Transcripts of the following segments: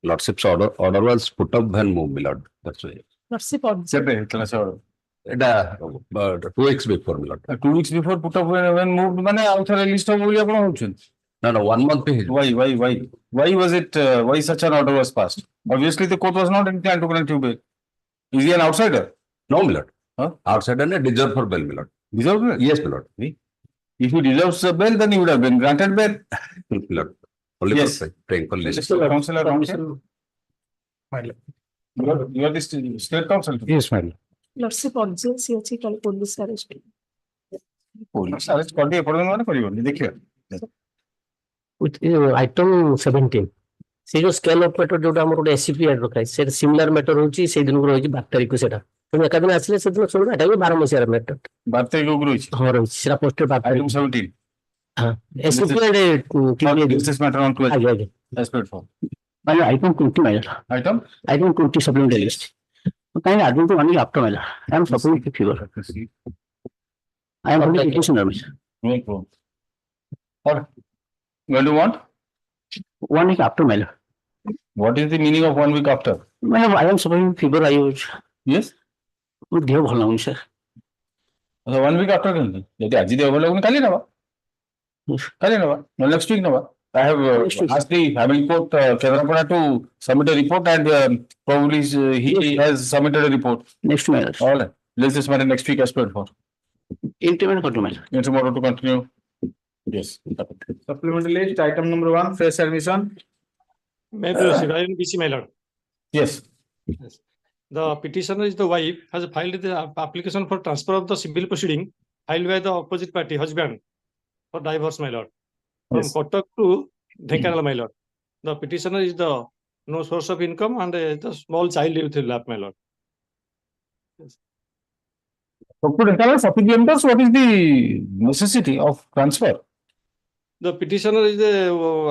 Lordship's order was put up and moved, my lord. That's why. Lordship order. It 2 weeks before, my lord. 2 weeks before put up when moved, mane out a list of No, 1 month. Why was it? Why such an order was passed? Obviously, the court was not inclined to grant you bail. Is he an outsider? No, my lord. Huh? Outsider and deserve for bail, my lord. Deserve bail? Yes, my lord. If he deserves a bail, then he would have been granted bail. My lord. Only Yes. for praying for less. Councillor, you are the state council. Yes, madam. Lordship urgency ଅଛି କାଲି police arrest. Police arrest कर दिए पड़े माने करिबनी देखिए. With item 17. से जो scale of matter जोटा हमर एससीपी एड रखाय से सिमिलर मैटर होची से दिन को होची 12 तारिख को सेटा तुम एक दिन आसले से दिन छोड़ एटा 12 मसिया मैटर 12 तारिख को होची हमर सेटा पोस्टेड 12 item 17. हां एससीपी एड की This matter on 12. आगे आगे As per form. माने item 20 matter Item? item 20 supplementary list kind of adding to only after matter I am supplying the figure I am only petitioner. No problem. Or when do you want? 1 week after matter. What is the meaning of 1 week after? I am supplying figure I use. Yes. With देह भल लागुन sir. So 1 week after केन यदि आज देह भल लागुन काली नबा no next week naba. I have asked the family court Kedrapada to submit a report and probably he has submitted a report. Next matter. All right. Let's just matter next week as per for. Intimate matter. Tomorrow to continue. Yes. Supplementary list, item number 1, fresh admission. May I proceed? I am BC, my lord. Yes. Yes. The petitioner is the wife has filed the application for transfer of the civil proceeding filed by the opposite party husband for divorce, my lord. From Yes. Kotak to Dhenkanal, my lord. The petitioner is the no source of income and the small child with lap, my lord. Supplementers, what is the necessity of transfer? The petitioner is the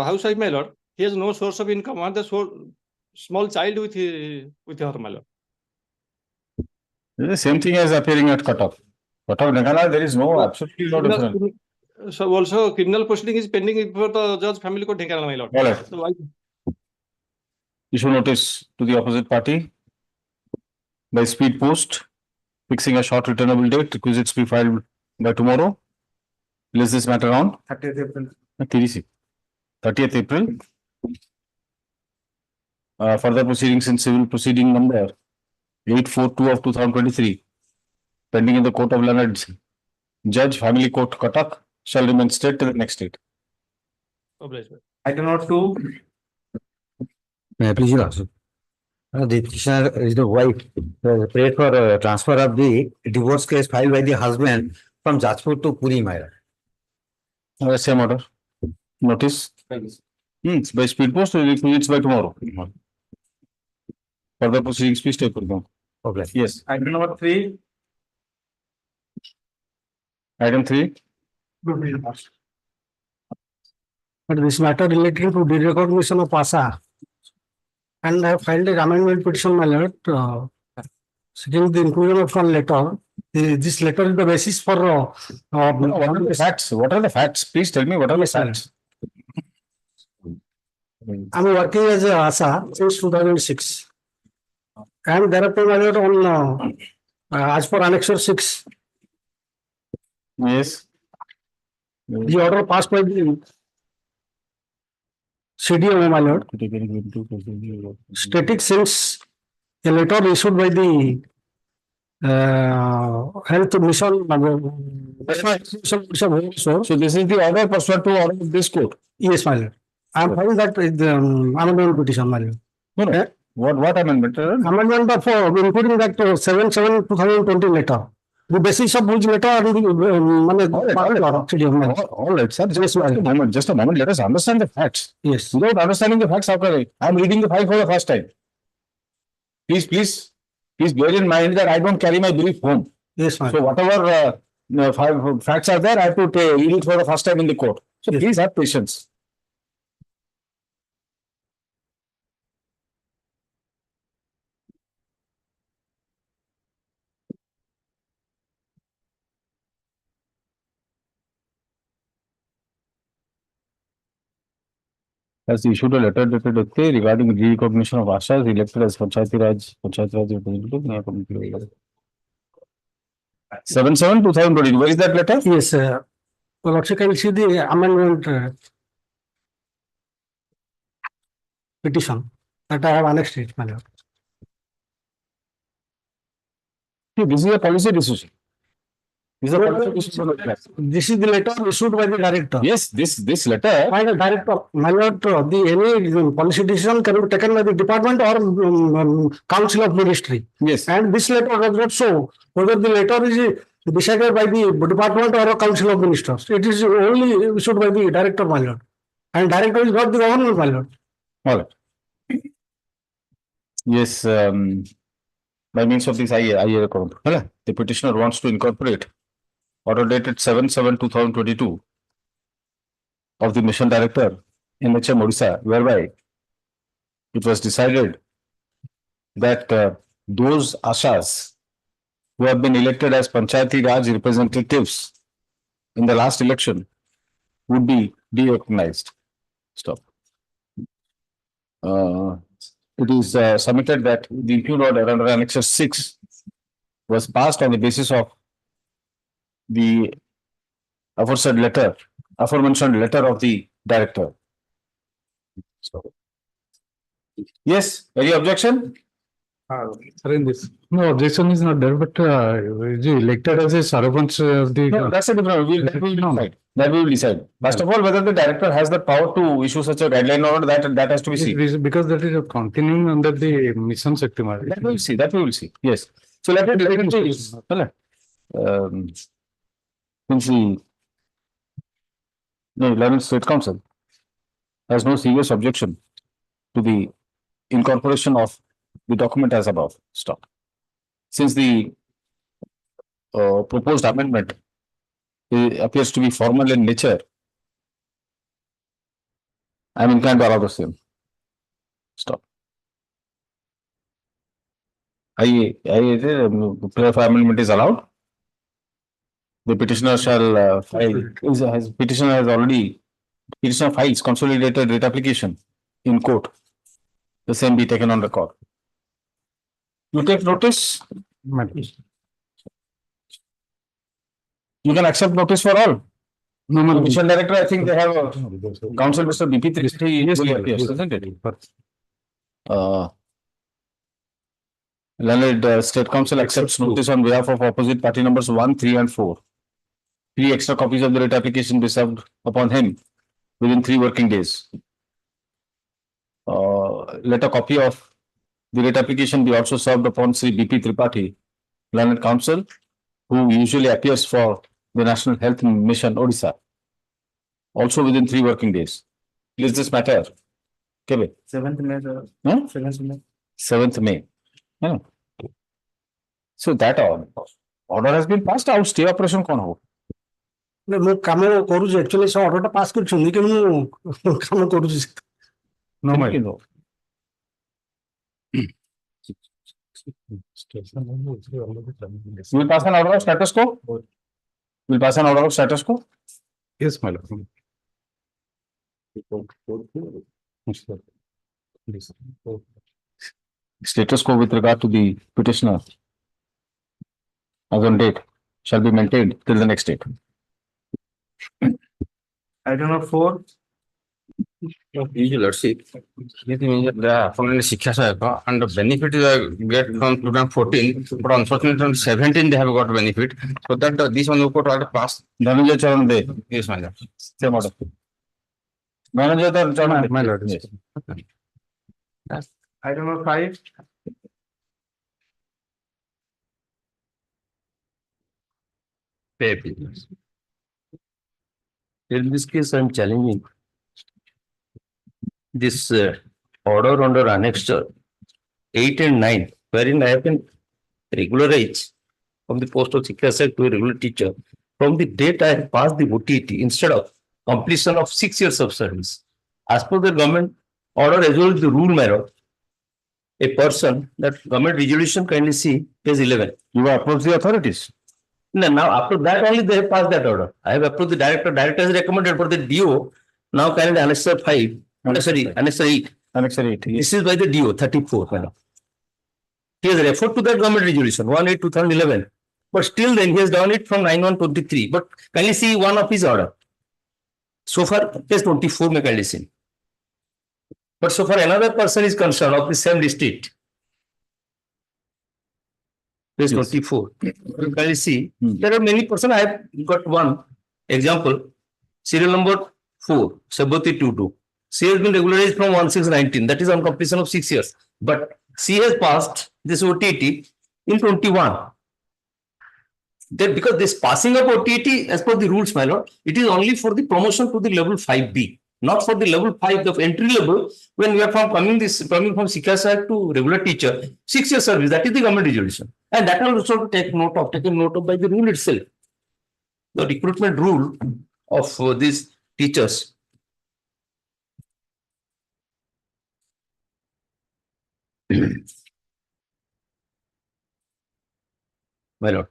housewife, my lord. He has no source of income and the small child with her, my lord. The same thing as appearing at cutoff. Cutoff Nagala, there is no absolutely no difference. So also criminal proceeding is pending before the judge family court Dhenkanal, my lord. All right. So I Issue notice to the opposite party by speed post, fixing a short returnable date, requisites be filed by tomorrow. List this matter on 30th April. 30th April. Further proceedings in civil proceeding number 842 of 2023, pending in the court of learned judge, family court Cuttack, shall remain stayed till the next date. oblige, my lord. Item number 2, May I please ask? The petitioner is the wife prayed for transfer of the divorce case filed by the husband from Jajpur to Puri, my lord. Same order. Notice. By speed post, it's by tomorrow. Further proceedings, please take them. Okay. Yes. item number 3, Item 3. But this matter related to derecognition of PASA. And I have filed an amendment petition, my lord, seeking the inclusion of one letter. This letter is the basis for. What are the facts? What are the facts? Please tell me what are the Yes, sir. facts? I'm working as a ASA since 2006. And thereafter, my lord, on as per Annexure 6, Yes. the order passed by the CDO, my lord, static since a letter issued by the Health Mission. So this is the order pursuant to order of this court. Yes, my lord. I am filing that with the amendment petition, my lord. No. Eh? What amendment? Amendment of including that 7/7/2020 letter. The basis of which letter All right, sir. Just a moment. Let us understand the facts. Yes. Without understanding the facts, I am reading the file for the first time. Please bear in mind that I don't carry my brief home. Yes, my So lord. whatever facts are there, I have to read it for the first time in the court. So please have patience. has issued a letter dated okay regarding recognition of Ashas elected as Panchayati Raj representative. 7/7/2020. Where is that letter? Yes, well, also can see the amendment petition that I have annexed it, my lord. See, this is a policy decision. This is a policy decision. This is the letter issued by the director. Yes, this letter. By the director, my lord, any policy decision can be taken by the department or council of ministry. Yes. And this letter does not show whether the letter is decided by the department or a council of ministers. It is only issued by the director, my lord. And director is not the governor, my lord. All right. Yes, by means of this, I record. The petitioner wants to incorporate order dated 7/7/2022 of the mission director in Orissa, whereby it was decided that those Ashas who have been elected as Panchayati Raj representatives in the last election would be de-recognized. Stop. It is submitted that the impugned order under Annexure 6 was passed on the basis of the aforementioned letter of the director. So, yes, any objection? Sir, in this, no objection is not there, but is he elected as a servant of the. No, that's a different. That will decide. That we will decide. First of all, whether the director has the power to issue such a guideline or not, that has to be seen. Because that is continuing under the mission sector. That we will see. That we will see. Yes. So let it see. Since the 11th State Council has no serious objection to the incorporation of the document as above. Stop. Since the proposed amendment appears to be formal in nature, I am inclined to allow the same. Stop. Prayer for amendment is allowed. The petitioner shall petitioner files consolidated writ application in court. The same be taken on record. You take notice. You can accept notice for all. No, Mission director, I think they have a council, Mr. BP3. Yes, isn't it? Learned State Council accepts notice on behalf of opposite party numbers 1, 3, and 4. 3 extra copies of the writ application be served upon him within 3 working days. Let a copy of the writ application be also served upon Sri BP Tripathi, Learned Counsel, who usually appears for the National Health Mission Odisha, also within 3 working days. Is this matter? Okay. 7th May, sir. Huh? 7th May. 7th May. Yeah. So that order has been passed. Out stay operation kon ho? ମୁଁ କାମ କରୁଛି actually ସେ order ଟା pass କରିଛନ୍ତି କି ମୁଁ କାମ କରୁଛି। no, my. Will pass an order of status quo? Will pass an order of status quo? Yes, my lord. Status quo with regard to the petitioner as on date shall be maintained till the next date. Item number 4. Lordship, it means that the following Shiksha Sahayaka and the benefit get from program 14, but unfortunately on 17 they have got benefit. So that this one will put all the pass. Dhananjay Charan De. Yes, my lord. Same order. Dhananjay Charan De. My lord. Yes. Item number 5. Pay bills. In this case, I am challenging this order under annexure 8 and 9, wherein I have been regularized from the post of Shiksha to a regular teacher from the date I have passed the OTT instead of completion of 6 years of service. As per the government order, as well as the rule, my lord, a person that government resolution, kindly see page 11. You have approached the authorities. No, now after that only they have passed that order. I have approved the director. Director has recommended for the DO. Now kindly annexure 5. Sorry, Annexure 8. Annexure 8. Yes. This is by the DO 34. Madam. He has referred to that government resolution 18/2011, but still then he has done it from 9/1/23. But kindly see one of his order. So far, page 24 may kindly see. But so far another person is concerned of the same district. Page 24. You kindly see. There are many persons. I have got one example. Serial number 4, Sabati 22. She has been regularized from 1619. That is on completion of 6 years. But she has passed this OTT in 21. That because this passing of OTT as per the rules, my lord, it is only for the promotion to the level 5B, not for the level 5 of entry level. When we are coming from Sikha Sahib to regular teacher, 6 years service, that is the government resolution. And that will also taken note of by the rule itself. The recruitment rule of these teachers. My lord.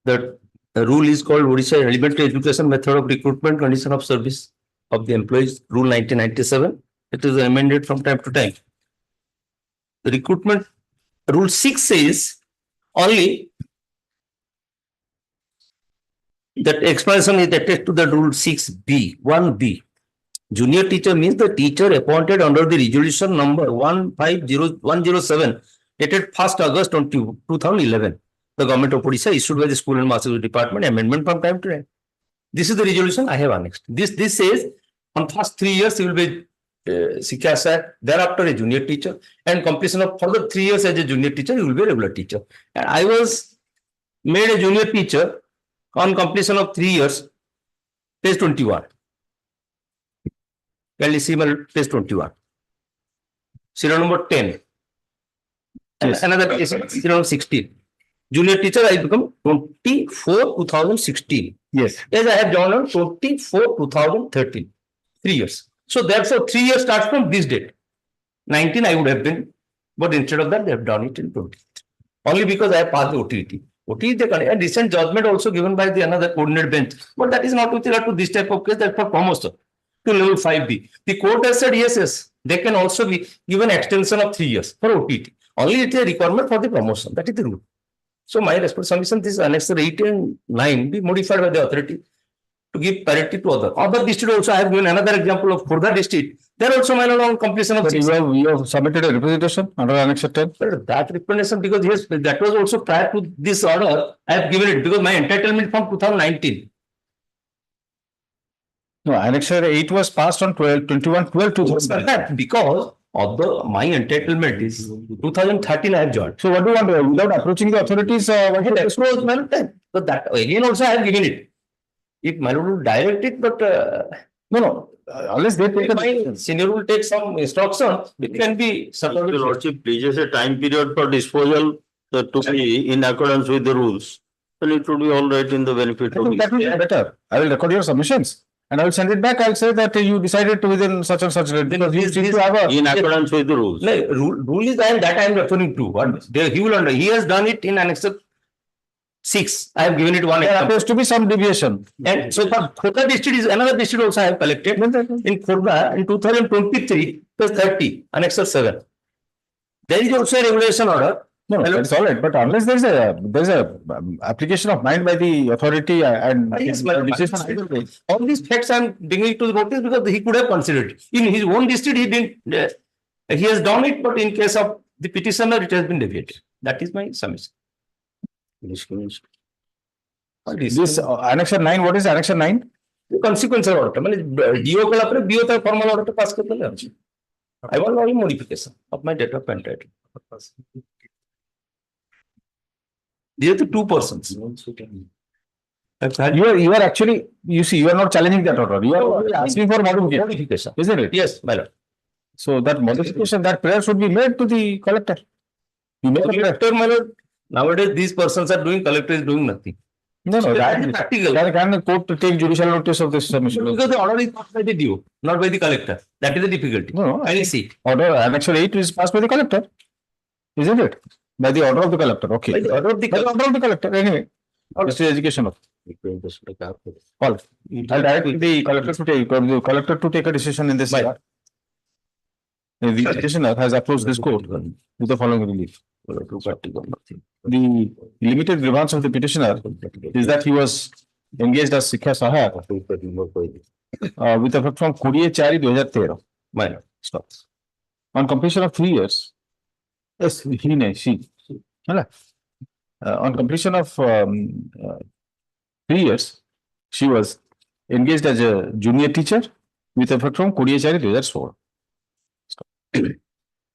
The rule is called Odisha Elementary Education Method of Recruitment Condition of Service of the Employees, Rule 1997. It is amended from time to time. The recruitment Rule 6 says only that explanation is attached to the Rule 6B, 1B. Junior teacher means the teacher appointed under the resolution number 150107 dated 1st August 2011. The government of Odisha issued by the School and Master's Department amendment from time to time. This is the resolution I have annexed. This says on first 3 years he will be Sikha Sahib, thereafter a junior teacher, and completion of further 3 years as a junior teacher, he will be a regular teacher. And I was made a junior teacher on completion of 3 years, page 21. Can you see my page 21? Serial number 10. Yes. Another case, serial number 16. Junior teacher, I become 24/2016. Yes. Yes, I have joined on 24/2013. 3 years. So therefore, 3 years starts from this date. 19 I would have been, but instead of that, they have done it in 20. Only because I have passed the OTT. OTT, and recent judgment also given by the another coordinate bench. But that is not with regard to this type of case, that's for promotion to level 5B. The court has said yes, they can also be given extension of 3 years for OTT. Only it is a requirement for the promotion. That is the rule. So my submission, this Annexure 8 and 9 be modified by the authority to give parity to other district. Also, I have given another example of Khurda district. There also, my lord, on completion of But you have submitted a representation under Annexure 10. But that representation, because yes, that was also prior to this order, I have given it because my entitlement from 2019. No, Annexure 8 was passed on 21/12/2000. Because of my entitlement is 2013 I have joined. So what do you want to, without approaching the authorities, what should Expose my lord time. So that again also I have given it. If my lord will direct it, but unless they take my senior will take some instruction, it can be Your certain. Lordship pleases a time period for disposal to be in accordance with the rules. Then it would be all right in the benefit of. that will be better. I will record your submissions and I will send it back. I'll say that you decided to within such and such date. Because you seem to have a. In accordance with the rules. No, rule is that I am referring to. What he has done it in Annexure 6. I have given it one There example. appears to be some deviation. And so for Khurda district is another district also I have collected. In Khurda in 2023, page 30, Annexure 7. There is also a regulation order. No, that's all right. But unless there's a application of mind by the authority and Yes, decision. all these facts I am bringing to the notice because he could have considered it. In his own district, he didn't. He has done it, but in case of the petitioner, it has been deviated. That is my submission. This Annexure 9, what is Annexure 9? Consequential order. DO कला पर BO तक formal order pass कर देंगे. I want only modification of my date of entitlement. These are the two persons. You are actually, you see, you are not challenging that order. You are asking for modification, isn't it? Yes, my lord. So that modification, that prayer should be made to the collector. You make a prayer. Collector, my lord. Nowadays, these persons are doing, collector is doing nothing. No, That is practical. can the court take judicial notice of this submission? Because the order is not by the DO, not by the collector. That is the difficulty. No, I will see. Order Annexure 8 is passed by the collector, isn't it? By the order of the collector, okay. By the order of the By the order of the collector, anyway. This is education of. I'll direct the collector to take a decision in this Right. matter. The petitioner has approached this court with the following relief. The limited grievance of the petitioner is that he was engaged as Sikha Sahayak with effect from 20/4/2013. Minor. Stop. On completion of 3 years, yes, she. On completion of 3 years, she was engaged as a junior teacher with effect from 20/4/2016.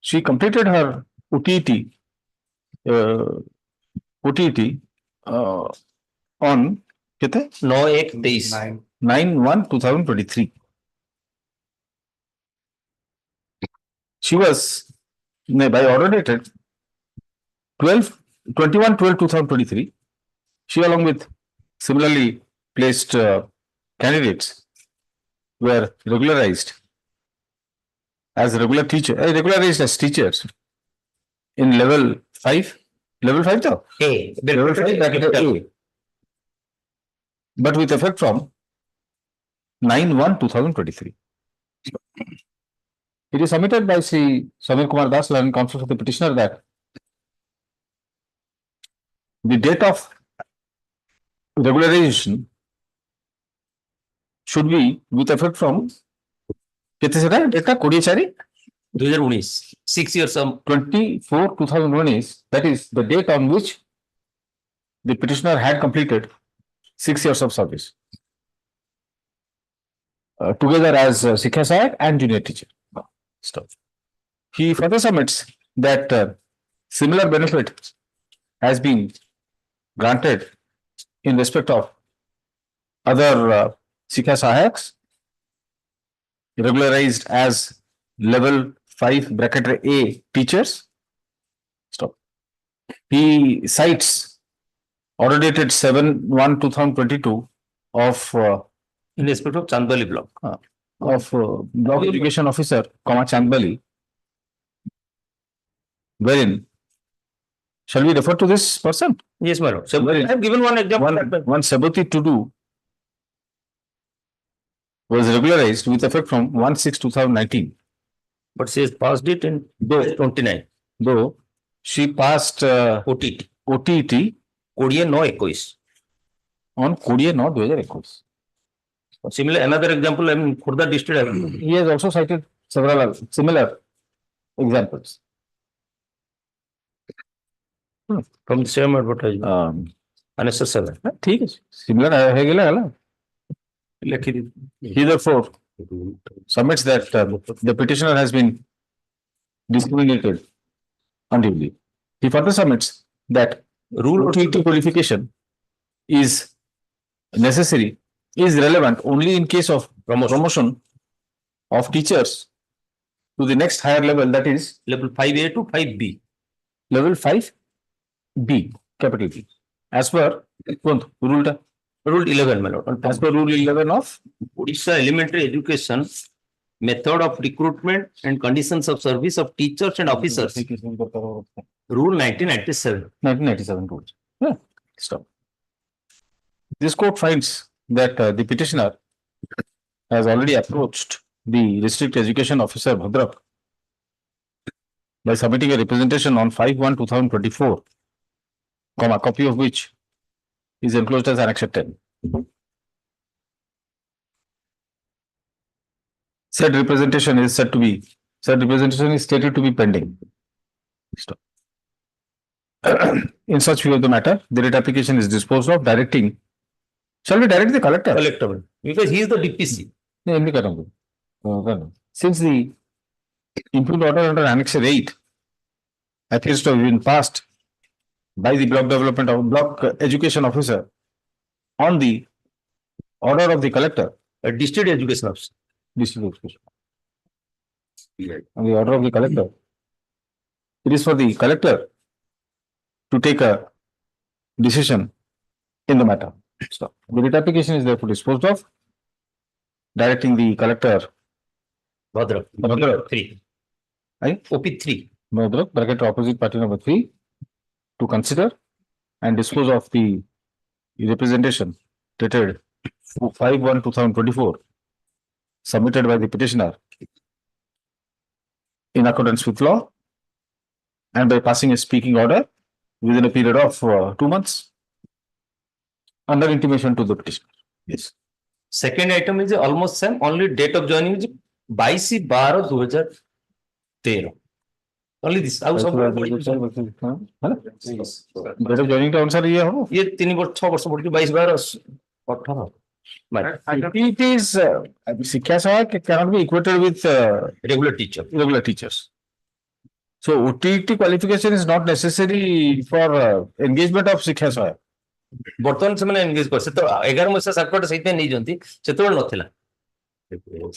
She completed her OTET on 9/1/23. 9/1/2023. She was by order dated 21/12/2023. She, along with similarly placed candidates, were regularized as regularized as teachers in level 5. Level 5 though? A. Level 5 that is A. But with effect from 9/1/2023. It is submitted by Sri Samir Kumar Das, learned counsel of the petitioner, that the date of regularization should be with effect from 2019. 6 years of 24/2019. That is the date on which the petitioner had completed 6 years of service together as Sikha Sahayak and junior teacher. Stop. He further submits that similar benefit has been granted in respect of other Sikha Sahayaks regularized as level 5 (A) teachers. Stop. He cites order dated 7/1/2022 of in respect of Chandbali block. block education officer, Chandbali, wherein, shall we refer to this person? Yes, my lord. So I have given one example. One Sabati to do was regularized with effect from 1/6/2019. But she has passed it in 29. Though she passed OTET. 20/9/21. on 20/9/2021. Similar, another example, I mean, Khurda district. He has also cited several similar examples. From the same advertisement. Unnecessary. ठीक है, similar है गेला. He therefore submits that the petitioner has been discriminated unduly. He further submits that rule OTET qualification is necessary, is relevant only in case of promotion of teachers to the next higher level, that is Level 5A to 5B. level 5B, capital B, as per Rule 11, my lord. as per rule 11 of Odisha Elementary Education Method of Recruitment and Conditions of Service of Teachers and Officers. Rule 1997. 1997 rules. Yeah. Stop. This court finds that the petitioner has already approached the district education officer Bhadrak by submitting a representation on 5/1/2024, copy of which is enclosed as Annexure 10. Said representation is stated to be pending. Stop. In such view of the matter, the writ application is disposed of, directing. Shall we direct the collector? Collector. Because he is the DPC. Since the improved order under Annexure 8 appears to have been passed by the block education officer on the order of the collector, A district education officer. On the order of the collector, it is for the collector to take a decision in the matter. So, the writ application is therefore disposed of, directing the collector Bhadrak. Bhadrak. 3. Aye? OP3. Bhadrak, bracket opposite party number 3, to consider and dispose of the representation dated 5/1/2024, submitted by the petitioner in accordance with law and by passing a speaking order within a period of 2 months under intimation to the petitioner. Yes. Second item is almost same, only date of joining is 22/12/2013. Only this. Date of joining টা অনুসারে ইয়ে হবো? ये 6 वर्ष पड़ती 22/12/18. It is শিক্ষা সহায়ক cannot be equated with Regular teacher. regular teachers. So OTT qualification is not necessary for engagement of ଶିକ୍ଷା ସହାୟକ. ବର୍ତ୍ତମାନ ସେମାନେ ଏନଗେଜ କରିছে ତ 11 ମସିହା ସାର୍ଟିଫିକେଟ ସେଇଥିପାଇଁ ନେଇଛନ୍ତି ସେତେବେଳେ ନଥିଲା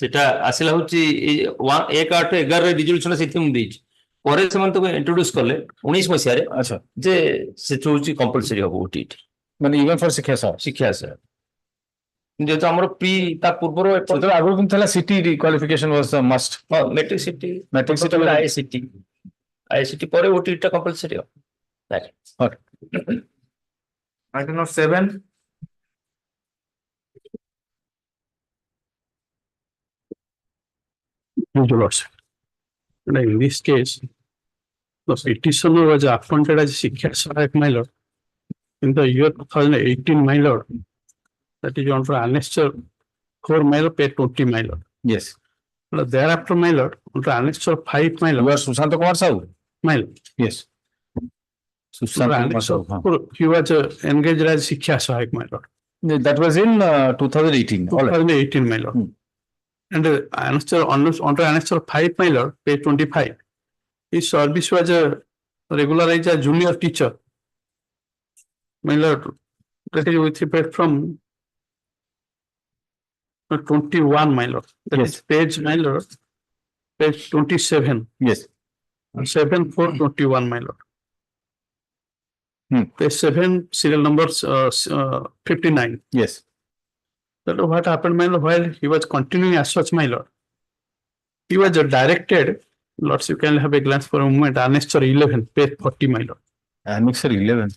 ସେଟା ଆସିଲା ହଉଛି 1/8/11 ରେ ରିଜଲ୍ୟୁସନ ସେଇଥିପାଇଁ ମୁଁ ଦେଇଛି ପରେ ସେମାନେ ତାକୁ ଇଣ୍ଟ୍ରୋଡ୍ୟୁସ କଲେ 19 ମସିହାରେ ଆଚ୍ଛା ଯେ ସେଠୁ ହଉଛି କମ୍ପଲସରି ହବ ଓଟିଟି ମାନେ even for ଶିକ୍ଷା ସହାୟକ. ଶିକ୍ଷା ସାର୍ ଯେହେତୁ ଆମର ପ୍ରି ତା ପୂର୍ବରୁ ସେତେବେଳେ ଆଗରୁ କିନ୍ତୁ ଥିଲା CT qualification was a must. Matric CT Matrix city ICT ପରେ ଓଟିଟି ଟା କମ୍ପଲସରି ହବ. Okay. Item number 7. Your Lordship. And in this case, the petitioner was appointed as Shiksha Sahayak, my lord, in the year 2018, my lord. That is under annexure 4, my lord, pay 20, my lord. Yes. But thereafter, my lord, under annexure 5, my You lord, are Sushant Kumar Sahu? my lord. Yes. Sushant Under Kumar annexure Sahu. 4, he was engaged as Shiksha Sahayak, my lord. That was in 2018. All right. 2018, my lord. And annexure under annexure 5, my lord, page 25. His service was regularized as junior teacher. My lord, that is with effect from 21, my lord. That Yes. is page, my lord, page 27. Yes. 7/4/21, my lord. Page 7, serial numbers 59. Yes. That what happened, my lord, while he was continuing as such, my lord. He was directed, lords, you can have a glance for a moment, annexure 11, page 40, my lord. Annexure 11.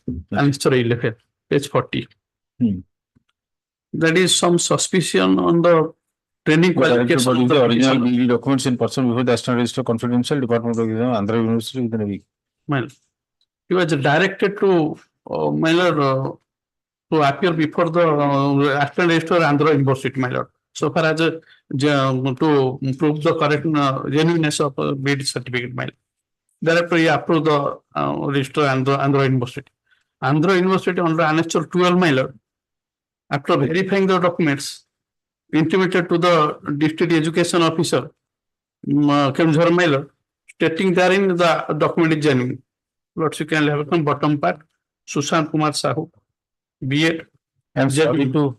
Annexure 11, page 40. That is some suspicion on the training Directed qualification body of is the the original petitioner. BD documents in person before the National Register Confidential Department of Exam, Andhra University within a week. My lord. He was directed to, my lord, to appear before the National Register Andhra University, my lord. So far as to prove the correct genuineness of BD certificate, my lord. Thereafter, he approved the register Andhra University. Andhra University under annexure 12, my lord, after verifying the documents, intimated to the district education officer, Kemjhar, my lord, stating therein the document is genuine. Lords, you can have from bottom part, Sushant Kumar Sahu, B.Ed. I'm sorry to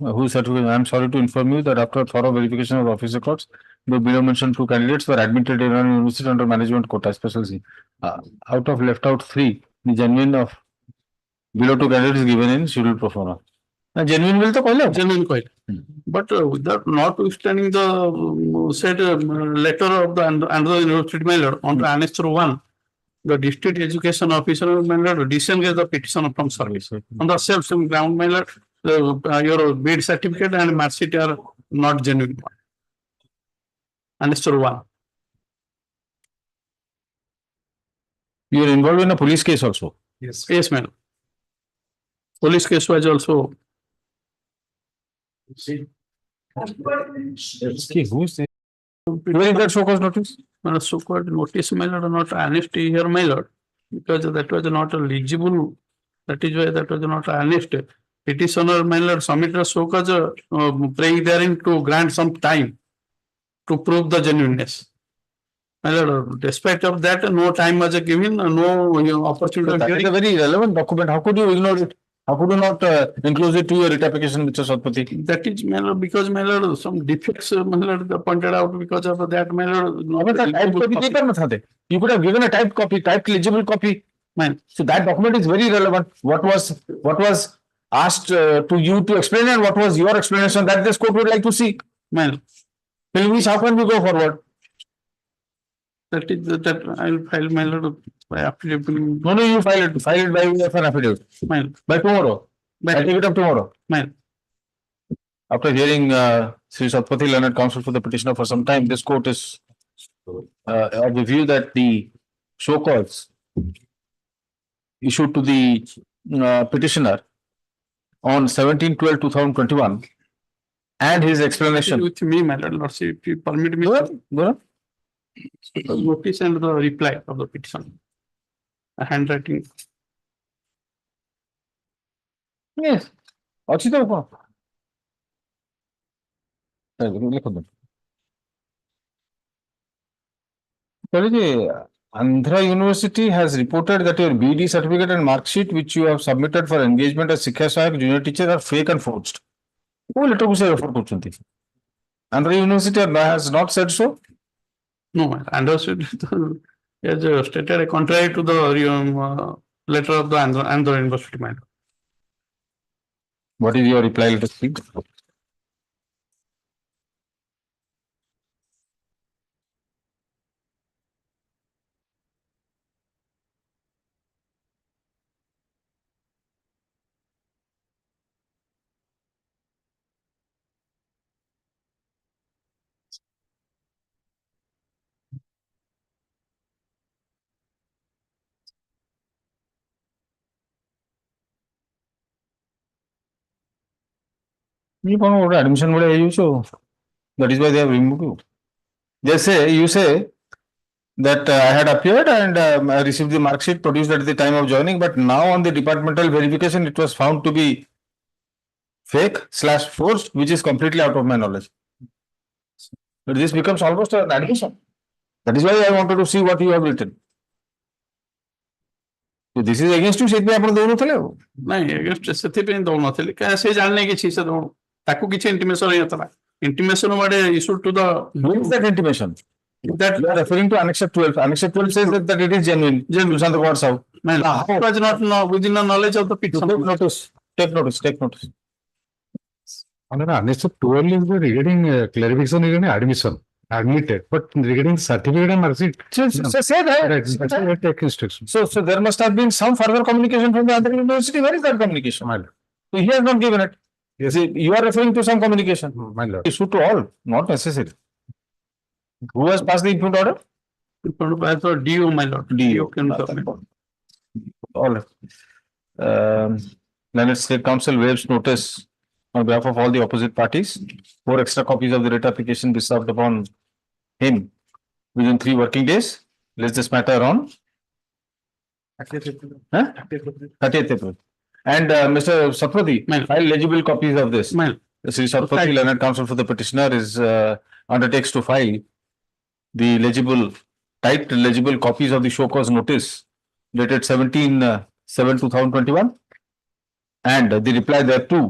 inform you that after thorough verification of office records, the below mentioned 2 candidates were admitted in our university under management quota, special C. Out of left out 3, the genuine of below 2 candidates is given in scheduled pro forma. Genuine will to call Genuine coil. But without notwithstanding the said letter of the Andhra University, my lord, under annexure 1, the district education officer, my lord, disengage the petitioner from service. On the same ground, my lord, your bid certificate and mark sheet are not genuine. Annexure 1. You are involved in a police case also. Yes, my lord. Police case was also. Who is this? Where is that show cause notice? So-called notice, my lord, not annexed here, my lord, because that was not eligible. That is why that was not annexed. Petitioner, my lord, submitted a so-called praying therein to grant some time to prove the genuineness. My lord, despite of that, no time was given, no opportunity. That is a very relevant document. How could you ignore it? How could you not enclose it to your writ application, Mr. Satpathy? That is, my lord, because, my lord, some defects, my lord, pointed out because of that, my lord. You could have given a typed copy, typed legible copy. Man. So that document is very relevant. What was asked to you to explain and what was your explanation that this court would like to see? Man. Tell me, how can we go forward? That is that I will file, my lord, by affidavit. No, you file it by way of an affidavit. Man. By tomorrow. I take it up tomorrow. Man. After hearing Sri Satpathy learned counsel for the petitioner for some time, this court is of the view that the show cause issued to the petitioner on 17/12/2021 and his explanation. With me, my lordship, if you permit me. Go ahead, go ahead. Notice and the reply of the petition. A handwriting. Yes. ଅଛି ତ କଣ? ଲେଖନ୍ତୁ। କହିଲେ ଯେ Andhra University has reported that your BD certificate and mark sheet which you have submitted for engagement as Sikha Sahayak junior teacher are fake and forged. କୋଉ letter କୁ ସେ refer କରୁଛନ୍ତି? Andhra University has not said so. No, understood. As stated, contrary to the letter of the Andhra University, my lord. What is your reply letter speak? You କଣ ଗୋଟେ admission ଭଳିଆ ହେଇଯାଉଛୁ? That is why they have removed you. They say, you say that I had appeared and I received the mark sheet produced at the time of joining, but now on the departmental verification, it was found to be fake/forged, which is completely out of my knowledge. But this becomes almost an admission. That is why I wanted to see what you have written. So this is against you, ସେଥିପାଇଁ ଆପଣ ଦଉନଥିଲେ ଆଉ। ନାଇଁ against ସେଥିପାଇଁ ଦଉନଥିଲି କାରଣ ସେ ଜାଣିନି କିଛି ସେ ଦଉନ ତାକୁ କିଛି intimation ହେଇନଥିଲା intimation what issued to the Who is that intimation? that You are referring to Annexure 12. Annexure 12 says that it is genuine. Sushant Kumar Sahu. it was not within the knowledge of the petition. Take notice. Take notice. Take notice. Annexure 12 is regarding clarification regarding admission, admitted, but regarding certificate and mark sheet. So say that. That's why I take instruction. So there must have been some further communication from the other university. Where is that communication? My lord. So he has not given it. Yes. You are referring to some communication. My lord. Issue to all, not necessary. Who has passed the impugned order? By the DO, my lord. DO. can submit. All. Learned State Council waives notice on behalf of all the opposite parties. 4 extra copies of the writ application be served upon him within 3 working days. Let's this matter on 30th April. And Mr. Satpathy, file legible copies of this. Sri Satpathy, learned counsel for the petitioner, is undertakes to file the typed legible copies of the show cause notice dated 17/7/2021 and the reply thereto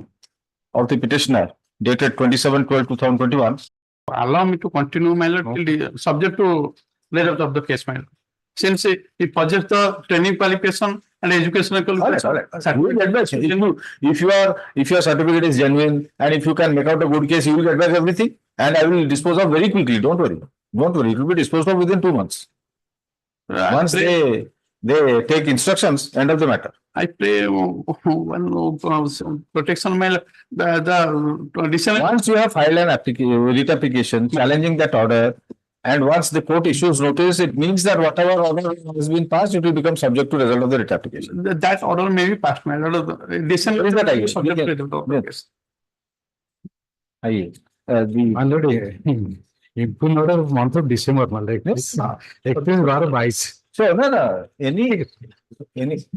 of the petitioner dated 27/12/2021. Allow me to continue, my lord, till the subject to result of the case, my lord. Since he possesses the training qualification and educational qualification. If your certificate is genuine and if you can make out a good case, you will get back everything and I will dispose of very quickly. Don't worry. Don't worry. It will be disposed of within 2 months. Once they take instructions, end of the matter. I pray one protection, my lord, the decision. Once you have filed an writ application challenging that order, and once the court issues notice, it means that whatever order has been passed, it will become subject to result of the writ application. That order may be passed, my lord. Decision What is that idea? subject to result of the case. My lord, impugned order of month of December, my lord. Yes. 21/22. So, no, any,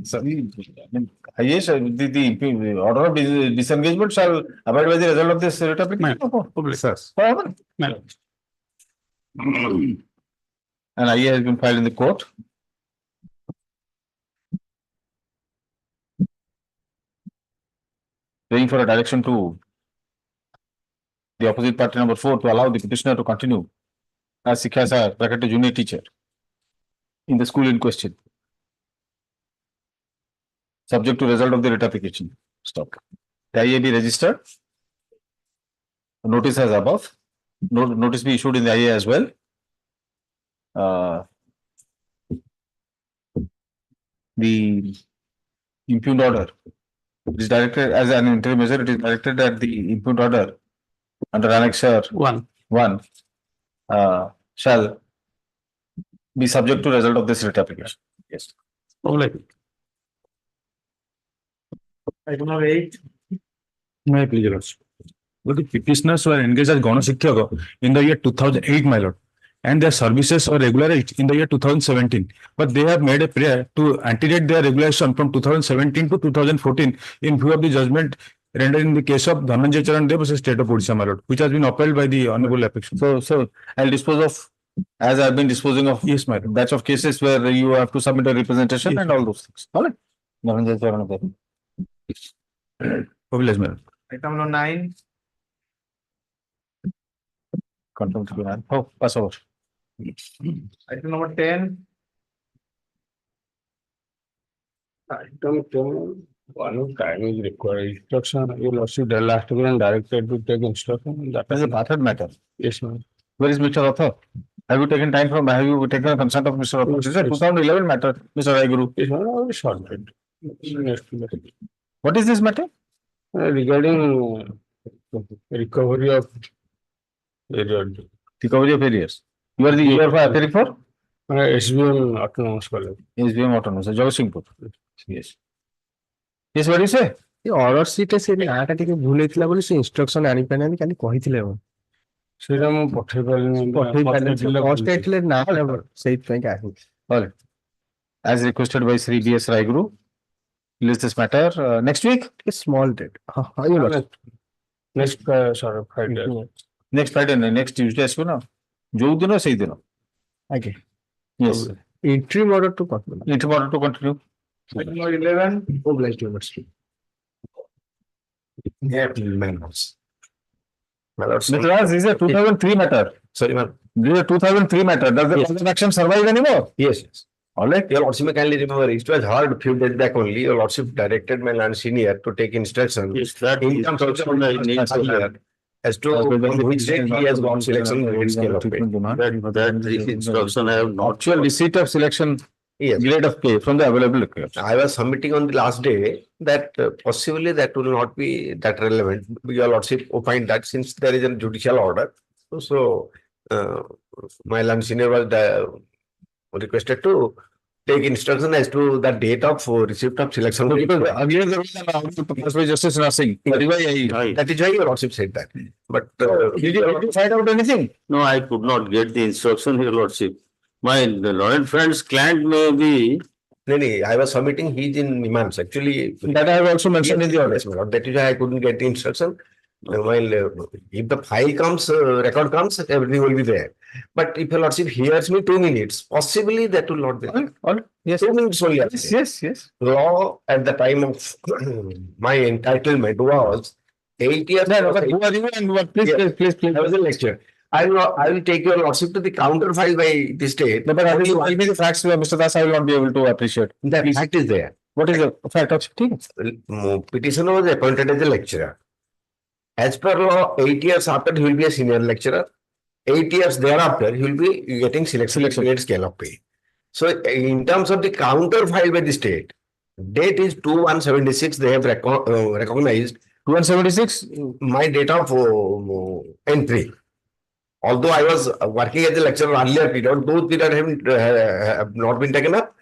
sorry, I mean, yes, the order of disengagement shall abide by the result of this writ application. Public. Forever. My lord. An IA has been filed in the court. Praying for a direction to the opposite party number 4 to allow the petitioner to continue as Sikha Sahayak, bracket junior teacher in the school in question, subject to result of the writ application. Stop. The IA be registered. Notice as above. Notice be issued in the IA as well. The impugned order is directed as an interim measure. It is directed that the impugned order under annexure One. 1 shall be subject to result of this writ application. Yes. Hon'Ble. Item number 8. May please, your lordship. But the petitioners were engaged as Ganashikhyaka in the year 2008, my lord, and their services were regularized in the year 2017. But they have made a prayer to antedate their regulation from 2017 to 2014 in view of the judgment rendered in the case of Dhananjay Charan Dev versus State of Odisha, my lord, which has been upheld by the Honorable Apex. So I'll dispose of, as I've been disposing of. Yes, my lord. Batch of cases where you have to submit a representation Yes. and all those things. All right. Dhananjay Charan Dev. Obliged, my lord. Item number 9. Confirm to be had. Oh, pass over. Item number 10. Item 10, one of time is required instruction, your lordship, the last one directed to take instruction. That That's is a parted matter. yes, ma'am. Where is Mr. Author? Have you taken a consent of Mr. Author? This is a 2011 matter, Mr. Raiguru. It's one very short bit. Next, What is this matter? regarding recovery of area, Recovery of areas. You are the year for appearing for? SBM autonomous college. SBM Autonomous, Jagatsinghpur. Yes. Yes, what do you say? Order seat ସେ ନାଁଟା ଟିକେ ଭୁଲ ହେଇଥିଲା ବୋଲି ସେ instruction ଆଣିପାରିନାହାନ୍ତି କାଲି କହିଥିଲେ ଆଉ ସେଇଟା ମୁଁ ପଠେଇ ପାରିଲିନି। ଫର୍ଷ୍ଟ ହେଇଥିଲେ ନା ସେଇଥିପାଇଁ ଆସିଛି All right. As requested by Sri B.S. Raiguru, list this matter next week. ଟିକେ small date Next, sorry, Friday. Next Friday, next Tuesday ଆସିବ ନା ଯୋଉ ଦିନ ସେଇ ଦିନ. ଆଜ୍ଞା Yes. Entry order to continue It order to continue. Item number 11. Obliged university. Yeah, members. My lord, Mr. Raj, this is a 2003 matter. sorry, ma'am. This is a 2003 matter. Does the cause of action survive anymore? Yes, yes. All right. Your lordship may kindly remember, it was heard few days back only, your lordship directed my land senior to take instruction Yes, that in terms of instruction I need to have. as to on which date he has gone selection grade scale of pay. That instruction I have not. Actual receipt of selection Yes. grade of pay from the available records. I was submitting on the last day that possibly that will not be that relevant. Your lordship find that since there is a judicial order, so my land senior was requested to take instruction as to the date of receipt of selection. Because earlier there was an order passed by Justice Nursing. That is why That is why your lordship said that. But did you find out anything? No, I could not get the instruction, your lordship. My learned friend's client may be. no, I was submitting. He's in Imams actually. That I have also mentioned in the order. Yes, my lord. That is why I couldn't get the instruction. While if the file comes, record comes, everything will be there. But if your lordship hears me 2 minutes, possibly that will not be. All right. Yes. 2 minutes only. Yes. Law at the time of my entitlement was 8 years. No, but who are you and what? Please, Yeah. please. I was a lecturer. I will take your lordship to the counter file by the state. No, but tell me the facts, Mr. Das, I will not be able to appreciate. The fact is there. What is the fact of it? Petitioner was appointed as a lecturer. As per law, 8 years after, he will be a senior lecturer. 8 years thereafter, he will be getting selection grade scale of pay. So in terms of the counter file by the state, date is 2/1/76. They have recognized 2176? my date of entry. Although I was working as a lecturer earlier period, those periods have not been taken up.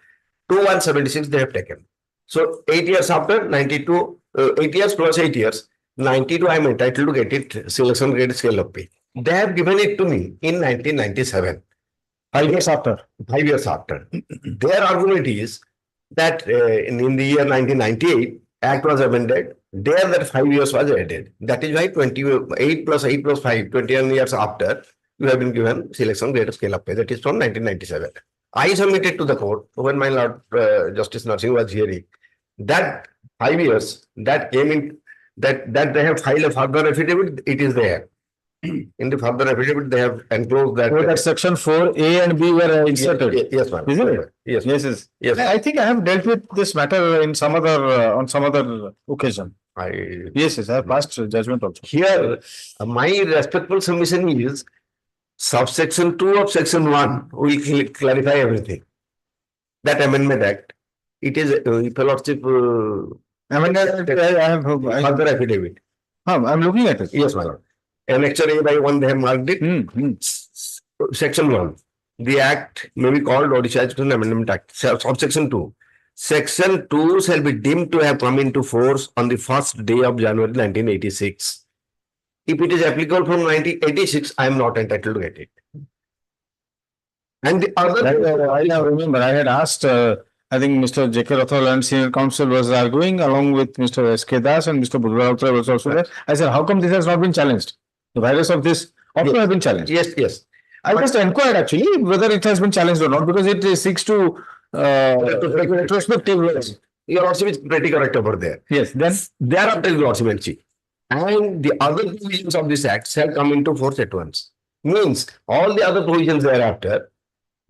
2/1/76 they have taken. So 8 years after 92, 8 years plus 8 years, 92 I am entitled to get it selection grade scale of pay. They have given it to me in 1997. 5 years after. 5 years after. Their argument is that in the year 1998, Act was amended. There that 5 years was added. That is why 28 plus 8 plus 5, 21 years after, you have been given selection grade scale of pay. That is from 1997. I submitted to the court when my Lord Justice Nursing was hearing that 5 years that came in that they have filed a further affidavit. It is there. In the further affidavit, they have enclosed that. Oh, that section 4A and B were inserted. Yes, ma'am. Isn't it? Yes. Yes. I think I have dealt with this matter in some other on some other occasion. Yes, I have passed judgment also. Here, my respectful submission is subsection 2 of section 1 will clarify everything. That amendment act, it is fellowship I mean, I have further affidavit. I'm looking at it. Yes, my lord. Annexure A by 1, they have marked it. Section 1. The act may be called Odisha Adjournment Amendment Act. Subsection 2. Section 2 shall be deemed to have come into force on the first day of January 1986. If it is applicable from 1986, I am not entitled to get it. And the other. I now remember, I had asked, I think Mr. J.K. Rathod and senior counsel was arguing along with Mr. S.K. Das and Mr. Budra was also there. I said, how come this has not been challenged? The virus of this also has been challenged. Yes. I just inquired actually whether it has been challenged or not, because it seeks to retrospective. Your Lordship is pretty correct over there. Yes, then Thereafter, Your Lordship will see. And the other provisions of this act shall come into force at once. Means all the other provisions thereafter,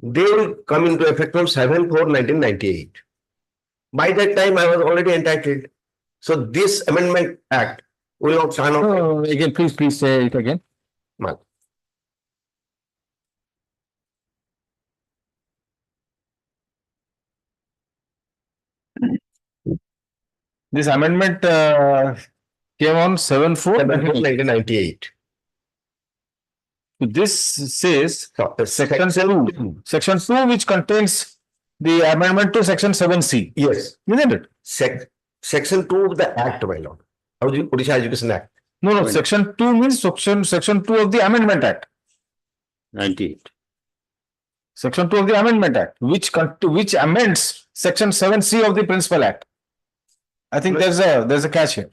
they will come into effect from 7/4/1998. By that time, I was already entitled. So this amendment act will not stand out. again, please say it again. This amendment came on 7/4/1998. 1998. This says section 2, section 2, which contains the amendment to section 7C. Yes. Isn't it? Section 2 of the act, my lord. Odisha Education Act. No, section 2 means section 2 of the Amendment Act. 98. Section 2 of the Amendment Act, which amends section 7C of the Principal Act. I think there's a catch here.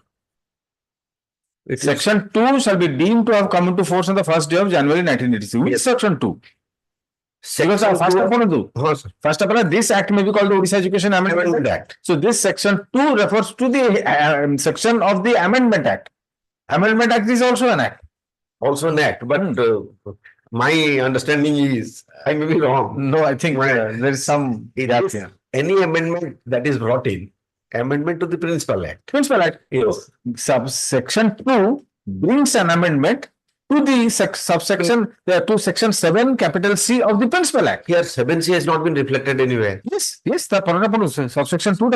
Section 2 shall be deemed to have come into force on the first day of January 1986. Which section 2? First of all, this act may be called the Odisha Education Amendment Act. So this section 2 refers to the section of the Amendment Act. Amendment Act is also an act. Also an act, but my understanding is, I may be wrong. No, I think there is some gap here. Any amendment that is brought in, amendment to the Principal Act. Principal Act. Yes. Subsection 2 brings an amendment to the subsection to section 7 capital C of the Principal Act. Here 7C has not been reflected anywhere. Yes, the subsection 2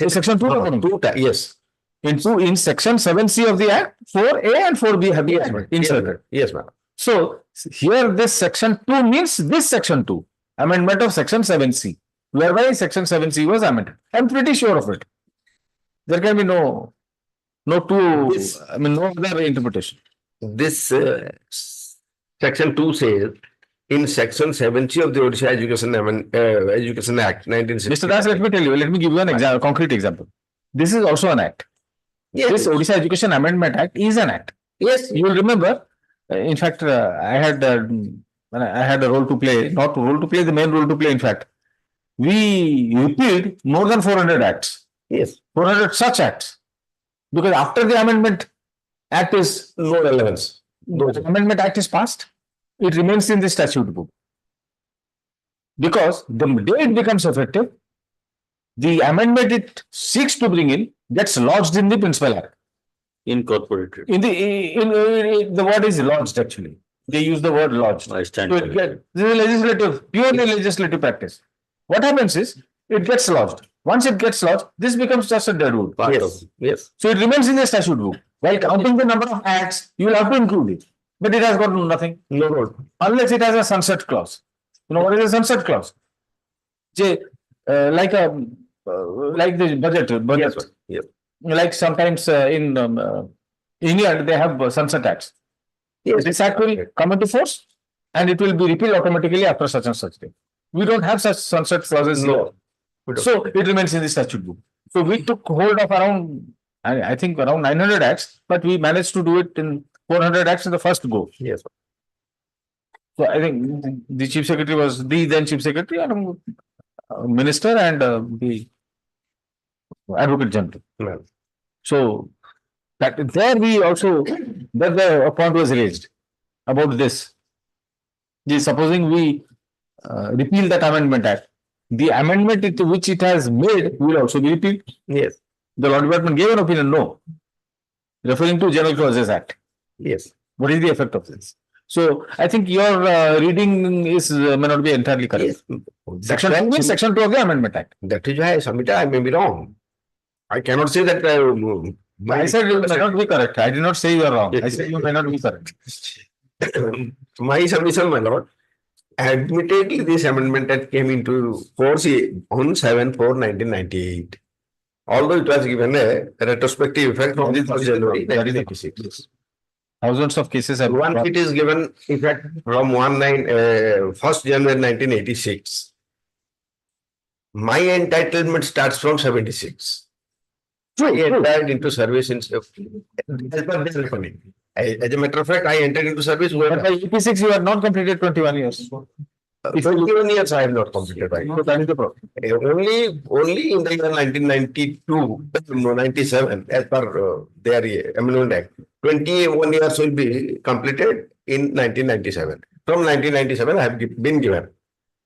section 2 yes. In section 7C of the Act, 4A and 4B have been inserted. Yes, ma'am. So here this section 2 means this section 2, amendment of section 7C, whereby section 7C was amended. I'm pretty sure of it. There can be no other interpretation. This section 2 says, in section 7C of the Odisha Education Act 1960. Mr. Das, let me give you an concrete example. This is also an act. Yes. This Odisha Education Amendment Act is an act. Yes. You will remember, in fact, I had a role to play, the main role to play, in fact. We repealed more than 400 acts. Yes. 400 such acts. Because after the Amendment Act is no relevance. The Amendment Act is passed, it remains in the statute book. Because the day it becomes effective, the amendment it seeks to bring in gets lodged in the Principal Act. Incorporated. The word is lodged actually. They use the word lodged. I stand So this is a purely legislative practice. What happens is, it gets lodged. Once it gets lodged, this becomes just a dead wood. Yes. So it remains in the statute book. While counting the number of acts, you will have to include it. But it has got nothing. No. Unless it has a sunset clause. You know what is a sunset clause? Like the budget. Yes. Like sometimes in India, they have sunset acts. Yes. This act will come into force and it will be repealed automatically after such and such day. We don't have such sunset clauses here. So it remains in the statute book. So we took hold of around, I think around 900 acts, but we managed to do it in 400 acts in the first go. Yes. So I think the Chief Secretary was the then Chief Secretary, and Minister and the Advocate General. Well. So that there we also, that the point was raised about this. Supposing we repeal that Amendment Act, the amendment which it has made will also be repealed. Yes. The Law Department gave an opinion, no, referring to General Clauses Act. Yes. What is the effect of this? So I think your reading may not be entirely correct. Yes. Section 2 means section 2 of the Amendment Act. That is why, Samita, I may be wrong. I cannot say that I said you may not be correct. I did not say you are wrong. I said you may not be correct. My submission, my lord, admittedly, this amendment that came into force on 7/4/1998. Although it was given a retrospective effect from the 1st January That is 1986. Yes. Thousands of cases have. Once it is given effect from 1st January 1986. My entitlement starts from 76. I entered into service in as per this reckoning. As a matter of fact, I entered into service when But by 86, you have not completed 21 years. 21 years I have not completed. Right? So that is the problem. Only in the year 1992, no, 97, as per their Amendment Act, 21 years will be completed in 1997. From 1997, I have been given.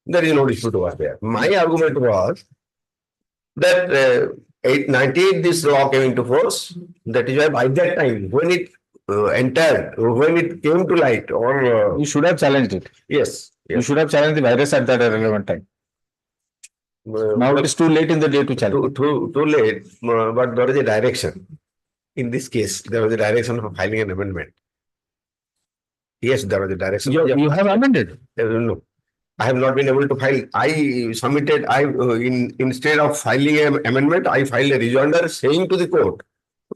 There is no dispute over there. My argument was that 98 this law came into force. That is why by that time, when it entered, when it came to light, or You should have challenged it. yes, You should have challenged the virus at that relevant time. Now it is too late in the day to challenge. too late, but there is a direction. In this case, there was a direction for filing an amendment. Yes, there was a direction. You have amended. No, I have not been able to file. I submitted. Instead of filing an amendment, I filed a rejoinder saying to the court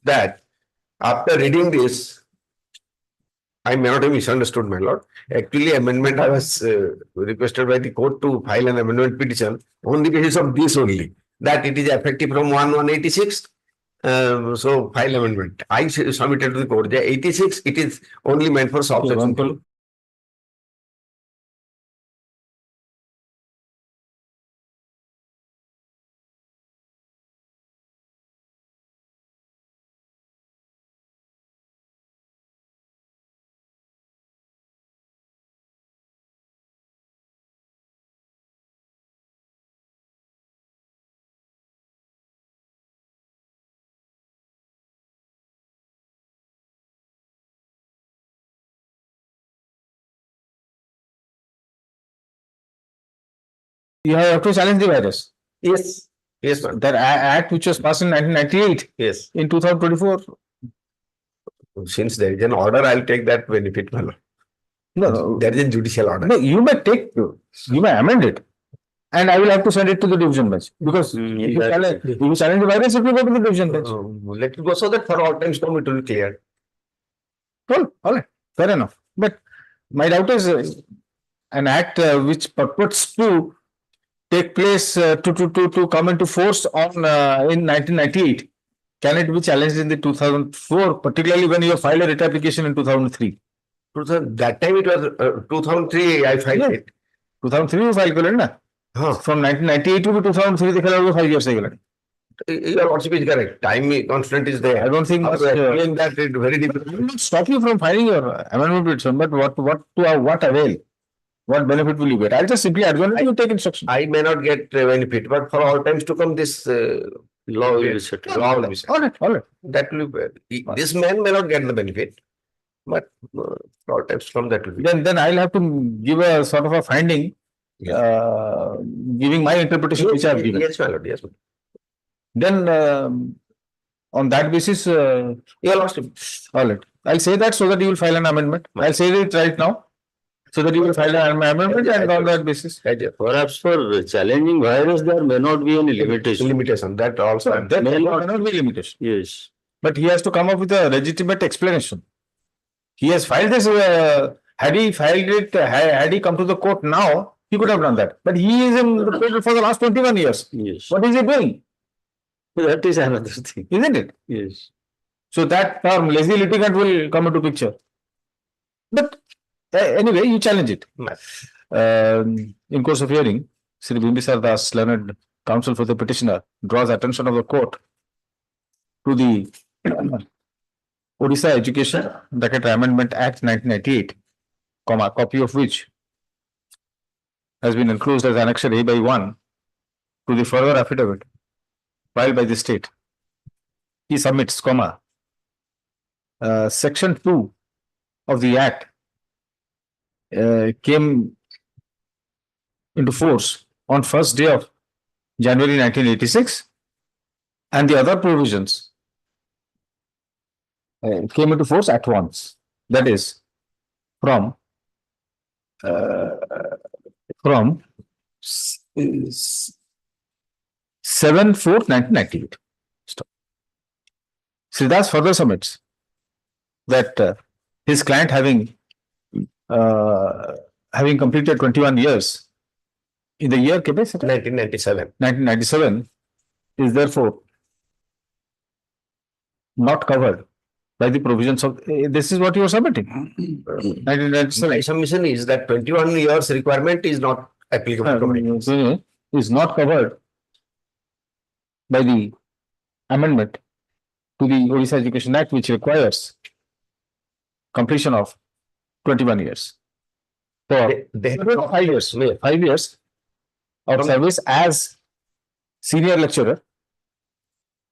that after reading this, I may not have misunderstood, my lord. Actually, amendment I was requested by the court to file an amendment petition on the basis of this only, that it is effective from 1/1/86. So file amendment. I submitted to the court. The 86, it is only meant for subsection. Uncle. You have to challenge the virus. Yes, yes, ma'am. That act which was passed in 1998, Yes. in 2024. Since there is an order, I'll take that benefit, my lord. No, There is a judicial order. no, you may amend it. And I will have to send it to the division bench because if you challenge the virus, it will go to the division bench. Let it go so that for all times come it will be clear. Cool. All right, fair enough. But my doubt is an act which purports to take place to come into force on in 1998. Can it be challenged in the 2004, particularly when you filed a writ application in 2003? That time it was 2003 I filed it. 2003 you filed it, na? From 1998 to 2003, they filed 5 years ago. Your worship is correct. Time constant is there. I don't think much, explain that it very difficult. I will not stop you from filing your amendment petition, but what avail? What benefit will you get? I'll just simply adjourn you take instruction. I may not get benefit, but for all times to come, this law will be settled. Law will be settled. All right. That will be. This man may not get the benefit, but for all times to come, that will be. Then I'll have to give a sort of a finding, giving my interpretation which I have given. Yes, my lord. Yes, my lord. Then on that basis, you lost him. All right. I'll say that so that you will file an amendment. I'll say it right now. So that you will file an amendment and on that basis. Perhaps for challenging virus, there may not be any limitation. Limitation, that also. There may not be limitation. Yes. But he has to come up with a legitimate explanation. He has filed this, had he filed it, had he come to the court now, he could have done that. But he is in the court for the last 21 years. Yes. What is he doing? That is another thing. Isn't it? Yes. So that term, lazy litigant, will come into picture. But anyway, you challenge it. In course of hearing, Sri Bimbisar Das, learned counsel for the petitioner, draws attention of the court to the Odisha Education Amendment Act 1998, copy of which has been enclosed as Annexure A/1 to the further affidavit filed by the state. He submits, Section 2 of the Act came into force on 1st day of January 1986, and the other provisions came into force at once. That is from from 7/4/1998. Stop. Sridhar further submits that his client having completed 21 years in the year 1997 is therefore not covered by the provisions of this is what you are submitting. 1997 My submission is that 21 years requirement is not applicable to my. is not covered by the amendment to the Odisha Education Act, which requires completion of 21 years. For They have 5 years, 5 years of service as senior lecturer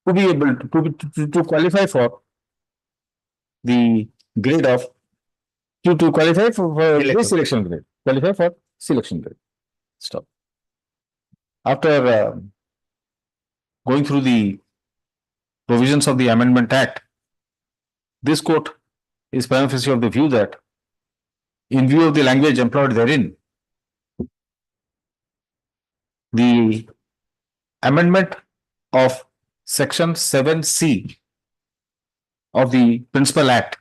to be able to qualify for the grade of to qualify for this selection grade, qualify for selection grade. Stop. After going through the provisions of the Amendment Act, this court is prima facie of the view that, in view of the language employed therein, the amendment of Section 7C of the Principal Act,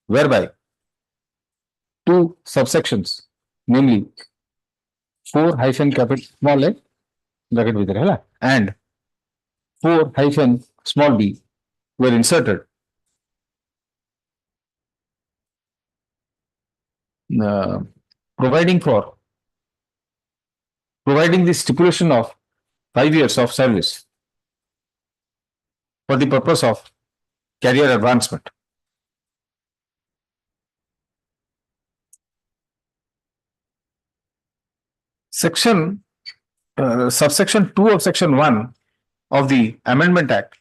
whereby two subsections, namely 4 hyphen capital small a bracket with it, and 4 hyphen small b were inserted. Providing the stipulation of 5 years of service for the purpose of career advancement. Subsection 2 of Section 1 of the Amendment Act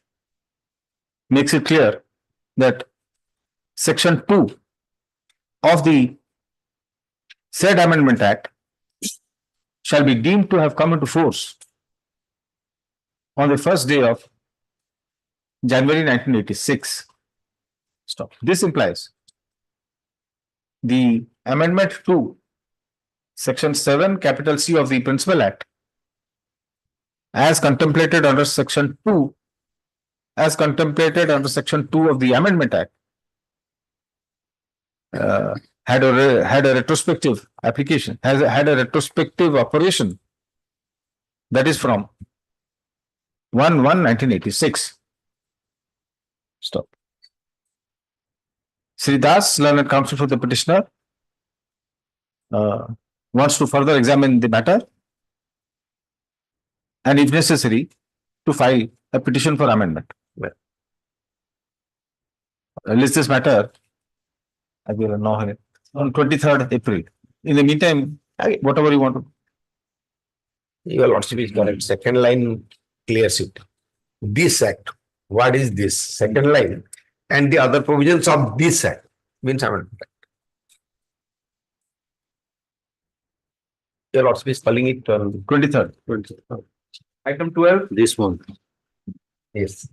makes it clear that Section 2 of the said Amendment Act shall be deemed to have come into force on the first day of January 1986. Stop. This implies the amendment to Section 7 capital C of the Principal Act, as contemplated under Section 2, as contemplated under Section 2 of the Amendment Act, had a retrospective application, had a retrospective operation, that is from 1/1/1986. Stop. Sri Das, learned counsel for the petitioner, wants to further examine the matter and, if necessary, to file a petition for amendment. List this matter I will know on 23rd April. In the meantime, whatever you want to. Your lordship is correct. Second line clears it. This act, what is this? Second line and the other provisions of this act means amendment. Your lordship is calling it on 23rd. Item 12. This month. yes.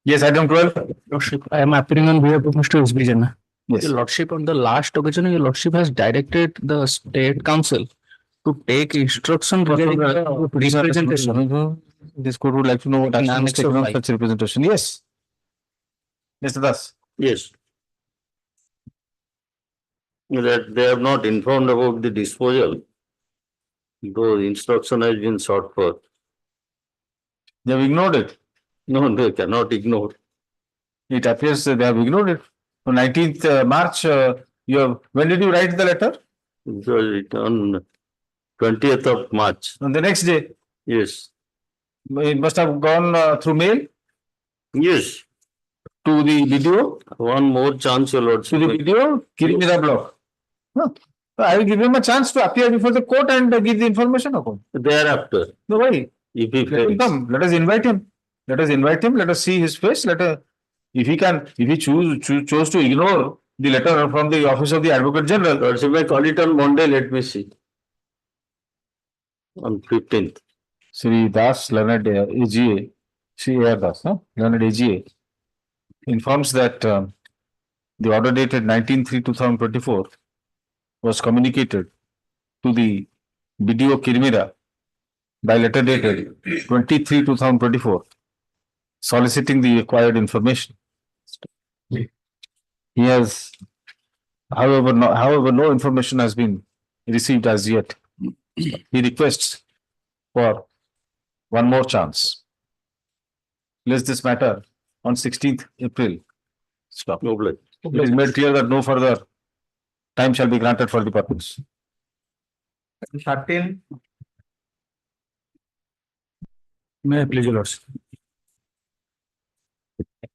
Yes, item 12. Lordship, I am appearing on behalf of Mr. S.B. Jana. Yes. Your Lordship, on the last occasion, your Lordship has directed the State Council to take instruction regarding the representation. This court would like to know what action is taken on such representation. Yes. Mr. Das. Yes. That they have not informed about the disposal, though instruction has been sought for. They have ignored it. No, they cannot ignore. It appears that they have ignored it. On 19th March, when did you write the letter? It was on 20th of March. On the next day. Yes. It must have gone through mail Yes. to the video. One more chance, your lordship. To the video, Kirimira block. So I will give him a chance to appear before the court and give the information. Thereafter, No, why? if he Let him fails. come. Let us invite him. Let us invite him. Let us see his face. If he chose to ignore the letter from the office of the Advocate General. Lordship may call it on Monday, let me see. On 15th. Sri Das, learned AGA, Sri A.R. Das, learned AGA, informs that The order dated 19/3/2024 was communicated to the BDO Kirmira by letter dated 23/2024, soliciting the required information. He has, however, no information has been received as yet. He requests for one more chance. List this matter on 16th April. Stop. Noble. It is made clear that no further time shall be granted for the purpose. 13. May I please, your lords?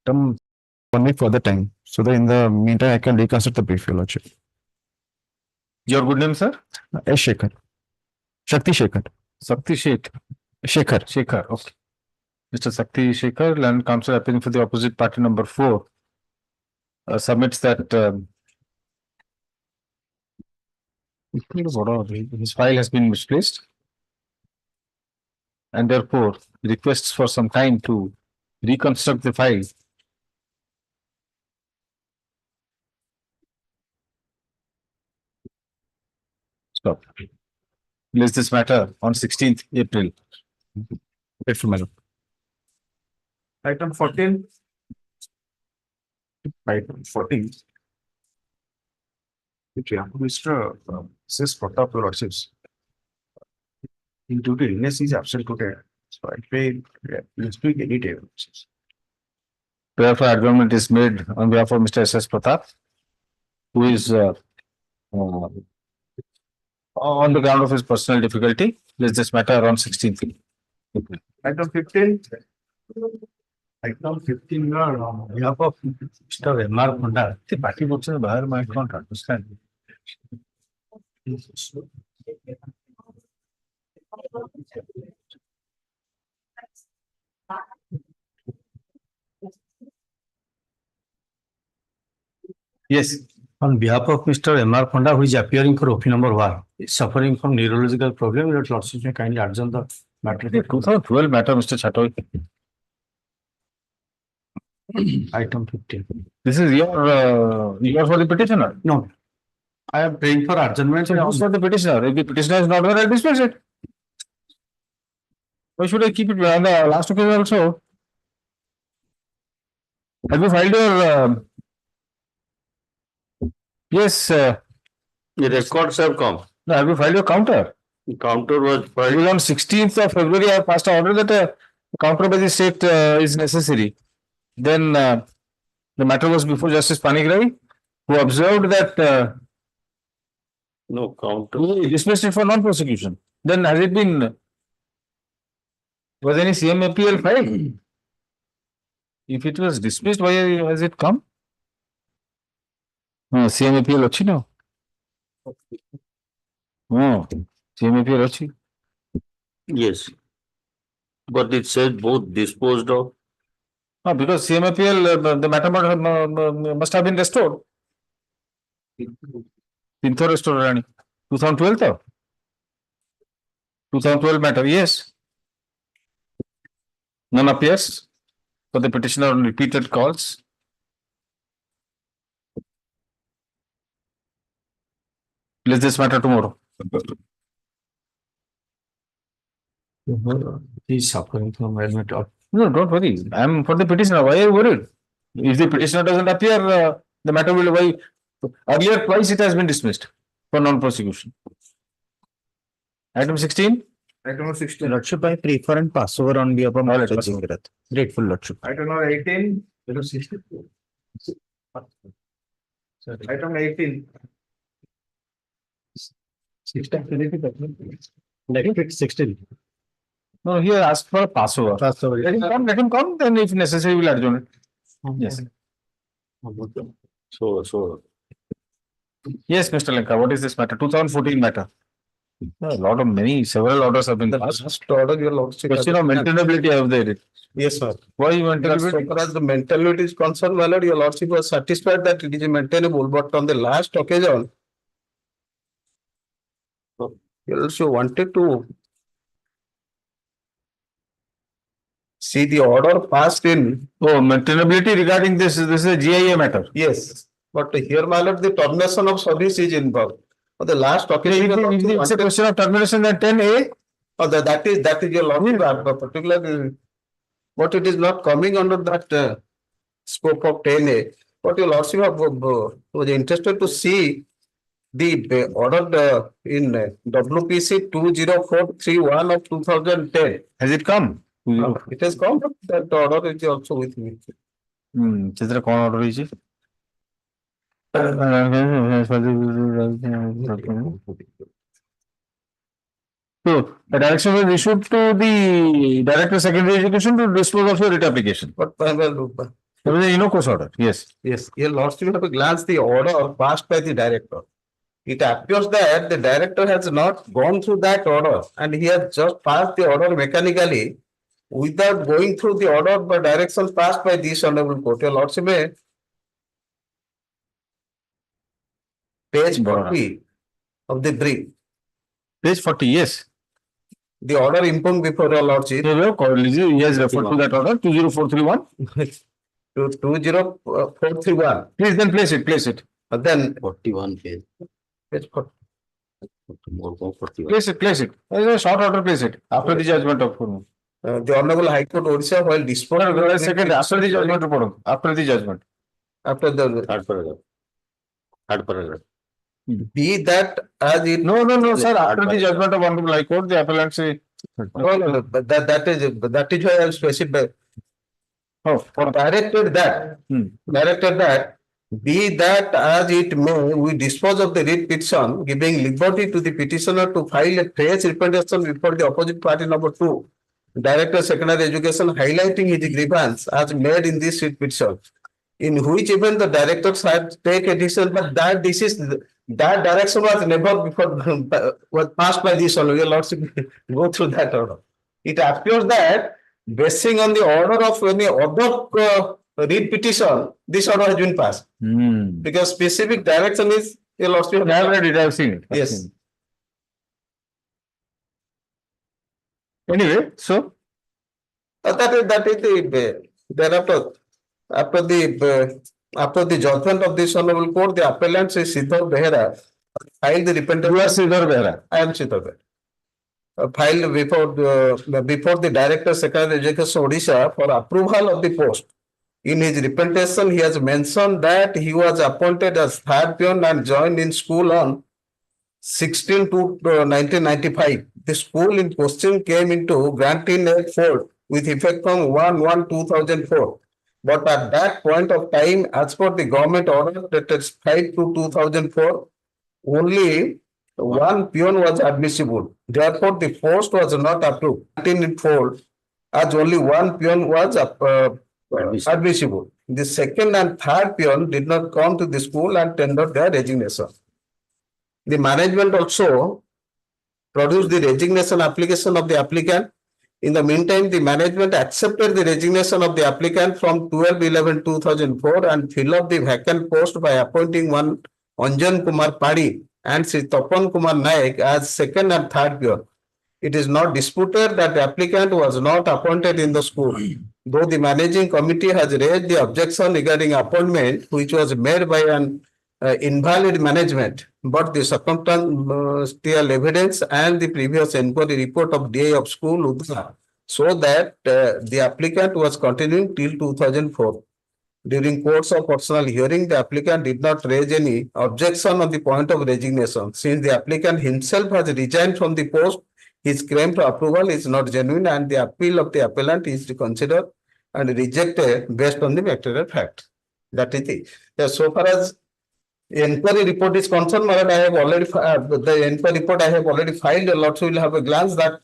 One week for the time, so that in the meantime I can reconstruct the brief, your lordship. Your good name, sir? S. Shekhar. Shakti Shekhar. Sakti Sheikh. Shekhar. Shekhar, okay. Mr. Sakti Shekhar, land counsel appearing for the opposite party number 4, submits that his file has been misplaced and therefore requests for some time to reconstruct the file. Stop. List this matter on 16th April. Grateful, madam. Item 14. Item 14. Mr. Says Pratap, your lordships. In duty, illness is absent today, so I pay, you speak any day. Prayer for adjournment is made on behalf of Mr. S.S. Pratap, who is on the ground of his personal difficulty. List this matter on 16th April. Item 15. Item 15, on behalf of Mr. M.R. Hon'Ble. The party votes in Bahar, I can't understand. Yes, On behalf of Mr. M.R. Hon'Ble, who is appearing for OP number 1, is suffering from neurological problem, your lordship may kindly adjourn the matter. the 2012 matter, Mr. Chatoi. Item 15. This is your for the petitioner. No, I am praying for adjournment. So who's for the petitioner? If the petitioner is not there, I'll dismiss it. Why should I keep it on the last occasion also? Have you filed your yes, The records have come. no, have you filed your counter? The counter was It filed. was on 16th of February, I passed an order that a counter by the state is necessary. Then the matter was before Justice Panigrahi, who observed that No counter. he dismissed it for non-prosecution. Then has it been, was any CMAPL filed? If it was dismissed, why has it come? No, CMAPL achi no. No, CMAPL achi. Yes. But it says both disposed of. No, because CMAPL, the matter must have been restored. Tinto restored, Rani. 2012 though. 2012 matter, yes. None appears for the petitioner on repeated calls. Let's this matter tomorrow. He is suffering from helmet or No, don't worry. I'm for the petitioner. Why are you worried? If the petitioner doesn't appear, the matter will why earlier twice it has been dismissed for non-prosecution. Item 16. Item 16. Lordship, I prefer and pass over on behalf of All right, Mr. pass over. Jingrat. Grateful, Lordship. Item number 18. Item 18. 16. No, he asked for a passover. Let him come, then if necessary, we'll adjourn it. Yes. So. Yes, Mr. Lenka, what is this matter? 2014 matter. Several orders have been passed. Last order, your lordship. Question of maintainability have they did. Yes, sir. Why you As maintainability? far as the mentality is concerned, my lord, your lordship was satisfied that it is maintainable, but on the last occasion, you also wanted to see the order passed in. Oh, maintainability regarding this is a GIA matter. Yes. But here, my lord, the termination of service is involved. For the last occasion. If it's a question of termination, then 10A. Oh, that is your lordship, particularly. But it is not coming under that scope of 10A. But your lordship was interested to see the order in WPC 20431 of 2010. Has it come? It has come, that order is also with me. Chitra, कौन order is So, the direction was issued to the Director of Secondary Education to dispose of your writ application. But There was a course order, yes. yes, your lordship have a glance the order passed by the director. It appears that the director has not gone through that order and he has just passed the order mechanically without going through the order by directions passed by this honorable court. Your lordship may page 40 of the brief. Page 40, yes. The order impugned before your lordship. He has referred to that order, 20431. To 20431. Please then place it. Then 41 page. page 40. More than 41. Place it. There is a short order, place it. After the judgment of The Honorable High Court Orissa while disposing. second, after the judgment report. After the judgment. After the Third paragraph. Third paragraph. be that as it. No, sir. After the judgment of Honorable High Court, the appellant say. No, but that is why I have specified. Oh, Directed that, be that as it may, we dispose of the writ petition, giving liberty to the petitioner to file a fresh representation before the opposite party number 2, Director of Secondary Education, highlighting his grievance as made in this writ petition, in which even the directors had take a decision, but that direction was never before was passed by this order. Your lordship go through that order. It appears that basing on the order of any other writ petition, this order has been passed. Because specific direction is your lordship. I have read it, I have seen it. Yes. Anyway, so. That is the thereafter after the judgment of this honorable court, the appellant is Siddhar Behera filed the repentant. You are Sridhar Behera. I am Siddhar Behera. Filed before the Director Secretary Education Odisha for approval of the post. In his representation, he has mentioned that he was appointed as third peon and joined in school on 16 to 1995. The school in question came into granting a fold with effect from 1/1/2004. But at that point of time, as per the government order that is 5 to 2004, only one peon was admissible. Therefore, the post was not approved. In fold, as only one peon was admissible. The second and third peon did not come to the school and tendered their resignation. The management also produced the resignation application of the applicant. In the meantime, the management accepted the resignation of the applicant from 12/11/2004 and filled up the vacant post by appointing one Anjan Kumar Padi and Sri Tapan Kumar Naik as second and third peon. It is not disputed that the applicant was not appointed in the school, though the managing committee has raised the objection regarding appointment, which was made by an invalid management, but the circumstantial evidence and the previous inquiry report of DA of school Udna show that the applicant was continuing till 2004. During course of personal hearing, the applicant did not raise any objection on the point of resignation. Since the applicant himself has resigned from the post, his claim for approval is not genuine and the appeal of the appellant is considered and rejected based on the material fact. That is it. So far as inquiry report is concerned, my lord, I have already the inquiry report I have already filed. A lot will have a glance that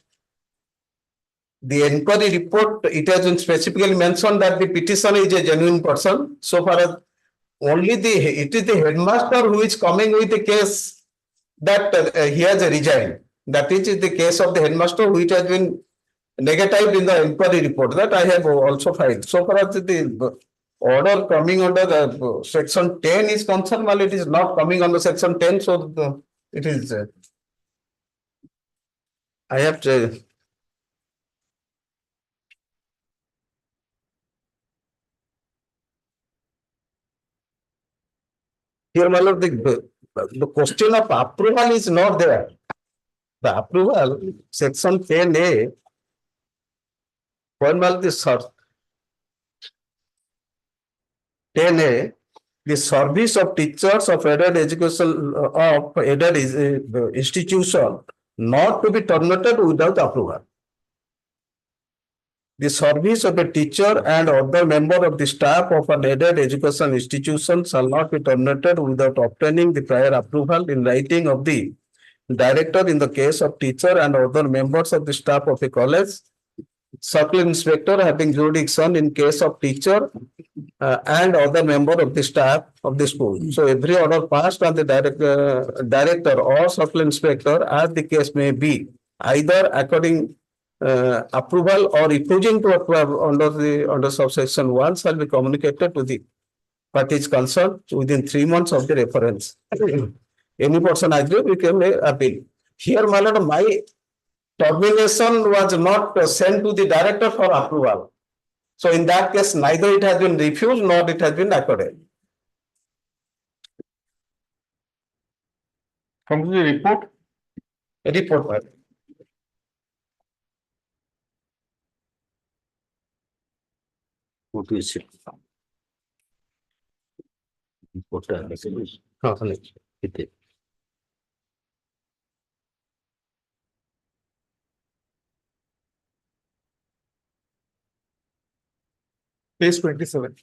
the inquiry report, it has been specifically mentioned that the petitioner is a genuine person. So far as only it is the headmaster who is coming with the case that he has resigned. That is the case of the headmaster which has been negatived in the inquiry report that I have also filed. So far as the order coming under the section 10 is concerned, while it is not coming under section 10, so it is I have to Here, my lord, the question of approval is not there. The approval, section 10A, when the 10A, the service of teachers of aided education of aided institution not to be terminated without approval. The service of a teacher and other member of the staff of an aided education institution shall not be terminated without obtaining the prior approval in writing of the director in the case of teacher and other members of the staff of a college, circle inspector having jurisdiction in case of teacher and other member of the staff of the school. So every order passed on the director or circle inspector, as the case may be, either according approval or refusing to approve under subsection 1 shall be communicated to the parties concerned within 3 months of the reference. Any person agree, we can appeal. Here, my lord, my termination was not sent to the director for approval. So in that case, neither it has been refused nor it has been accorded. Come to the report. Report, my lord. What is it? What are the Page 27.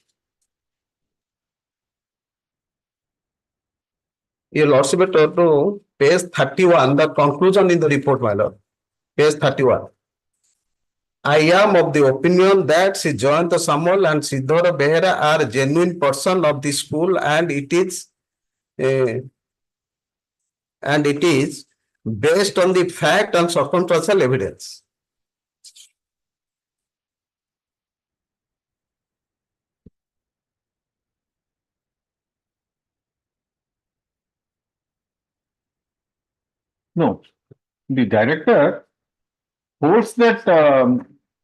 Your lordship, to page 31, the conclusion in the report, my lord. Page 31. I am of the opinion that Sri Jayanta Samuel and Siddhara Behera are genuine person of the school, and it is based on the fact and circumstantial evidence. No, the director holds that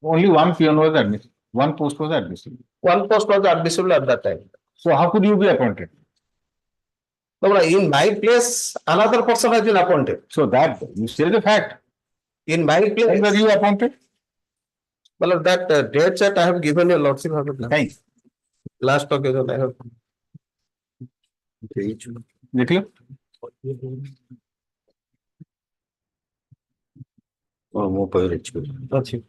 only one peon was admissible, one post was admissible. One post was admissible at that time. So how could you be appointed? No, in my place, another person has been appointed. So that you say the fact. In my When place, were you appointed? well, that date set I have given your lordship. Thanks. Last occasion I have. देखिए more Achhi.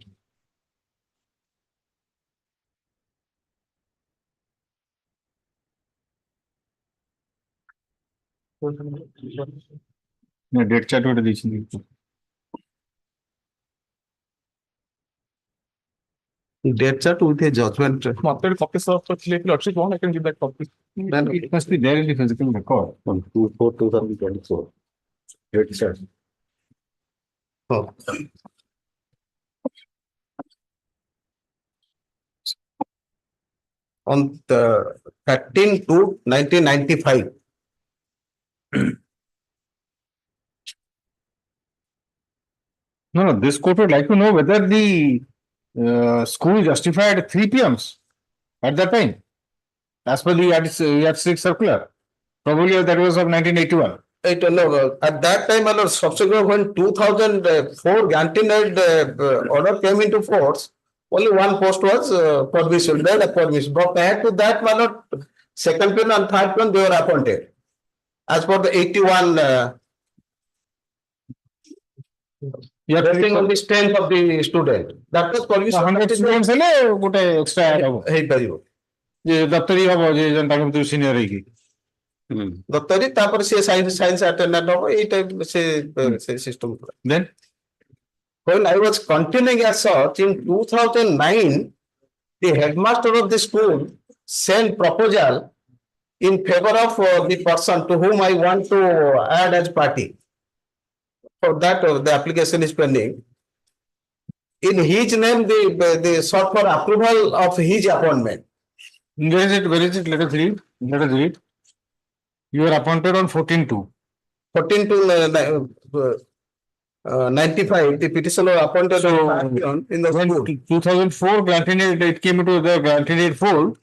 Date chart ওটা দিয়েছি Date chart with a judgment. After copy of the lordship, I can give that copy. then it must be there in the physical record. on 2/4/2024. Date chart. Oh. On the 13/2/1995. No, this court would like to know whether the school justified 3 PMs at that time, as per the yardstick circular. Probably that was of 1981. No, at that time, subsequent when 2004 granting order came into force, only one post was permission, permission. But prior to that, my lord, second pen and third pen they were appointed as per the 81. Depending on the strength of the student. That was permission. 100 students ହେଲେ ଗୋଟେ extra add ହବ ହେଇପାରିବ ଯେ ଦପ୍ତରୀ ହବ ଯେ ତାଙ୍କ ଭିତରୁ senior ହେଇକି ଦପ୍ତରୀ ତାପରେ ସେ ସାଇନ୍ସ ଆଟେଣ୍ଡାଣ୍ଟ ହବ ଏଇ ଟାଇପ ସେ system then when I was continuing as such in 2009 the headmaster of the school sent proposal in favor of the person to whom I want to add as party. For that the application is pending. In his name the sought for approval of his appointment. where is it let us read you are appointed on 14/2 14/2/95 the petitioner appointed So, in the when school. 2004 granted it came into the granted fold,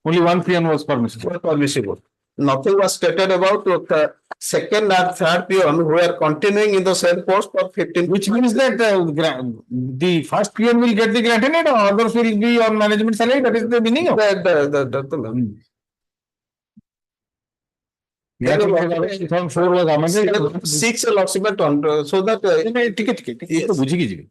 only one peon was permissible. Permissible. nothing was stated about the second and third peon who are continuing in the same post for 15. Which means that the first peon will get the granted or others will be on management salary. That is the meaning of. Then 2004 was amended. 6 allotment on so that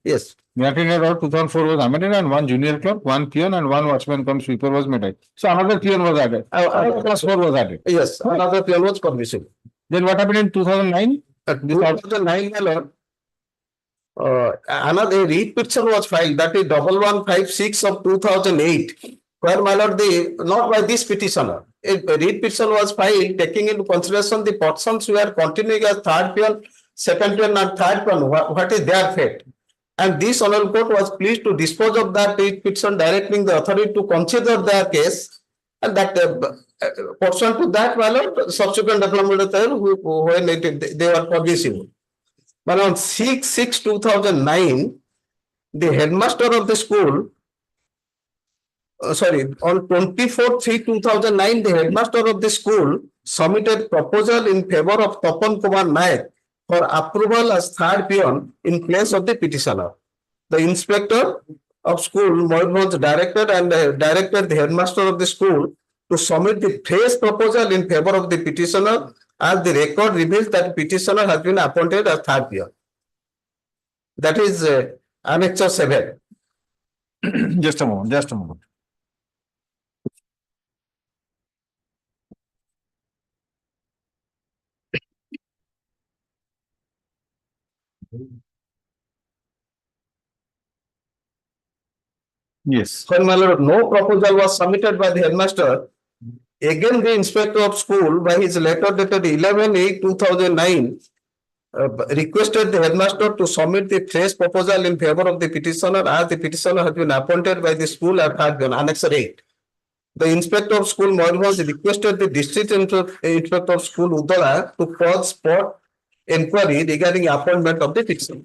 yes. Matrimonial Law 2004 was amended and one junior clerk, one peon and one watchman cum sweeper was made. So another peon was added. Plus 4 was added. Yes, another peon was permissible. Then what happened in 2009? At 2009, my lord, another read petition was filed, that is 1156 of 2008, where my lord, not by this petitioner, a read petition was filed taking into consideration the persons who are continuing as third peon, second peon and third peon, what is their fate. And this honorable court was pleased to dispose of that read petition, directing the authority to consider their case, and that pursuant to that, my lord, subsequent development when they were permissible. But on 6/6/2009, the headmaster of the school, on 24/3/2009, the headmaster of the school submitted proposal in favor of Tapan Kumar Naik for approval as third peon in place of the petitioner. The inspector of school, Mohanbganj, directed the headmaster of the school to submit the fresh proposal in favor of the petitioner, as the record reveals that petitioner has been appointed as third peon. That is Annexure 7. Just a moment. Yes. When my lord, no proposal was submitted by the headmaster, again the inspector of school by his letter dated 11/8/2009 requested the headmaster to submit the fresh proposal in favor of the petitioner, as the petitioner has been appointed by the school at Annexure 8. The inspector of school Mohanbganj requested the district inspector of school Uddara to cause spot inquiry regarding appointment of the petitioner.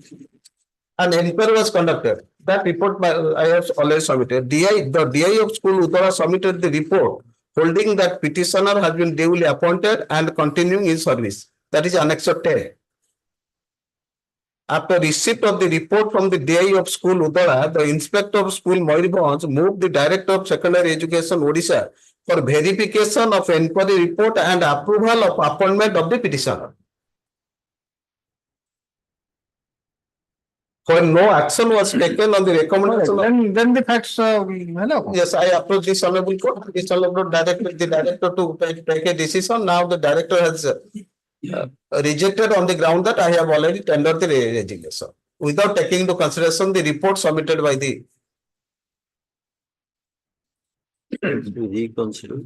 An inquiry was conducted. That report I have already submitted. The DI of school Uddara submitted the report holding that petitioner has been duly appointed and continuing his service. That is Annexure 10. After receipt of the report from the DI of school Uddara, the inspector of school Mohanbganj moved the director of secondary education Odisha for verification of inquiry report and approval of appointment of the petitioner. When no action was taken on the recommendation, then the facts. Yes, I approached this honorable court. This honorable court directed the director to take a decision. Now the director has rejected on the ground that I have already tendered the resignation without taking into consideration the report submitted by the. Reconsider.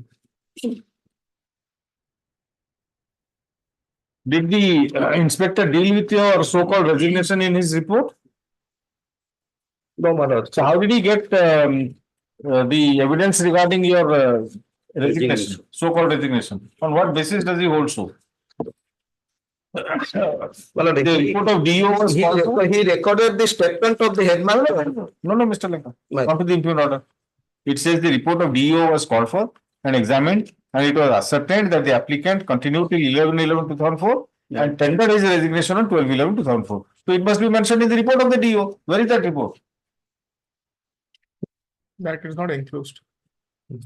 Did the inspector deal with your so-called resignation in his report? No, my lord. So how did he get the evidence regarding your resignation, so-called resignation? On what basis does he hold so? Well, The report of DO was called for? he recorded the statement of the headmaster. No, Mr. Lekha. Right. Come to the impugned order. It says the report of DO was called for and examined, and it was ascertained that the applicant continued till 11/11/2004 and tendered his resignation on 12/11/2004. So it must be mentioned in the report of the DO. Where is that report? That is not enclosed.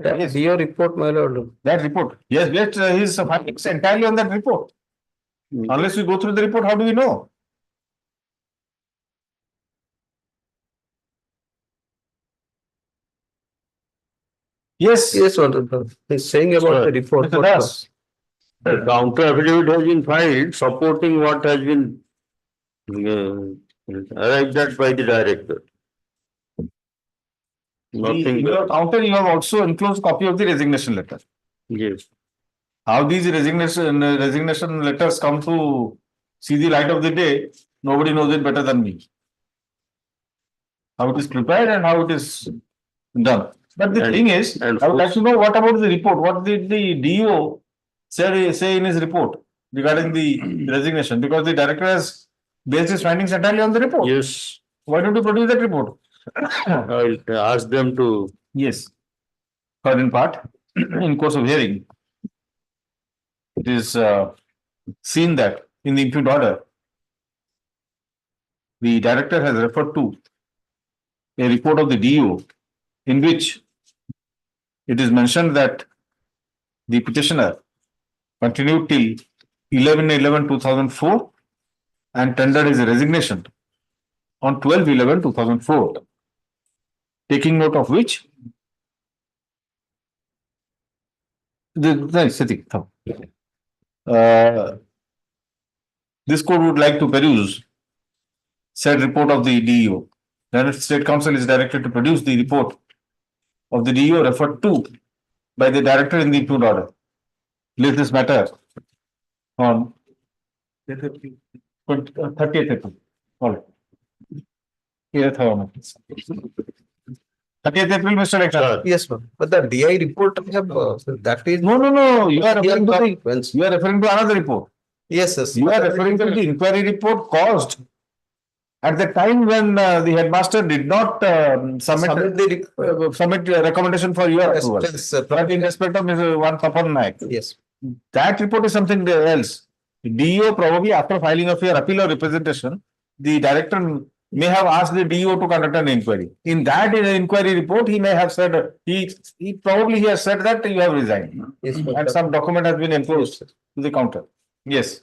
Yes, your report, my lord. That report. Yes, his findings entirely on that report. Unless we go through the report, how do we know? Yes. Yes, what he's saying about the report. Mr. Das. The counter affidavit has been filed supporting what has been arrived at by the director. Nothing. In your counter, you have also enclosed copy of the resignation letter. Yes. How these resignation letters come to see the light of the day, nobody knows it better than me. How it is prepared and how it is done. But the thing is, I would like to know what about the report? What did the DO say in his report regarding the resignation? Because the director has based his findings entirely on the report. Yes. Why don't you produce that report? I'll ask them to. Yes. Heard in part in course of hearing. it is seen that in the impugned order, the director has referred to a report of the DO in which it is mentioned that the petitioner continued till 11/11/2004 and tendered his resignation on 12/11/2004. Taking note of which, this court would like to peruse said report of the DEO. Then State Council is directed to produce the report of the DEO referred to by the director in the impugned order. Leave this matter on 30th April. All right. 30th April, Mr. Lecturer. Yes, ma'am. But the DI report we have, that is. No. You are referring to Yes, you are referring to another report. yes. You are referring to the inquiry report caused at the time when the headmaster did not submit a recommendation for your approval. Yes, But in respect of Mr. One Papan Naik. yes. That report is something else. DEO probably after filing of your appeal or representation, the director may have asked the DEO to conduct an inquiry. In that inquiry report, he may have said, he probably has said that you have resigned. Yes, And some document has been enclosed to the counter. Yes.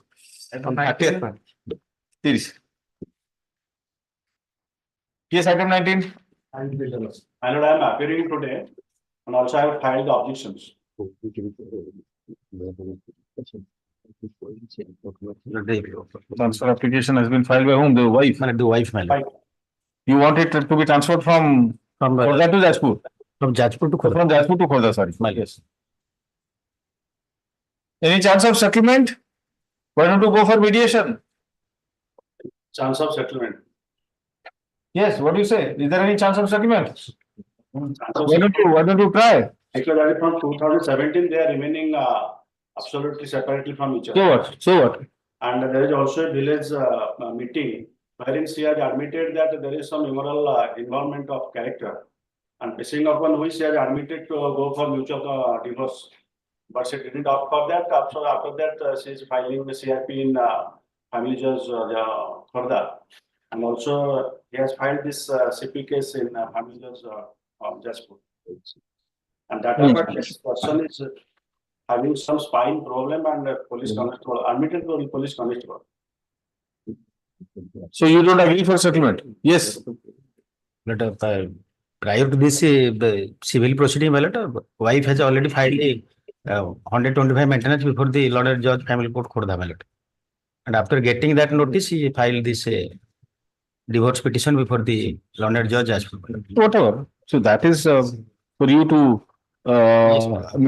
On 30th, ma'am. Please. Yes, item 19. My lord, I am appearing today and also I have filed the objections. Transfer application has been filed by whom? The wife. The wife, my lord. You want it to be transferred from Khordha to Jajpur? From Jajpur to Khordha. From Jajpur to Khordha, sorry. My lord. Yes. Any chance of settlement? Why don't you go for mediation? Chance of settlement. Yes, what do you say? Is there any chance of settlement? Chance of Why don't you try? Actually, from 2017, they are remaining absolutely separately from each other. So what? So what? And there is also a village meeting wherein she has admitted that there is some immoral involvement of character. And basing upon which she has admitted to go for mutual divorce. But she didn't opt for that. After that, she is filing the CRP in Family Judge Khordha. And also, he has filed this CP case in Family Judge Jajpur. And that this person is having some spine problem and police constable, admitted to police constable. So you don't agree for settlement? Yes. But prior to this, the civil proceeding, my lord, wife has already filed a 125 maintenance before the Lord and Judge Family Court Khordha, my lord. And after getting that notice, he filed this divorce petition before the Lord and Judge Jajpur. Whatever. So that is for you to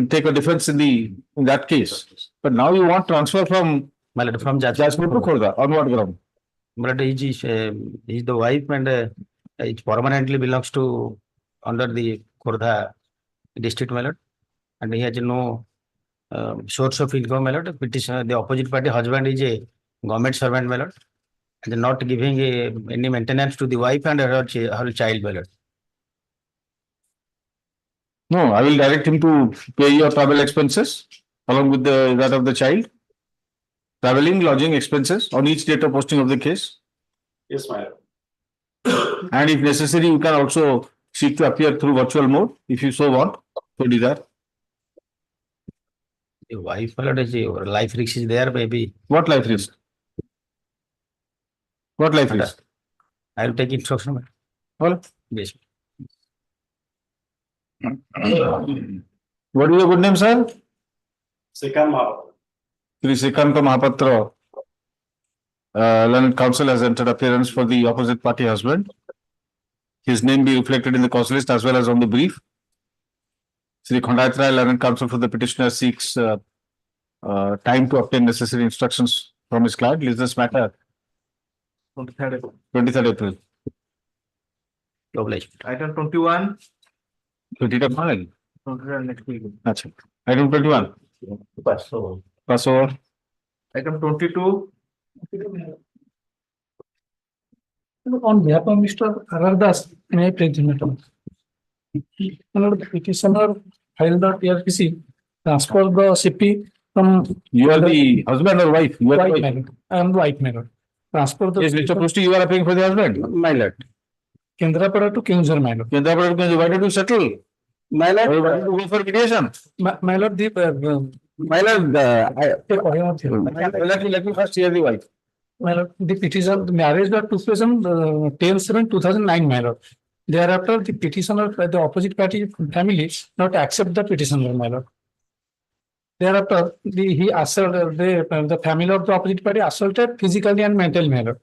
take a defense in that case. But now you want transfer from My lord, from Jajpur to Khordha. On what ground? But he is the wife and it permanently belongs to under the Khordha district, my lord. And he has no source of income, my lord. Petition, the opposite party husband is a government servant, my lord. And not giving any maintenance to the wife and her child, my lord. No, I will direct him to pay your travel expenses along with that of the child. Traveling, lodging expenses on each date of posting of the case. Yes, my lord. And if necessary, you can also seek to appear through virtual mode if you so want. So desire. The wife, my lord, is life risk is there, maybe. What life risk? What life risk? I will take instruction, my Well, yes. what is your good name, sir? Second Mahapat. Sri Sashikanta Mahapatra, learned counsel has entered appearance for the opposite party husband. His name be reflected in the cause list as well as on the brief. Sri Khondayatra, learned counsel for the petitioner, seeks time to obtain necessary instructions from his client. Is this matter? 23rd April. Item 21. 20th April. Achha. Item 21. Pass over. Item 22. On behalf of Mr. Arardas, may I present matter? The petitioner filed the TRPC, transfer the CP You are the husband or wife? You are the White wife. Melody. I am the White Melody. Transfer the Yes, Mr. Prusti, you are appearing for the husband. My lord. Kendrapada to Kingsor Melody. Kendrapada, why did you settle? My Why lord, did you go for mediation? Melody, my lord, Let me first hear the wife. the petition, the marriage that took place on 10/7/2009, my lord. Thereafter, the petitioner, the opposite party family not accept the petitioner, my lord. Thereafter, he assaulted, the family of the opposite party assaulted physically and mentally, my lord.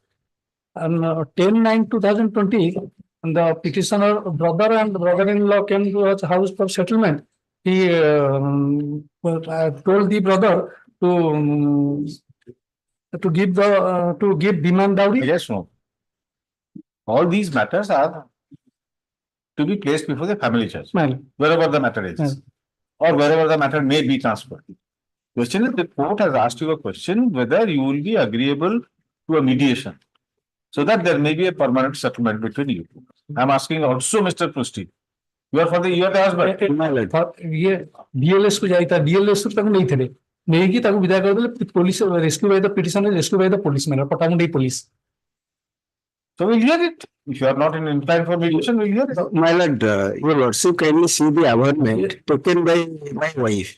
On 10/9/2020, the petitioner brother and brother-in-law came to his house for settlement. He told the brother to give demand dowry. Yes, no. All these matters are to be placed before the family judge, My lord. wherever the matter is, Yes. or wherever the matter may be transferred. Question is, the court has asked you a question whether you will be agreeable to a mediation, so that there may be a permanent settlement between you. I am asking also Mr. Prusti. You are the husband. my lord. ये DLS को जाइता DLS तक नहीं थे नहीं की ताकू विदा कर देले police rescue by the petition rescue by the police में पटामुंडी police. So we'll hear it. If you are not in time for mediation, we'll hear it. My lord, your lordship kindly see the adjournment taken by my wife.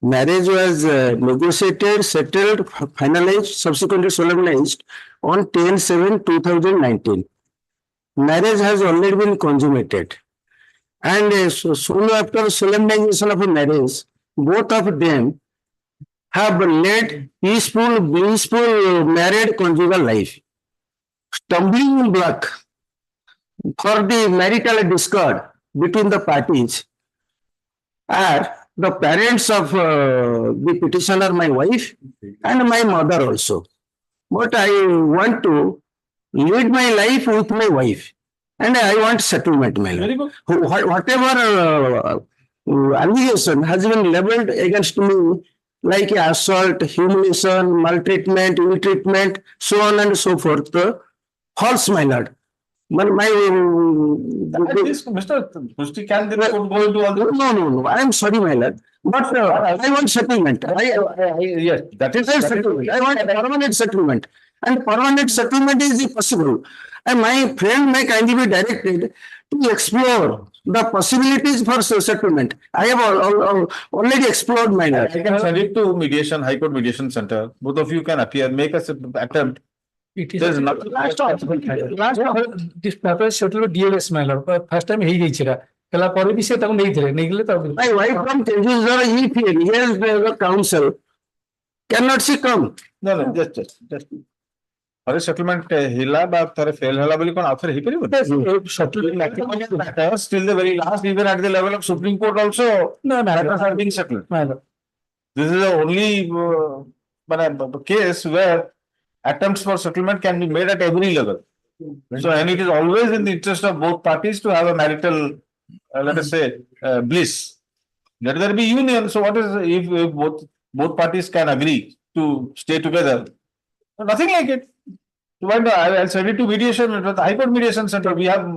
Marriage was negotiated, settled, finalized, subsequently solemnized on 10/7/2019. Marriage has already been consummated. And so soon after solemnization of a marriage, both of them have led peaceful, blissful married conjugal life. Stumbling block for the marital discord between the parties are the parents of the petitioner, my wife, and my mother also. But I want to lead my life with my wife, and I want settlement, my lord. Very good. Whatever allegation has been leveled against me, like assault, humiliation, maltreatment, ill-treatment, so on and so forth, false, my lord. But my Mr. Prusti, can the court go into all this? no. I am sorry, my lord. But I want settlement. Yes, that is. I want a permanent settlement. And permanent settlement is possible. And my friend may kindly be directed to explore the possibilities for settlement. I have already explored my lord. I can send it to mediation, High Court Mediation Center. Both of you can appear, make a attempt. There's nothing. Last this paper settled with DLS, my lord. First time he reached it. कला पर भी से तक नहीं थे नहीं गले तब. My wife from Tejas, he hears the counsel. Cannot she come? No, just. अरे settlement हिला बात तारे fail हला बोली कौन आफर ही करी बोली. Settlement Still the very last, even at the level of Supreme Court also, no, matters are being settled. my lord. This is the only case where attempts for settlement can be made at every level. So, and it is always in the interest of both parties to have a marital, let us say, bliss. Let there be union. So, what is if both parties can agree to stay together? Nothing like it. So, I'll send it to mediation at the High Court Mediation Center. We have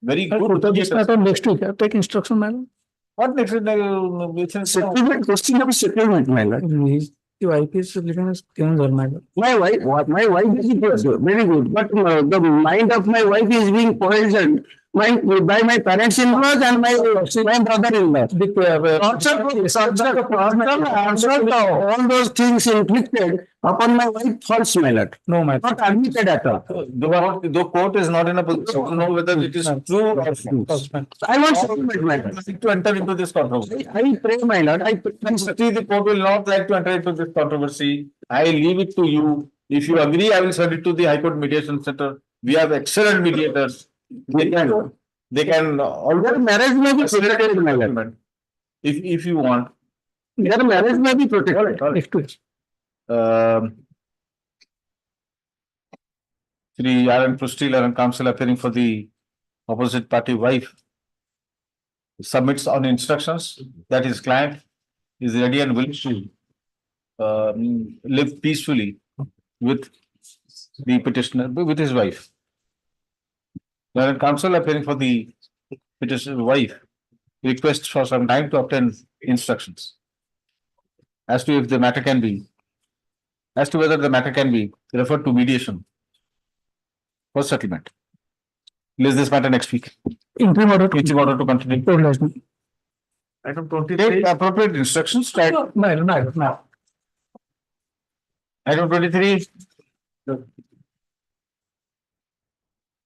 very good. This matter next week. Take instruction, my lord. What next? Settlement, question of settlement, my lord. The wife is living as Kingsor, my lord. My wife is very good, but the mind of my wife is being poisoned by my parents-in-law and my brother-in-law. All those things inflicted upon my wife false, my lord. No, my lord. Not admitted at all. The court is not in a position to know whether it is true or false. I want settlement, my lord. To enter into this controversy. I pray, my lord. The court will not like to enter into this controversy. I leave it to you. If you agree, I will send it to the High Court Mediation Center. We have excellent mediators. They can always Their marriage may be protected, my lord. if you want. Their marriage may be protected. Next week. Sri Aaron Prusti and counsel appearing for the opposite party wife submits on instructions that his client is ready and willing to live peacefully with the petitioner, with his wife. Learned counsel appearing for the petitioner's wife requests for some time to obtain instructions. as to if the matter can be, as to whether the matter can be referred to mediation for settlement. Release this matter next week. Interim order. Interim order to continue. Item Take appropriate instructions. Right. No. Item 23.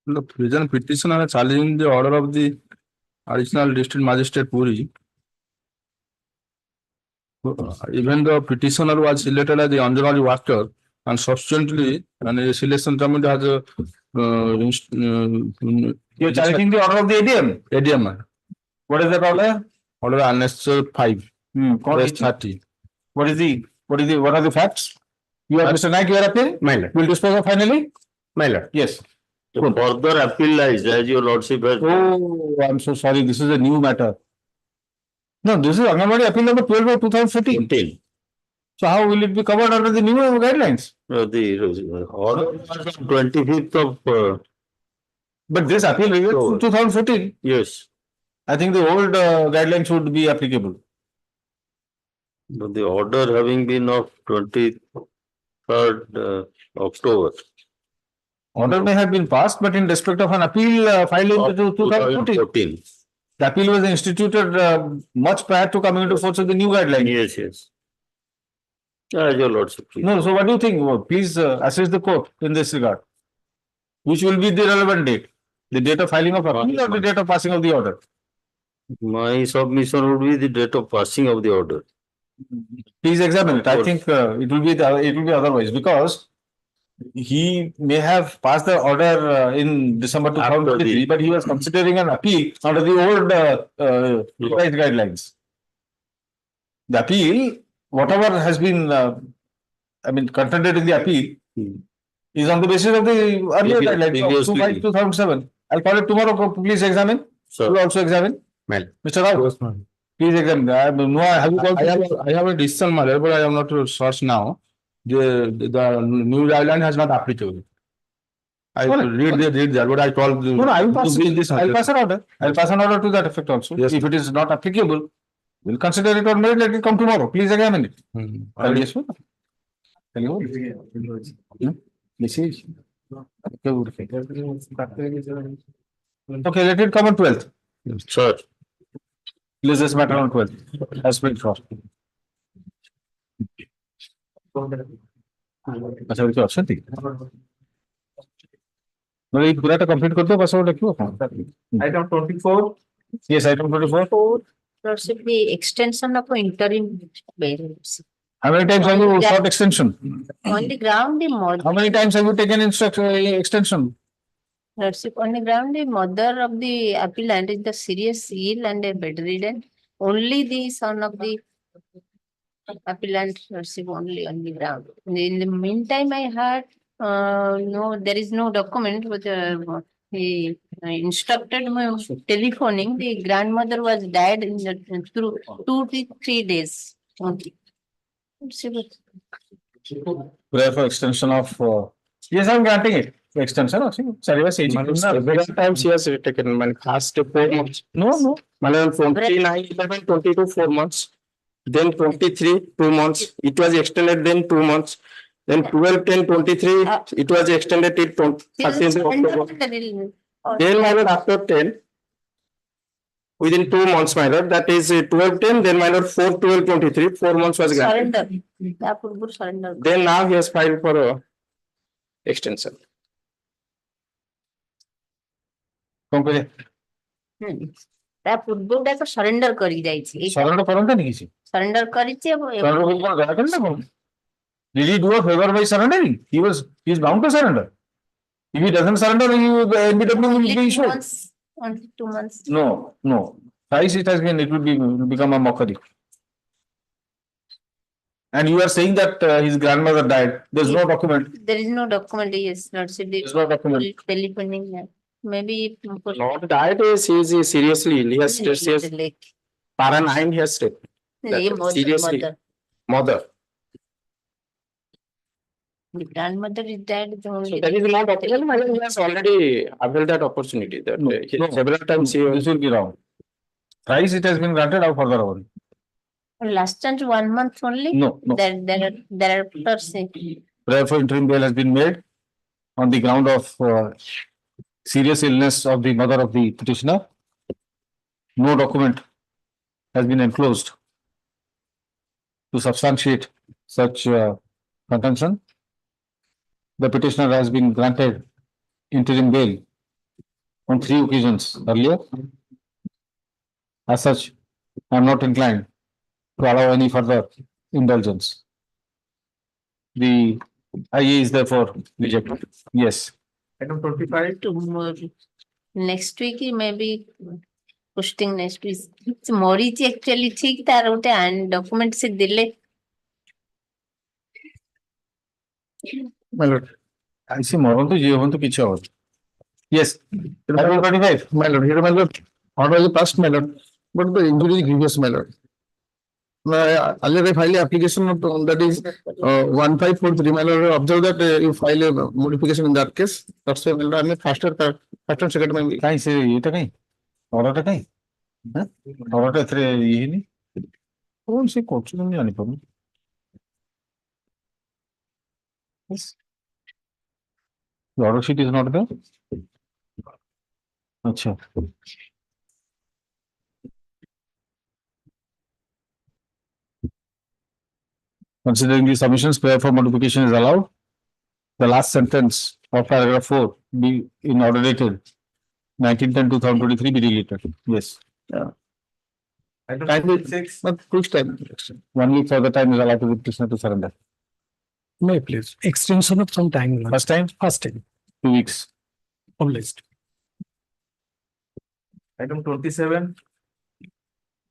The prison petitioner challenging the order of the additional district magistrate Puri. Even the petitioner was selected as the honorary worker and subsequently a selection committee has You are challenging the order of the ADM. ADM. What is that order? Order annexure 5, verse 30. What are the facts? You are Mr. Naik, you are appealing? My lord, Will dispose of finally? my lord. Yes. The further appeal lies, as your lordship has. Oh, I'm so sorry. This is a new matter. No, this is Anganwadi appeal number 12 of 2015. So how will it be covered under the new guidelines? The order was on 25th of, But this appeal relates to 2015. yes, I think the old guidelines would be applicable. but the order having been of 23rd October. Order may have been passed, but in respect of an appeal filed of into 2014. The appeal was instituted much prior to coming into force of the new guidelines. Yes, yes. As your lordship, please. No, so what do you think? Well, please assist the court in this regard. Which will be the relevant date? The date of filing of appeal or the date of passing of the order? My submission would be the date of passing of the order. Please examine it. I Of think it will be otherwise because he may have passed the order in December After 2023, but he was considering an appeal under the old revised guidelines. The appeal, whatever has been, contended in the appeal, is on the basis of the earlier guidelines of 2007. I'll call it tomorrow. Please examine. Sir. You also examine. Well. Mr. Rao, please examine. Have you called? I have a decision matter, but I am not to search now. The new guideline has not applicable. I read there, but I told you. No, I will pass. This I'll pass an order. I'll pass an order to that effect also. Yes, If it is not applicable, we'll consider it on merit. Let it come tomorrow. Please examine it. Yes, sir. Message. Okay, let it come on 12th. Sir, Release this matter on 12th. As been for. अच्छा वो option थी मतलब ये पूरा तो complete कर दो बस वो क्यों Item 24. Yes, item 24. Proceed the extension of interim bail. How many times have you sought extension? On the ground, the mother. How many times have you taken extension? Lordship, on the ground, the mother of the appellant is the serious ill and bedridden. Only the son of the appellant, Lordship, only on the ground. In the meantime, I heard, no, there is no document, but he instructed me telephoning. The grandmother was died in the through 2 to 3 days only. Prayer for extension of. Yes, I'm granting it. Extension, several times he has taken last 4 months. No. 29, 11, 22, 4 months. Then 23, 2 months. It was extended then 2 months. Then 12, 10, 23, it was extended till 13th October. Then my lord after 10, within 2 months, my lord, that is 12, 10, then my lord 4, 12, 23, 4 months was granted. Surrender. Then now he has filed for extension. ତା ପୂର୍ବରୁ ତାକୁ surrender କରି ଯାଇଛି surrender କରନ୍ତାନି କିଛି surrender କରିଛି surrender କଣ ଦୟା କଲେ ନା କଣ did he do a favor by surrendering? He is bound to surrender. If he doesn't surrender, NBW will be issued. Only 2 months. No. Thrice it has been, it will become a mockery. And you are saying that his grandmother died. There's no document. There is no document. Yes, Lordship. There's no document. Telephoning. Maybe. Not died, he is seriously ill. He has stress. Para 9 he has stayed. Seriously. Mother. The grandmother is dead. So that is not document. He has already availed that opportunity. That several times this will be wrong. Thrice it has been granted out further on. Last and 1 month only? No, no. Thereafter, say. Prayer for interim bail has been made on the ground of serious illness of the mother of the petitioner. No document has been enclosed to substantiate such contention. The petitioner has been granted interim bail on 3 occasions earlier. As such, I am not inclined to allow any further indulgence. The IA is therefore rejected. Yes. Item 25. Tomorrow. Next week maybe posting next week. Morichi actually ठीक तार उठे and document से दिले. My lord, I see more to you want to pitch out. Yes. Item 25. My lord, here my lord, order is passed, my lord, but the injury is grievous, my lord. Earlier I filed application that is 1543, my lord, observe that you file a modification in that case. That's why my lord, I mean faster and second my. Can I say it again? Order again? Order 3 कौन सी court में जाने पर? Yes. The order sheet is not there. अच्छा. Considering the submissions, prayer for modification is allowed. The last sentence of paragraph 4 be in order dated 19/10/2023 be deleted. Yes. Time is 6, but which time? 1 week further time is allowed to the petitioner to surrender. May please, extension of some time. First time, First time, 2 weeks. published. Item 27.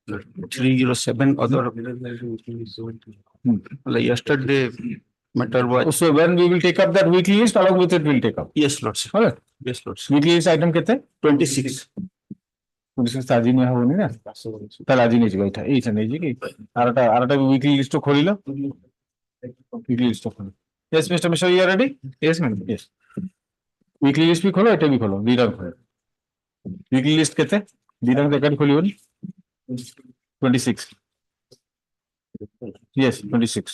307 other. Like yesterday matter was. So when we will take up that weekly list, along with it, we'll take up. Yes, Lordship. Alright. Yes, Lordship. Weekly list item कितने? 26. আজি নিয়ে হবে না তাহলে আজি নিয়ে যাবে এটা এইটা নেই জি কি আরটা উইকলি লিস্ট খুলিল উইকলি লিস্ট খুলো yes mister Mishra you are ready yes ma'am yes weekly list भी खोलो এটা भी खोलो দুইটা खोलो উইকলি লিস্ট কেতে দুইটা একাড খুলিবনি 26 yes 26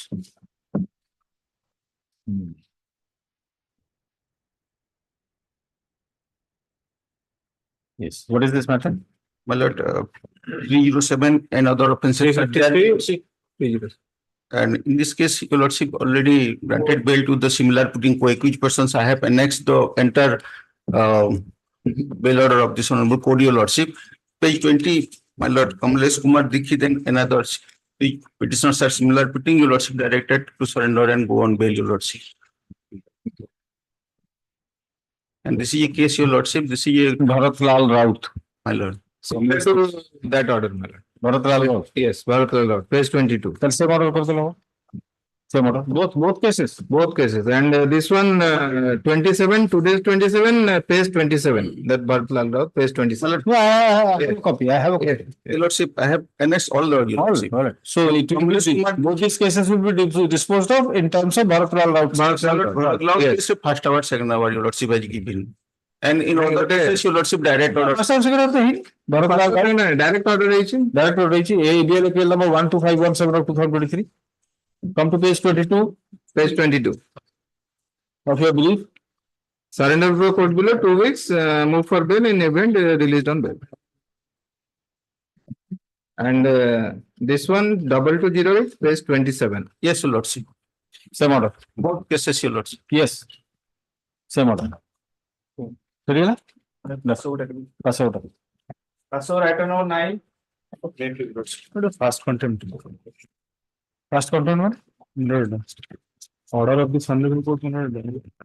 Yes. What is this matter? My lord, 307 and other offenses. And in this case, your lordship already granted bail to the similar putting co-accused persons. I have annexed the entire bail order of this honorable court, your lordship. Page 20, my lord, Kamlesh Kumar Dikshit and another petitioners are similar putting, your lordship directed to surrender and go on bail, your lordship. And this is a case, your lordship, this is a Bharat Lal Raut. my lord. That order, my lord. Bharat Lal Raut. Yes, Bharat Lal, page 22. Then same order कर दो same order both cases Both cases. And this one, 27, today's 27, page 27. That Bharat Lal, page 27. I have a copy I have a copy Your lordship, I have annexed all the, your lordship. all right so it will be both these cases will be disposed of in terms of Bharat Lal Raut Yes. Is first hour, second hour, your lordship has given. And in all the cases, your lordship direct order. first time second order Bharat Lal Raut Direct order agent. direct order ABL appeal number 12517 of 2023 come to page 22 Page 22. of your belief Surrender for court below 2 weeks, move for bail in event released on bail. And this one, 2208, page 27. Yes, your lordship. same order Both cases, your lordship. yes same order clear pass out So item number 9. fast contempt fast contempt one no order of the honorable court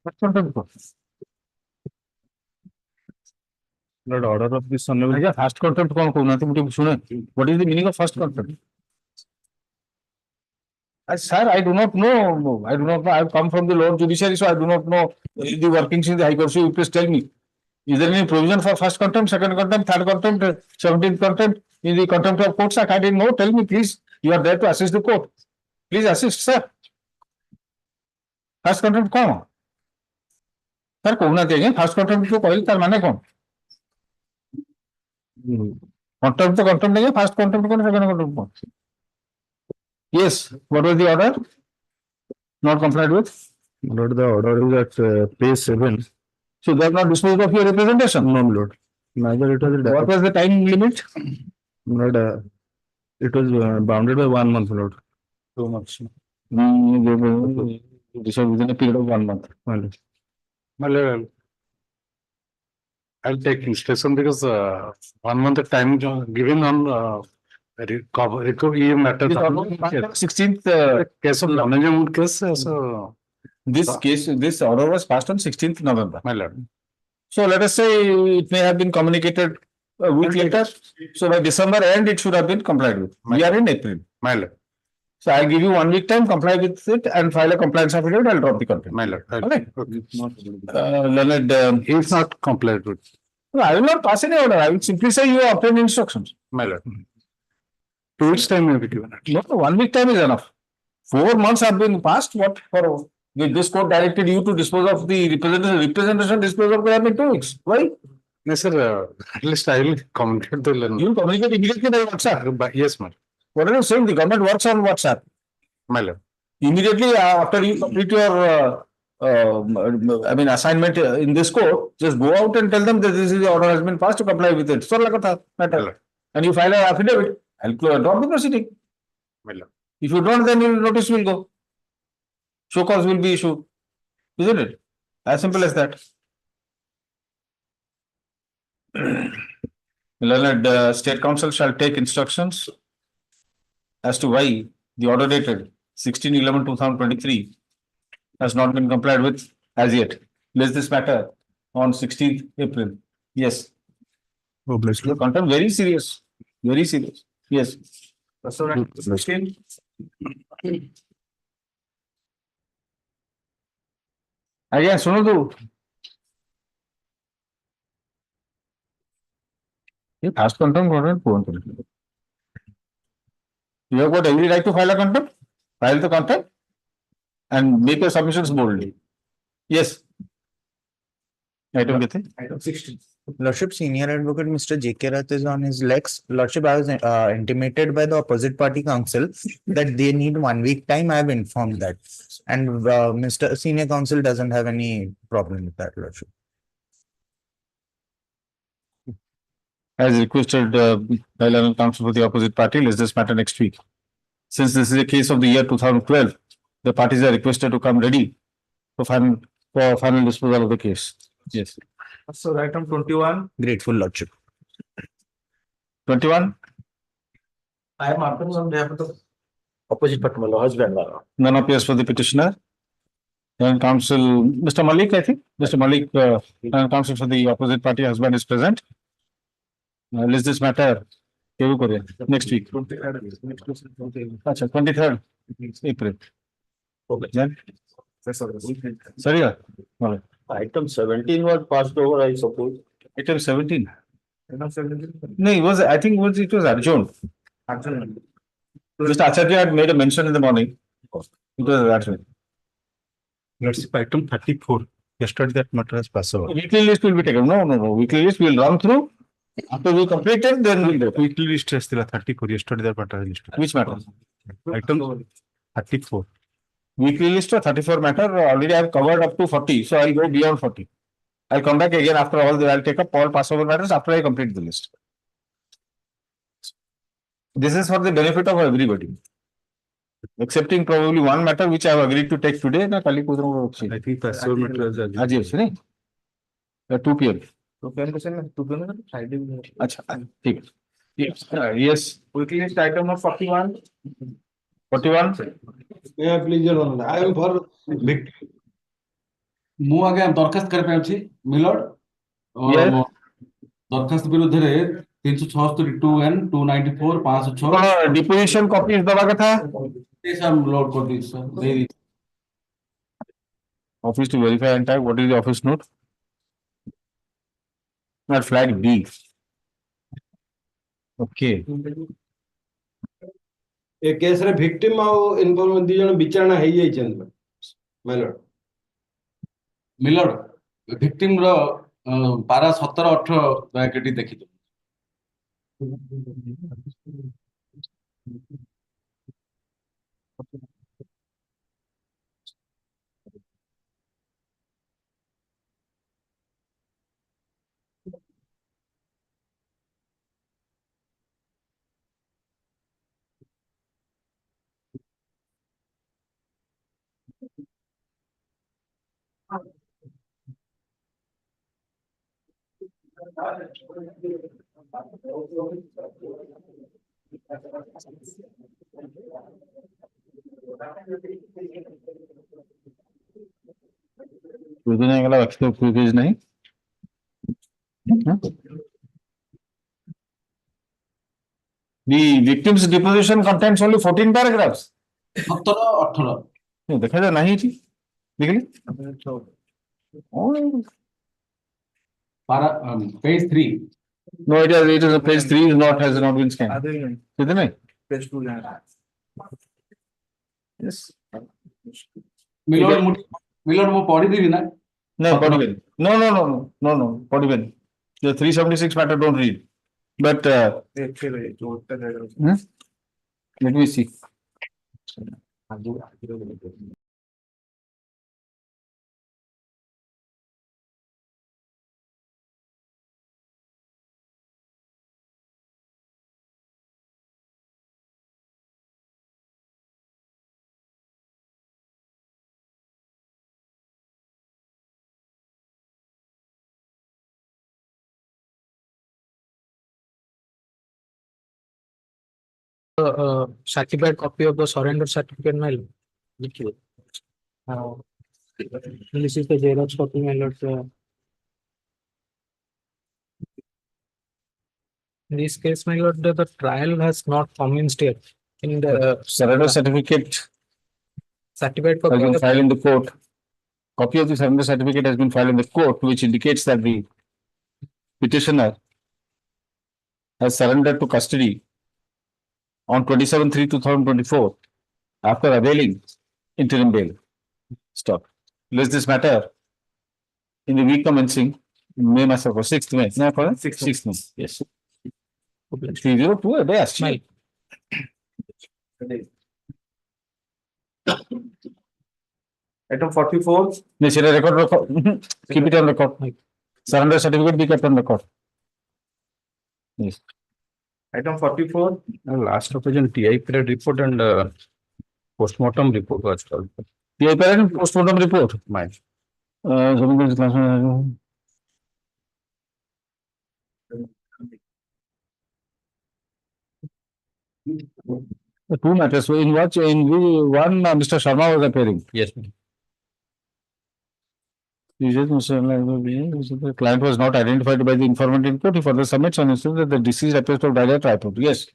fast contempt Lord, order of this honorable yeah fast contempt कौन को ना तुम सुने what is the meaning of fast contempt sir I do not know I have come from the Lord Judiciary so I do not know the workings in the High Court so you please tell me is there any provision for first contempt second contempt third contempt 17th contempt in the contempt of courts I didn't know tell me please you are there to assist the court please assist sir first contempt कौन sir कहना चाहिए first contempt को कहले तार माने कौन contempt तो contempt नहीं है फर्स्ट कंटेम्प्ट कौन सेकंड कंटेम्प्ट कौन Yes, what was the order? Not complied with? Lord, the order is at page 7. So they have not disposed of your representation? No, Lord. Neither it was What was the time limit? Lord, it was bounded by 1 month, Lord. 2 months. This was within a period of 1 month. My lord, I'll take inspection because 1 month time given on recovery matter. 16th, Case of management case, so this order was passed on 16th November. my lord. So let us say it may have been communicated a week later. So by December end, it should have been complied with. We are in April. My lord. So I'll give you 1 week time, comply with it and file a compliance affidavit. I'll drop the content. My lord. Okay. Okay. Leonard, It's not complied with. no, I will not pass any order. I will simply say you obtain instructions. My lord. 2 weeks time may be given. No, 1 week time is enough. 4 months have been passed. What for? This court directed you to dispose of the representation disposal could have been 2 weeks. Why? No, sir, at least I will communicate the learner. You will communicate immediately by WhatsApp. Yes, ma'am. What are you saying? The government works on WhatsApp. My lord. Immediately after you complete your assignment in this court, just go out and tell them that this is the order has been passed to comply with it. So matter. And you file an affidavit. I'll drop the proceeding. My lord. If you don't, then your notice will go. Show cause will be issued. Isn't it? As simple as that. Learned, State Council shall take instructions as to why the order dated 16/11/2023 has not been complied with as yet. List this matter on 16th April. Yes. Oh, bless The content very serious. Very serious. Yes. 16. Again, सुनो तो ये fast contempt content. You have got every right to file a contempt. File the contempt and make your submissions boldly. Yes. Item kete? Item 16. Lordship, Senior Advocate Mr. J.K. Rath is on his legs. Lordship, I was intimated by the opposite party counsel that they need 1 week time. I have informed that. And Mr. Senior Counsel doesn't have any problem with that, Lordship. As requested by legal counsel for the opposite party, let's this matter next week. Since this is a case of the year 2012, the parties are requested to come ready for final disposal of the case. Yes. So item 21. Grateful, Lordship. 21. I am arguing on behalf of the opposite party, my husband. None appears for the petitioner. Then counsel, Mr. Malik, I think. Mr. Malik, counsel for the opposite party husband is present. List this matter next week. 23rd April. Okay. Then? Sorry. Item 17 was passed over, I suppose. Item 17. No, it was, I think it was adjourned. Mr. Acharya had made a mention in the morning. It was adjourned. Let's see, item 34. Yesterday that matter has passed over. Weekly list will be taken. No. Weekly list will run through. After we complete it, then we'll do. Weekly list is still 34. Yesterday that matter is listed. Which matter? Item 34. Weekly list of 34 matter already I have covered up to 40. So I'll go beyond 40. I'll come back again after all. I'll take up all passover matters after I complete the list. This is for the benefit of everybody. Excepting probably one matter which I have agreed to take today. I think passover matter is Ajay, 2 p.m. 2 p.m. Friday. Acha, yes. Weekly list item of 41. 41. Yeah, please, Your Honor. I am for victim. ମୁଁ ଆଜ୍ଞା ଦରଖାସ୍ତ କରିବା ପାଇଁ ଅଛି ମିଲର୍ଡ ଦରଖାସ୍ତ ବିରୁଦ୍ଧରେ 376(2)(n) 294 506 deposition copy दबा का था लोड कर दी सर दे दी office to verify entire what is the office note not flag be okay a case रे विक्टिम और इन्वॉल्व दी जण विचारणा हे जाई छन मिलर्ड मिलर्ड विक्टिम रो पारा 17 18 ब्रैकेट देखि दो क्विज नहीं The victim's deposition contains only 14 paragraphs. 17-18 देखा जाए नहीं थी देखली page 3 no it is a page 3 is not has not been scanned कितने में Page 2 yes मिलन ମୁଁ ପଢିଦେବି ନା no पढ़िबेन no पढ़िबेन the 376 matter don't read but let me see certified copy of the surrender certificate, my lord. This is the Xerox copy, my lord. In this case, my lord, the trial has not commenced yet. In the surrender certificate certified has copy been of filed in the court. Copy of the surrender certificate has been filed in the court, which indicates that the petitioner has surrendered to custody on 27/3/2024 after availing interim bail. Stop. List this matter in the week commencing May master for 6th May. No, for 6th May. Yes. 302 a day Smile. Item 44. Yes, record. Keep it on record. Surrender certificate be kept on record. Yes. Item 44. Last occasion TI period report and postmortem report was called. TI period and postmortem report. My. The two matters. So in what one Mr. Sharma was appearing. Yes. The client was not identified by the informant in court. He further submits on instance that the deceased appears to have died at Raipur. Yes.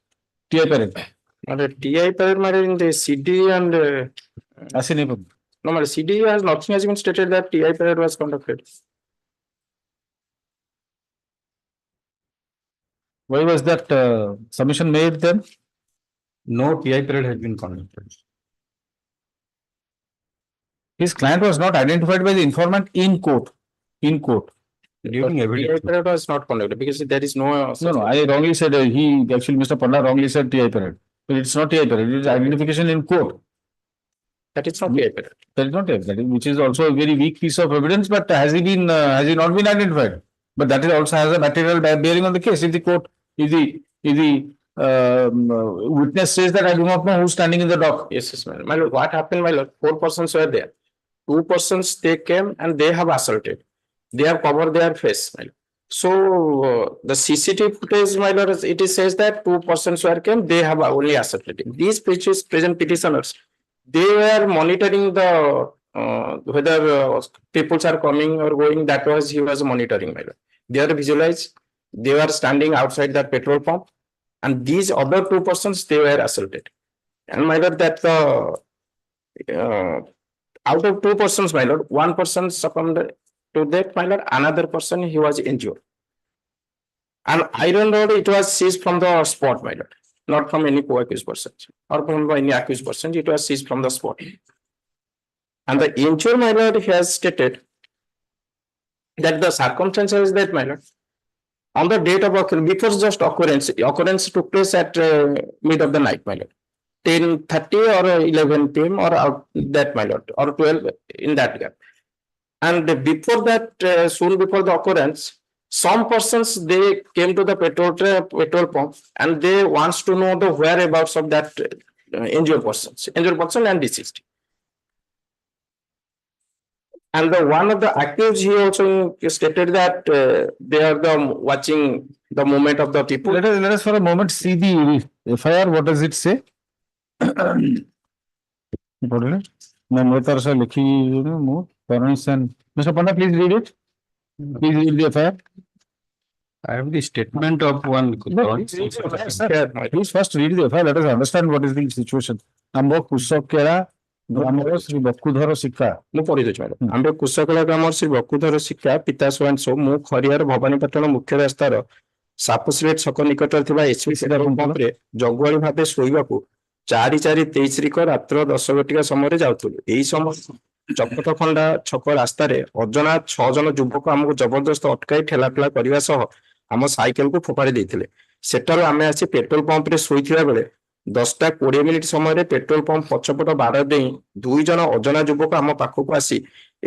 TI parent. TI period, my in the CD and no, my CD has nothing has been stated that TI period was conducted. Why was that submission made then? No TI period has been conducted. His client was not identified by the informant in court. In court. During evidence. TI period was not conducted because there is no. No, I wrongly said Mr. Panda wrongly said TI period. But it's not TI period. It is identification in court. That is not TI period. That is not TI period, which is also a very weak piece of evidence. But has he not been identified? But that is also has a material bearing on the case. If the court, if the witness says that I do not know who's standing in the dock. Yes, my lord. What happened, my lord? 4 persons were there. 2 persons they came and they have assaulted. They have covered their face, my lord. So the CCTV footage, my lord, it says that 2 persons were came. They have only assaulted. These present petitioners, they were monitoring the whether people are coming or going. That was he was monitoring, my lord. They are visualized. They were standing outside that petrol pump, and these other 2 persons they were assaulted. And my lord, that out of 2 persons, my lord, 1 person succumbed to that, my lord. Another person he was injured. And iron rod it was seized from the spot, my lord, not from any co-accused person or from any accused person. It was seized from the spot. And the injured, my lord, he has stated that the circumstances that, my lord, on the date of occurrence, before just occurrence took place at mid of the night, my lord, 10:30 or 11 p.m. or out that, my lord, or 12 in that gap. And before that, soon before the occurrence, some persons they came to the petrol pump and they wants to know the whereabouts of that injured person and deceased. And the one of the accused, he also stated that they are the watching the movement of the people. Let us for a moment see the FIR. What does it say? Mr. Panda, please read it. Please read the FIR. I have the statement of one. Please first read the FIR. Let us understand what is the situation. Ambo Kusokera, Gramor Sri Bakudhara Sikha. ମୁଁ ପଢିଦଉଛି madam ଆମ୍ଭେ କୁଶକଳା ଗ୍ରାମର ଶ୍ରୀ ବକୁଧର ଶିକ୍ଷା ପିତା ସୁଆଂଶ ମୁଁ ଖରିଆର ଭବାନୀପାଟଣ ମୁଖ୍ୟ ରାସ୍ତାର ସାପସିଲେଟ ଛକ ନିକଟରେ ଥିବା ଏଚପି ପେଟ୍ରୋଲ ପମ୍ପରେ ଜଗୁଆଳି ଭାବେ ଶୋଇବାକୁ 4/4/23 ରାତ୍ର 10 ଘଟିକା ସମୟରେ ଯାଉଥିଲୁ। ଏହି ସମୟ ଚପଟଖଣ୍ଡା ଛକ ରାସ୍ତାରେ ଅଜଣା 6 ଜଣ ଯୁବକ ଆମକୁ ଜବରଦସ୍ତ ଅଟକାଇ ଠେଲାପେଲା କରିବା ସହ ଆମ ସାଇକେଲକୁ ଫୋପାଡ଼ି ଦେଇଥିଲେ। ସେଠାରୁ ଆମେ ଆସି ପେଟ୍ରୋଲ ପମ୍ପରେ ଶୋଇଥିବା ବେଳେ 10:20 ସମୟରେ ପେଟ୍ରୋଲ ପମ୍ପ ପଛପଟ ବାଡ଼ ଦେଇ 2 ଜଣ ଅଜଣା ଯୁବକ ଆମ ପାଖକୁ ଆସି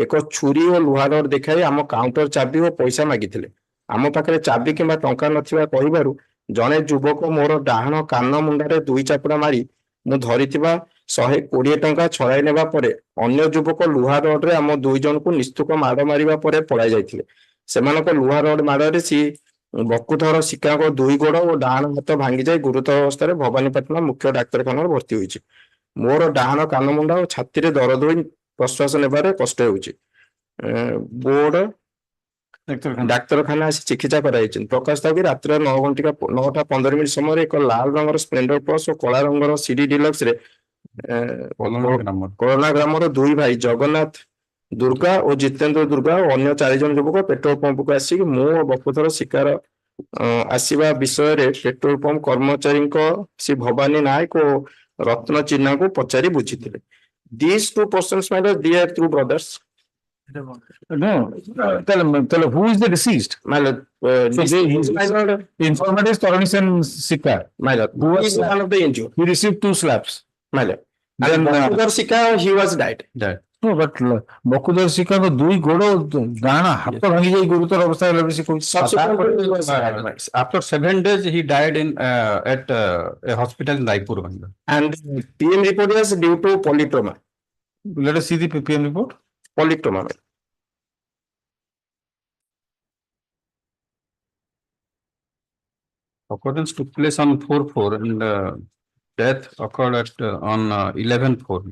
ଏକ ଛୁରୀ ଓ ଲୁହା ରଡ୍ ଦେଖାଇ ଆମ କାଉଣ୍ଟର ଚାବି ଓ ପଇସା ମାଗିଥିଲେ। ଆମ ପାଖରେ ଚାବି କିମ୍ବା ଟଙ୍କା ନଥିବା କହିବାରୁ ଜଣେ ଯୁବକ ମୋର ଡାହାଣ କାନ ମୁଣ୍ଡରେ 2 ଚାପୁଡା ମାରି ମୁଁ ଧରିଥିବା 120 ଟଙ୍କା ଛଡ଼ାଇ ନେବା ପରେ ଅନ୍ୟ ଯୁବକ ଲୁହା ରଡ୍ରେ ଆମ 2 ଜଣଙ୍କୁ ନିସ୍ତୁକ ମାଡ଼ ମାରିବା ପରେ ପଳାଇ ଯାଇଥିଲେ। ସେମାନଙ୍କ ଲୁହା ରଡ୍ ମାଡ଼ରେ ବକୁଧର ଶିକାଙ୍କ 2 ଗୋଡ଼ ଓ ଡାହାଣ ହାତ ଭାଙ୍ଗି ଯାଇ ଗୁରୁତର ଅବସ୍ଥାରେ ଭବାନୀପାଟଣା ମୁଖ୍ୟ ଡାକ୍ତରଖାନାରେ ଭର୍ତ୍ତି ହୋଇଛି। ମୋର ଡାହାଣ କାନ ମୁଣ୍ଡ ଓ ଛାତିରେ ଦରଦ ହୋଇ ପ୍ରଶ୍ୱାସ ନେବାରେ କଷ୍ଟ ହେଉଛି। ବୋର୍ଡ ଡାକ୍ତରଖାନା ଆସି ଚିକିତ୍ସା କରାଯାଇଛି। ପ୍ରକାଶ କି ରାତ୍ର 9:15 ସମୟରେ ଏକ ଲାଲ ରଙ୍ଗର ସ୍ପ୍ଲେଣ୍ଡର ପ୍ଲସ୍ ଓ କଳା ରଙ୍ଗର ସିଡି ଡିଲକ୍ସରେ କରୋନା ଗ୍ରାମର 2 ଭାଇ ଜଗନ୍ନାଥ ଦୁର୍ଗା ଓ ଜିତେନ୍ଦ୍ର ଦୁର୍ଗା ଓ ଅନ୍ୟ 4 ଜଣ ଯୁବକ ପେଟ୍ରୋଲ ପମ୍ପକୁ ଆସିକି ମୁଁ ଓ ବକୁଧର ଶିକାର ଆସିବା ବିଷୟରେ ପେଟ୍ରୋଲ ପମ୍ପ କର୍ମଚାରୀଙ୍କ ଶ୍ରୀ ଭବାନୀ ନାୟକ ଓ ରତ୍ନ ଚିହ୍ନାଙ୍କୁ ପଚାରି ବୁଝିଥିଲେ। These 2 persons, my lord, they are 2 brothers. No, tell who is the deceased? My lord, the informant is Toranisan Sikha. My lord, who is one of the injured? He received 2 slaps. My lord. And Bokudhar Sikha, he was died. No, but Bokudhar Sikha ko 2 godo dana hatta bhangi jai gurutar avastha le bisi koi. Subsequently, he was died. After 7 days, he died in at a hospital in Raipur. And PM report was due to polytrauma. Let us see the PM report. Polytrauma. Occurrence took place on 4/4 and death occurred at on 11/4.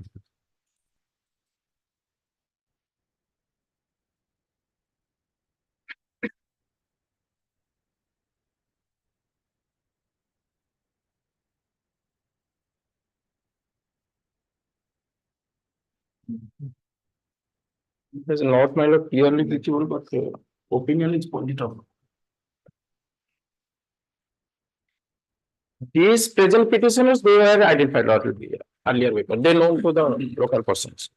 It is not, my lord, clearly visible, but opinion is polytrauma. These present petitioners, they were identified already earlier paper. They known to the local persons.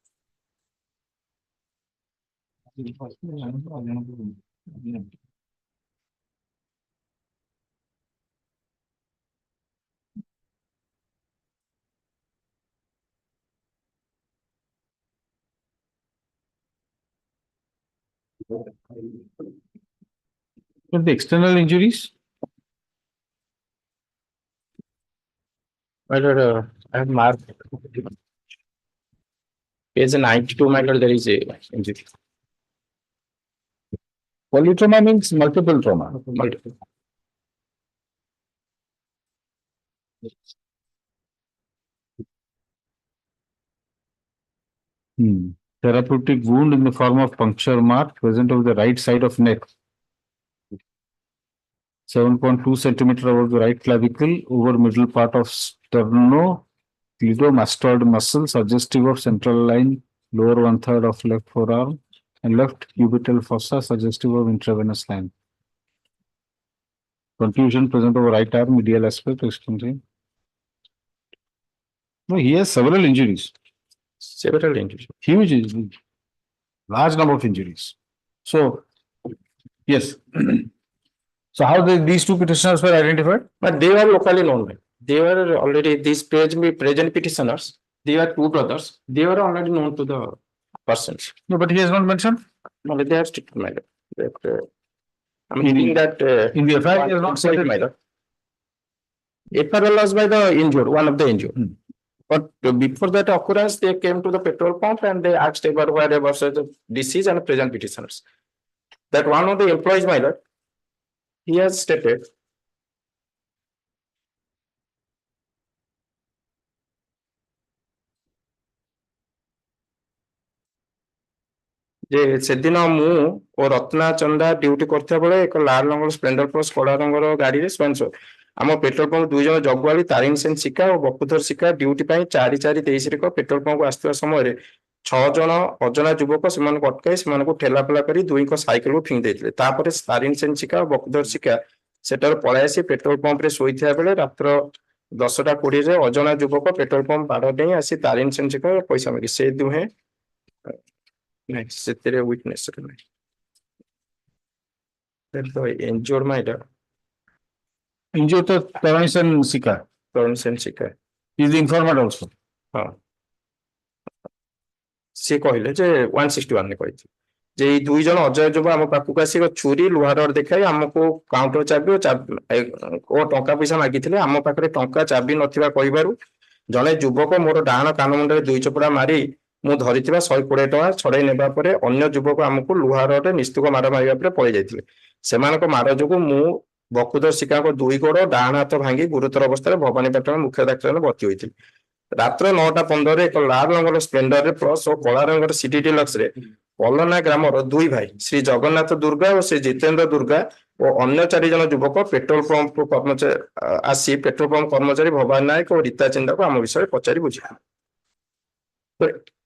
But the external injuries? My lord, I have marked. Page 92, my lord, there is a injury. Polytrauma means multiple trauma. Multiple. Therapeutic wound in the form of puncture mark present over the right side of neck. 7.2 centimeter over the right clavicle, over middle part of sternocleidomastoid muscle suggestive of central line, lower 1/3 of left forearm, and left cubital fossa suggestive of intravenous line. Contusion present over right arm, medial aspect, extremity. No, he has several injuries. Several injuries. Huge injuries. Large number of injuries. So, yes. So how these 2 petitioners were identified? But they were locally known. They were already, these present petitioners, they were 2 brothers. They were already known to the persons. No, but he has not mentioned. No, they have strict matter. I'm reading that. In the FIR, he has not said matter. FIR was by the injured, one of the injured. But before that occurrence, they came to the petrol pump and they asked about wherever the deceased and present petitioners. That one of the employees, my lord, he has stated ଯେ ସେଦିନ ମୁଁ ଓ ରତ୍ନା ଚନ୍ଦା duty କରୁଥିବା ବେଳେ ଏକ ଲାଲ ରଙ୍ଗର Splendor plus କଳା ରଙ୍ଗର ଗାଡିରେ ଆମ ପେଟ୍ରୋଲ ପମ୍ପ 2 ଜଣ ଜଗୁଆଳି ତାରିଣୀ ସେନ ଶିକା ଓ ବପୁଧର ଶିକା ଡ୍ୟୁଟି ପାଇଁ 4-4-23 ପେଟ୍ରୋଲ ପମ୍ପକୁ ଆସିଥିବା ସମୟରେ 6 ଜଣ ଅଜଣା ଯୁବକ ସେମାନଙ୍କୁ ଅଟକାଇ ସେମାନଙ୍କୁ ଠେଲାପେଲା କରି ଦୁଇଙ୍କ ସାଇକେଲକୁ ଫିଙ୍ଗି ଦେଇଥିଲେ। ତାପରେ ତାରିଣୀ ସେନ ଶିକା ଓ ବପୁଧର ଶିକା ସେଠାରୁ ପଳାଇ ଆସି ପେଟ୍ରୋଲ ପମ୍ପରେ ଶୋଇଥିବା ବେଳେ ରାତ୍ର 10:20ରେ ଅଜଣା ଯୁବକ ପେଟ୍ରୋଲ ପମ୍ପ ବାଡ଼ ଡେଇଁ ଆସି ତାରିଣୀ ସେନ ଶିକା ପଇସା ମାଗି ସେ ଦୁହେଁ ନାଇଁ ସେଥିରେ ୱିଟନେସ୍ ନାହିଁ। injured my lord. Injured to Taransen Sika. Taransen Sika. Is the informant also. ହଁ ସେ କହିଲେ ଯେ 161 ରେ କହିଛି ଯେ ଏଇ 2 ଜଣ ଅଜୟ ଯୁବ ଆମ ପାଖକୁ ଆସି ଛୁରୀ ଲୁହା ରଡ୍ ଦେଖାଇ ଆମକୁ କାଉଣ୍ଟର ଚାବି ଓ ଟଙ୍କା ପଇସା ମାଗିଥିଲେ। ଆମ ପାଖରେ ଟଙ୍କା ଚାବି ନଥିବା କହିବାରୁ ଜଣେ ଯୁବକ ମୋର ଡାହାଣ କାନ ମୁଣ୍ଡରେ 2 ଚପଡ଼ା ମାରି ମୁଁ ଧରିଥିବା 120 ଟଙ୍କା ଛଡେଇ ନେବା ପରେ ଅନ୍ୟ ଯୁବକ ଆମକୁ ଲୁହା ରଡ୍ ନିସ୍ତୁକ ମାଡ଼ ମାରିବା ପରେ ପଳେଇ ଯାଇଥିଲେ। ସେମାନଙ୍କ ମାଡ଼ ଯୋଗୁଁ ମୁଁ ବକୁଧର ଶିକାଙ୍କ 2 ଗୋଡ଼ ଡାହାଣ ହାତ ଭାଙ୍ଗି ଗୁରୁତର ଅବସ୍ଥାରେ ଭବାନୀପାଟଣା ମୁଖ୍ୟ ଡାକ୍ତରଖାନାରେ ଭର୍ତ୍ତି ହୋଇଥିଲି। ରାତ୍ର 9:15ରେ ଏକ ଲାଲ ରଙ୍ଗର ସ୍ପ୍ଲେଣ୍ଡରରେ ପ୍ଲସ୍ ଓ କଳା ରଙ୍ଗର ସିଟି ଡିଲକ୍ସରେ ପଲନା ଗ୍ରାମର 2 ଭାଇ ଶ୍ରୀ ଜଗନ୍ନାଥ ଦୁର୍ଗା ଓ ଶ୍ରୀ ଜିତେନ୍ଦ୍ର ଦୁର୍ଗା ଓ ଅନ୍ୟ 4 ଜଣ ଯୁବକ ପେଟ୍ରୋଲ ପମ୍ପ କର୍ମଚାରୀ ଭବାନୀ ନାୟକ ଓ ରୀତା ଚିନ୍ଦାକୁ ଆମ ବିଷୟରେ ପଚାରି ବୁଝିଲେ।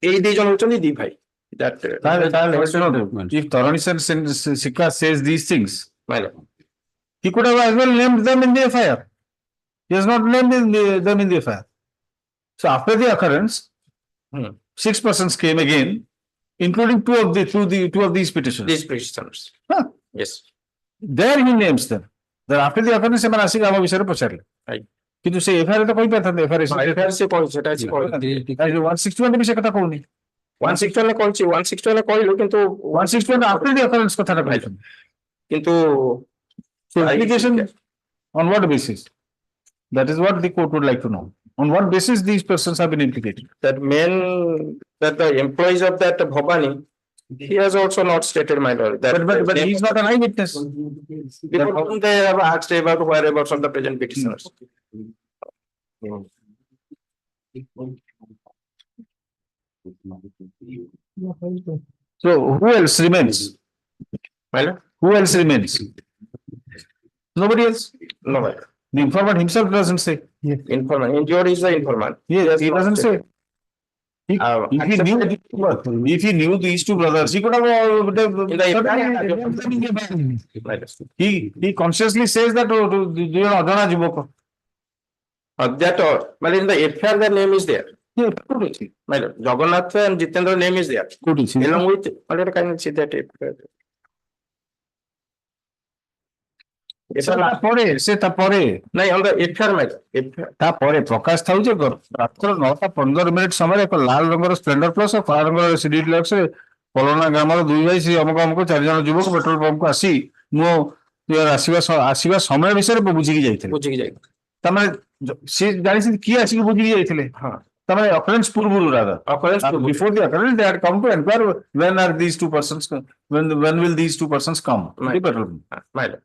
ଏଇ 2 ଜଣ ହଉଛନ୍ତି 2 ଭାଇ। If Taransen Sika says these things, My lord. he could have as well named them in the FIR. He has not named them in the FIR. So after the occurrence, 6 persons came again, including two of these petitions. These petitioners. Yes. There he names them. That after the occurrence, ସେମାନେ ଆସିକି ଆମ ବିଷୟରେ ପଚାରିଲେ। କିନ୍ତୁ ସେ FIR ତ କହିପାରିଥାନ୍ତେ FIR ସେ କହି ସେଟା ଅଛି କହିଥାନ୍ତି। 161 ବି ସେ କଥା କହୁନି। 161 କହିଛି 161 କହିଲୁ କିନ୍ତୁ 161 after the occurrence କଥାଟା କହିଛନ୍ତି। କିନ୍ତୁ So application on what basis? That is what the court would like to know. On what basis these persons have been implicated? That the employees of that Bhavani, he has also not stated, my lord. That But he is not an eyewitness. Before whom they have asked about whereabouts of the present petitioners. So who else remains? My lord? Who else remains? Nobody else. No, my lord. The informant himself doesn't say. Informant. Injured is the informant. Yes, he doesn't say. If he knew these 2 brothers, he could have. He consciously says that Adana Juboko. That but in the FIR the name is there. Yeah, my lord. Jagannath and Jitendra name is there. Could you see? Along with, my lord, can you see that? ନାଇଁ ତାପରେ ପ୍ରକାଶ ଥାଉଛି ରାତ୍ର 9:15 ସମୟରେ ଏକ ଲାଲ ରଙ୍ଗର Splendor plus ଓ କଳା ରଙ୍ଗର ସିଡି ଡିଲକ୍ସରେ ପଲନା ଗ୍ରାମର 2 ଭାଇ ଶ୍ରୀ ଅମକ 4 ଜଣ ଯୁବକ ପେଟ୍ରୋଲ ପମ୍ପକୁ ଆସି ମୁଁ ଆସିବା ସମୟ ବିଷୟରେ ବୁଝିକି ଯାଇଥିଲେ। ତାମାନେ ସେ ଜାଣିଛନ୍ତି କିଏ ଆସିକି ବୁଝିକି ଯାଇଥିଲେ। ତାମାନେ ଅକରେନ୍ସ ପୂର୍ବରୁ before the occurrence they had come to inquire when will these 2 persons come to the petrol pump.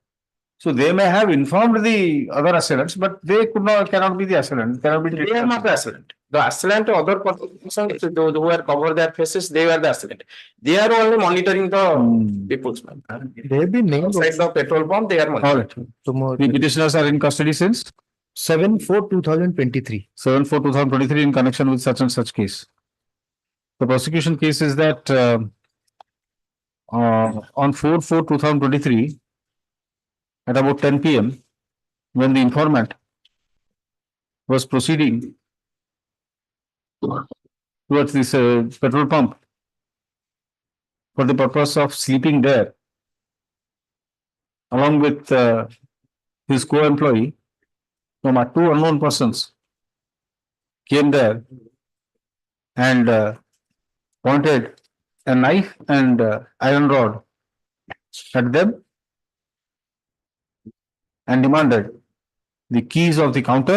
So they may have informed the other assailants, but they cannot be the assailant. They are not the assailant. The assailant, other persons who are covered their faces, they were the assailant. They are only monitoring the people's mind. They have been named outside the petrol pump. They are monitoring. The petitioners are in custody since 7/4/2023. 7/4/2023 in connection with such and such case. The prosecution case is that on 4/4/2023. At about 10 p.m., when the informant was proceeding towards this petrol pump for the purpose of sleeping there, along with his co-employee, 2 unknown persons came there and pointed a knife and iron rod at them and demanded the keys of the counter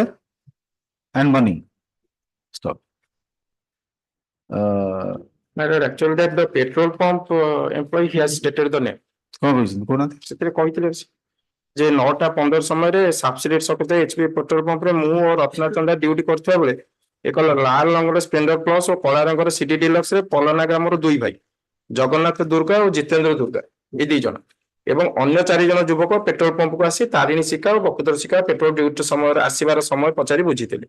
and money. Stop. My lord, actually that the petrol pump employee he has stated the name. କଣ କହିଛନ୍ତି କହୁନାହାନ୍ତି? ସେଥିରେ କହିଥିଲେ ଯେ 9ଟା 15 ସମୟରେ ସବସିଡିଏଟ ସହିତ HP petrol ପମ୍ପରେ ମୁଁ ଓ ରତ୍ନା ଚନ୍ଦା ଡ୍ୟୁଟି କରୁଥିବା ବେଳେ ଏକ ଲାଲ ରଙ୍ଗର ସ୍ପ୍ଲେଣ୍ଡର ପ୍ଲସ୍ ଓ କଳା ରଙ୍ଗର ସିଡି ଡିଲକ୍ସ ରେ ପଲନା ଗ୍ରାମର 2 ଭାଇ ଜଗନ୍ନାଥ ଦୁର୍ଗା ଓ ଜିତେନ୍ଦ୍ର ଦୁର୍ଗା ଏ 2 ଜଣ ଏବଂ ଅନ୍ୟ 4 ଜଣ ଯୁବକ ପେଟ୍ରୋଲ ପମ୍ପକୁ ଆସି ତାରିଣୀ ଶିକା ଓ ବକୁଦର ଶିକା ପେଟ୍ରୋଲ ଡ୍ୟୁଟି ସମୟରେ ଆସିବାର ସମୟ ପଚାରି ବୁଝିଥିଲେ।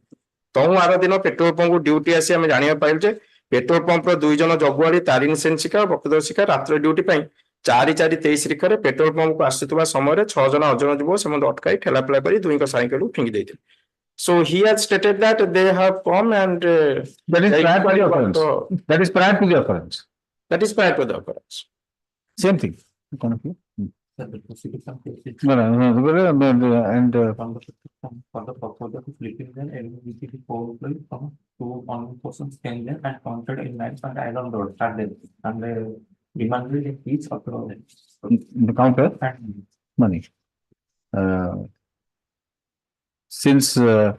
ତହୁ ଆର ଦିନ ପେଟ୍ରୋଲ ପମ୍ପକୁ ଡ୍ୟୁଟି ଆସି ଆମେ ଜାଣିବା ପାଇଲୁ ଯେ ପେଟ୍ରୋଲ ପମ୍ପର 2 ଜଣ ଜଗୁଆଳି ତାରିଣୀ ସେନ ଶିକା ଓ ବକୁଦର ଶିକା ରାତ୍ର ଡ୍ୟୁଟି ପାଇଁ 4:23 ରିଖରେ ପେଟ୍ରୋଲ ପମ୍ପକୁ ଆସୁଥିବା ସମୟରେ 6 ଜଣ ଅଜଣ ଯୁବକ ସେମାନଙ୍କୁ ଅଟକାଇ ଠେଲାପେଲା କରି ଦୁଇଙ୍କ ସାଇକେଲକୁ ଫିଙ୍ଗି ଦେଇଥିଲେ। So he has stated that they have come and That is prior to the occurrence. That is prior to the occurrence. that is prior to the occurrence. Same thing. No, no, and for the purpose of sleeping then LVCT probably from 2 persons came there and counted in nights and iron road and they demanded in each of the counter and money. Since the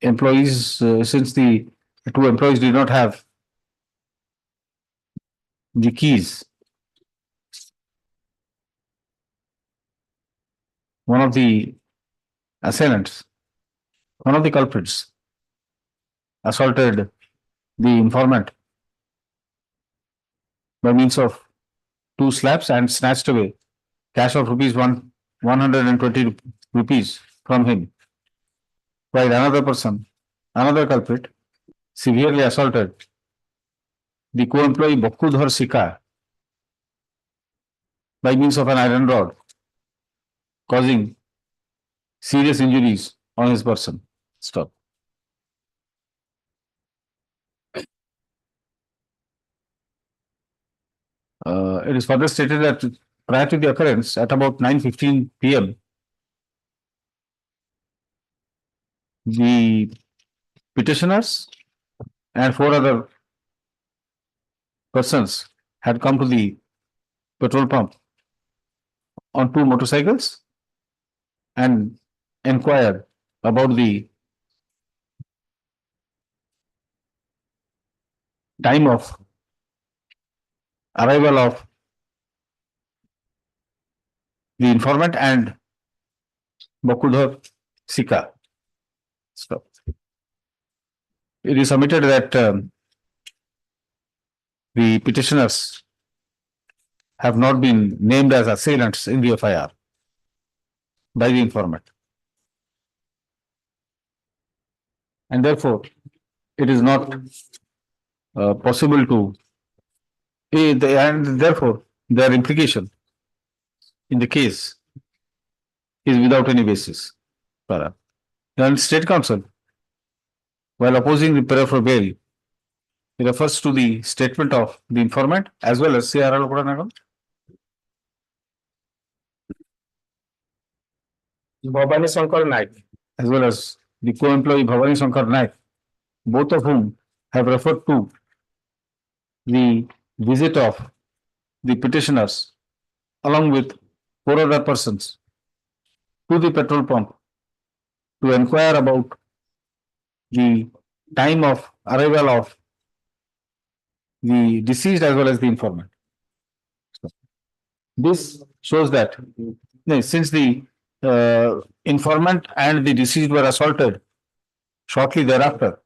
employees, since the 2 employees did not have the keys, one of the assailants, one of the culprits, assaulted the informant by means of 2 slaps and snatched away cash of ₹120 from him, while another person, another culprit, severely assaulted the co-employee Bakudhar Sika by means of an iron rod, causing serious injuries on his person. Stop. It is further stated that prior to the occurrence at about 9:15 p.m., the petitioners and 4 other persons had come to the petrol pump on 2 motorcycles and inquired about the time of arrival of the informant and Bakudhar Sika. So, it is submitted that the petitioners have not been named as assailants in the FIR by the informant. And therefore, it is not possible to, and therefore, their implication in the case is without any basis. Then State Counsel, while opposing the prayer for bail, refers to the statement of the informant as well as CRL Okoranagam. Bhavani Shankar Naik, as well as the co-employee Bhavani Shankar Naik, both of whom have referred to the visit of the petitioners along with 4 other persons to the petrol pump to inquire about the time of arrival of the deceased as well as the informant. This shows that since the informant and the deceased were assaulted shortly thereafter,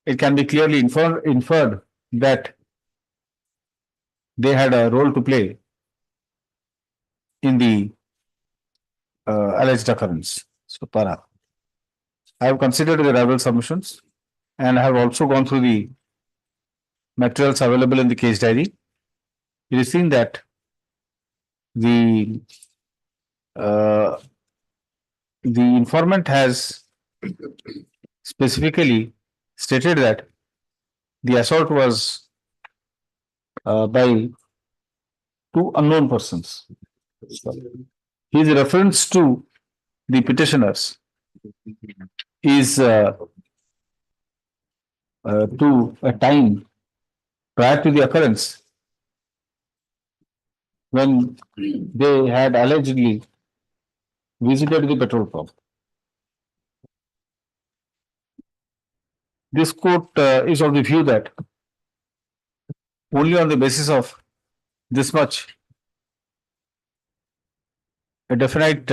it can be clearly inferred that they had a role to play in the alleged occurrence. So, I have considered the rival submissions and I have also gone through the materials available in the case diary. It is seen that the informant has specifically stated that the assault was by 2 unknown persons. His reference to the petitioners is to a time prior to the occurrence when they had allegedly visited the petrol pump. This court is of the view that only on the basis of this much a definite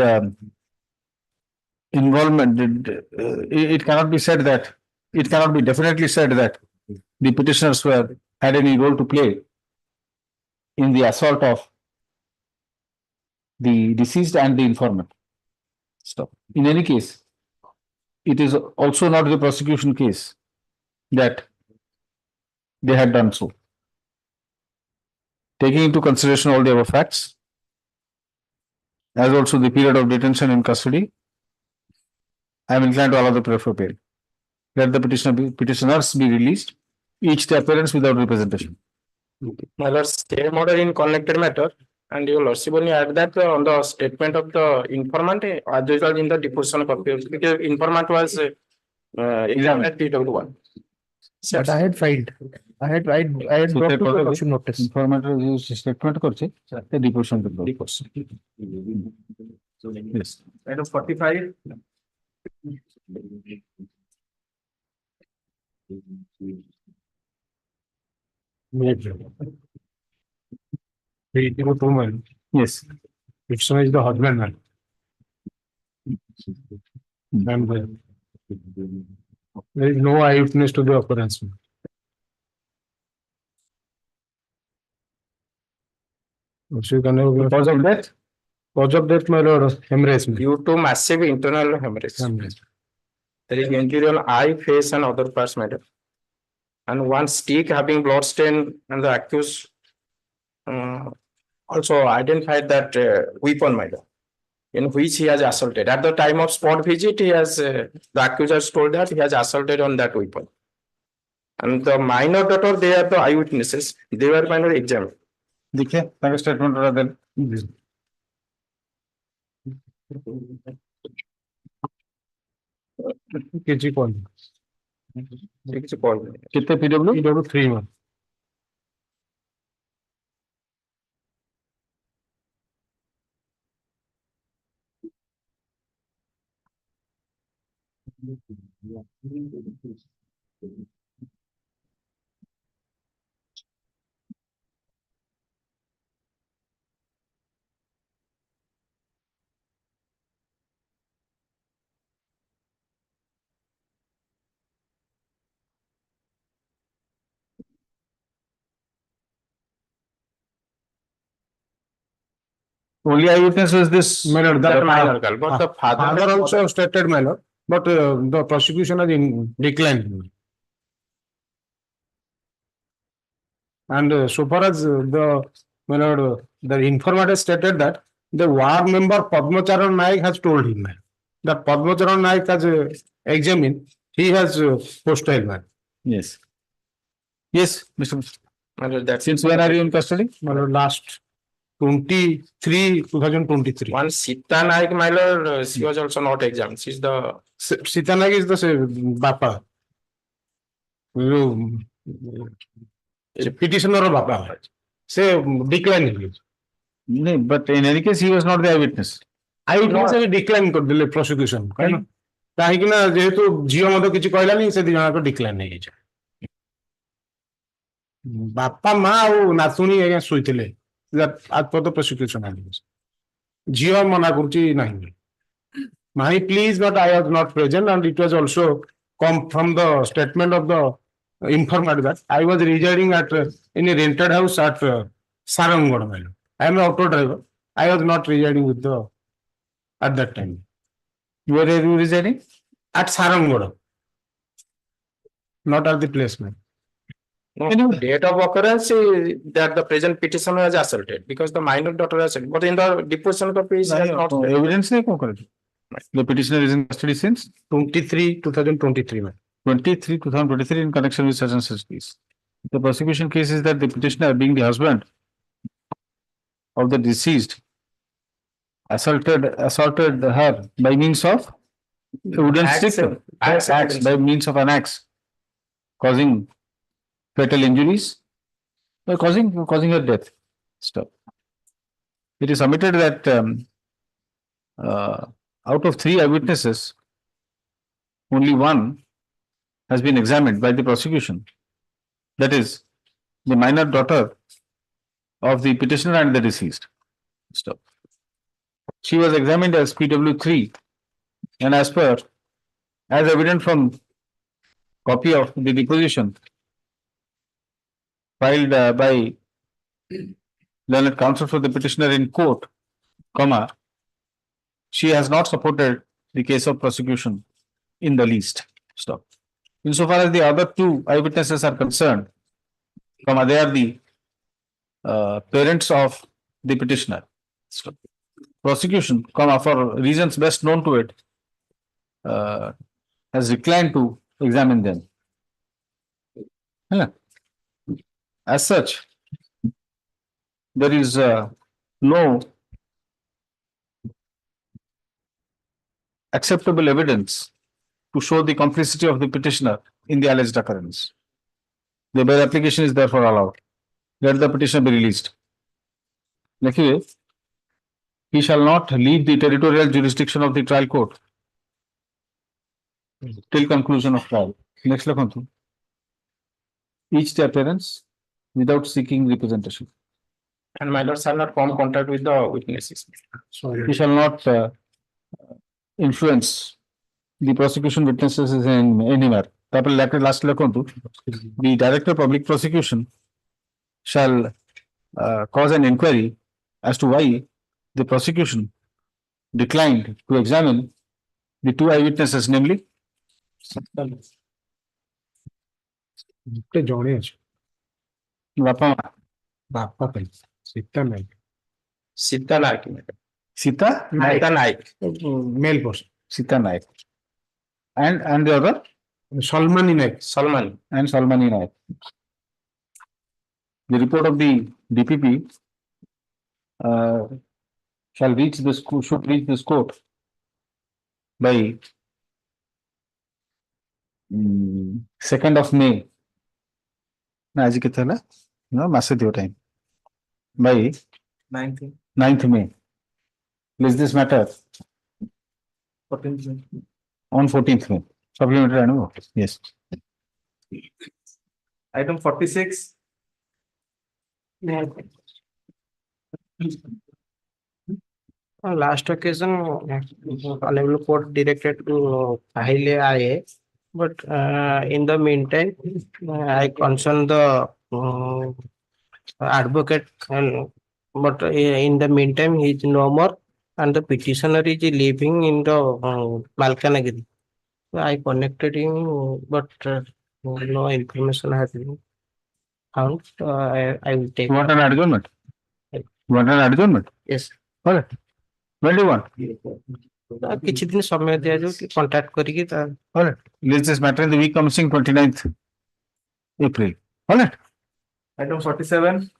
involvement, it cannot be said that, it cannot be definitely said that the petitioners had any role to play in the assault of the deceased and the informant. So, in any case, it is also not the prosecution case that they had done so. Taking into consideration all the above facts, as also the period of detention in custody, I am inclined to allow the prayer for bail. Let the petitioners be released, each their appearance without representation. My lord, stay order in connected matter, and your lordship only add that on the statement of the informant as usual in the deposition purpose, because informant was examined at TW1. But I had filed. I had brought to the question notice. Informant used statement করছে the deposition করবে. Yes. Item 45. Yes. It's is the husband man. And there is no eyewitness to the occurrence. Cause of death? Cause of death, my lord, hemorrhage. Due to massive internal hemorrhage. There is injury on eye, face, and other parts, madam. And one stick having blood stain, and the accused also identified that weapon, madam, in which he has assaulted. At the time of spot visit, he has the accuser has told that he has assaulted on that weapon. And the minor daughter, they are the eyewitnesses. They were minor examined. देखिए ताकि statement रहा then KG call. कितने PW? PW 3 months. Only eyewitness was this. Minor, That minor girl, but the father also stated minor, but the prosecution has declined. And so far as the informant has stated that the ward member Padmacharan Naik has told him that Padmacharan Naik has examined, he has hostile man. Yes. Yes, Mr. That Since when are you in custody? Last 2023. One Sita Naik, my lord, she was also not examined. She's the Sita Naik is the Bapa. Petitioner of Bapa. Say decline. No, but in any case, he was not the eyewitness. Eyewitness decline କରିଦେଲେ prosecution. କାହିଁକି ନା ଯେହେତୁ ଝିଅ ମଧ୍ୟ କିଛି କହିଲାନି ସେ ଦି ଜଣକ decline ହେଇଯାଇଛି. ବାପା ମା ଆଉ ନାତୁଣୀ ଆଜ୍ଞା ଶୋଇଥିଲେ. As per the prosecution arguments. ଝିଅ ମନା କରୁଛି ନାହିଁ. My please, but I was not present, and it was also come from the statement of the informant that I was residing at in a rented house at Sarangod. I am an auto driver. I was not residing with the at that time. Where are you residing? At Sarangod. Not at the placement. no, date of occurrence that the present petitioner has assaulted because the minor daughter has assaulted. But in the deposition copy, he has not Evidence नहीं कौन करे? The petitioner is in custody since 2023. 2023 in connection with such and such case. The prosecution case is that the petitioner, being the husband of the deceased, assaulted her by means of a wooden stick, axe, by means of an axe, causing fatal injuries, by causing her death. Stop. It is submitted that out of 3 eyewitnesses, only one has been examined by the prosecution. That is, the minor daughter of the petitioner and the deceased. Stop. She was examined as PW3 and as evident from copy of the deposition filed by learned counsel for the petitioner in court, she has not supported the case of prosecution in the least. Stop. Insofar as the other two eyewitnesses are concerned, they are the parents of the petitioner. Stop. Prosecution, for reasons best known to it, has declined to examine them. As such, there is no acceptable evidence to show the complicity of the petitioner in the alleged occurrence. The bail application is therefore allowed. Let the petitioner be released. He shall not leave the territorial jurisdiction of the trial court till conclusion of trial. Next, each the appearance without seeking representation. And my lord shall not come contact with the witnesses. He shall not influence the prosecution witnesses in anywhere. Last, the director of public prosecution shall cause an inquiry as to why the prosecution declined to examine the two eyewitnesses, namely Sita Naik. Sita Naik. Male person. Sita Naik. And the other? Salmani Naik. Salman. And Salmani Naik. The report of the DPP shall reach this, should reach this court by 2nd of May. As you can tell, no, massive time. By 9th May. Is this matter? 14th May. On 14th May. Supplementary annual. Yes. Item 46. On last occasion, Honorable Court directed to file IA, but in the meantime, I concerned the advocate, but in the meantime, he is no more, and the petitioner is living in the Malkanagiri. So I connected him, but no information has been found. I will take. You want an adjournment? You want an adjournment? Yes. All right. When do you want? किसी दिन समय दिया जो कि contact करेगी तो. All right. Let's this matter in the week commencing 29th April. All right. Item 47.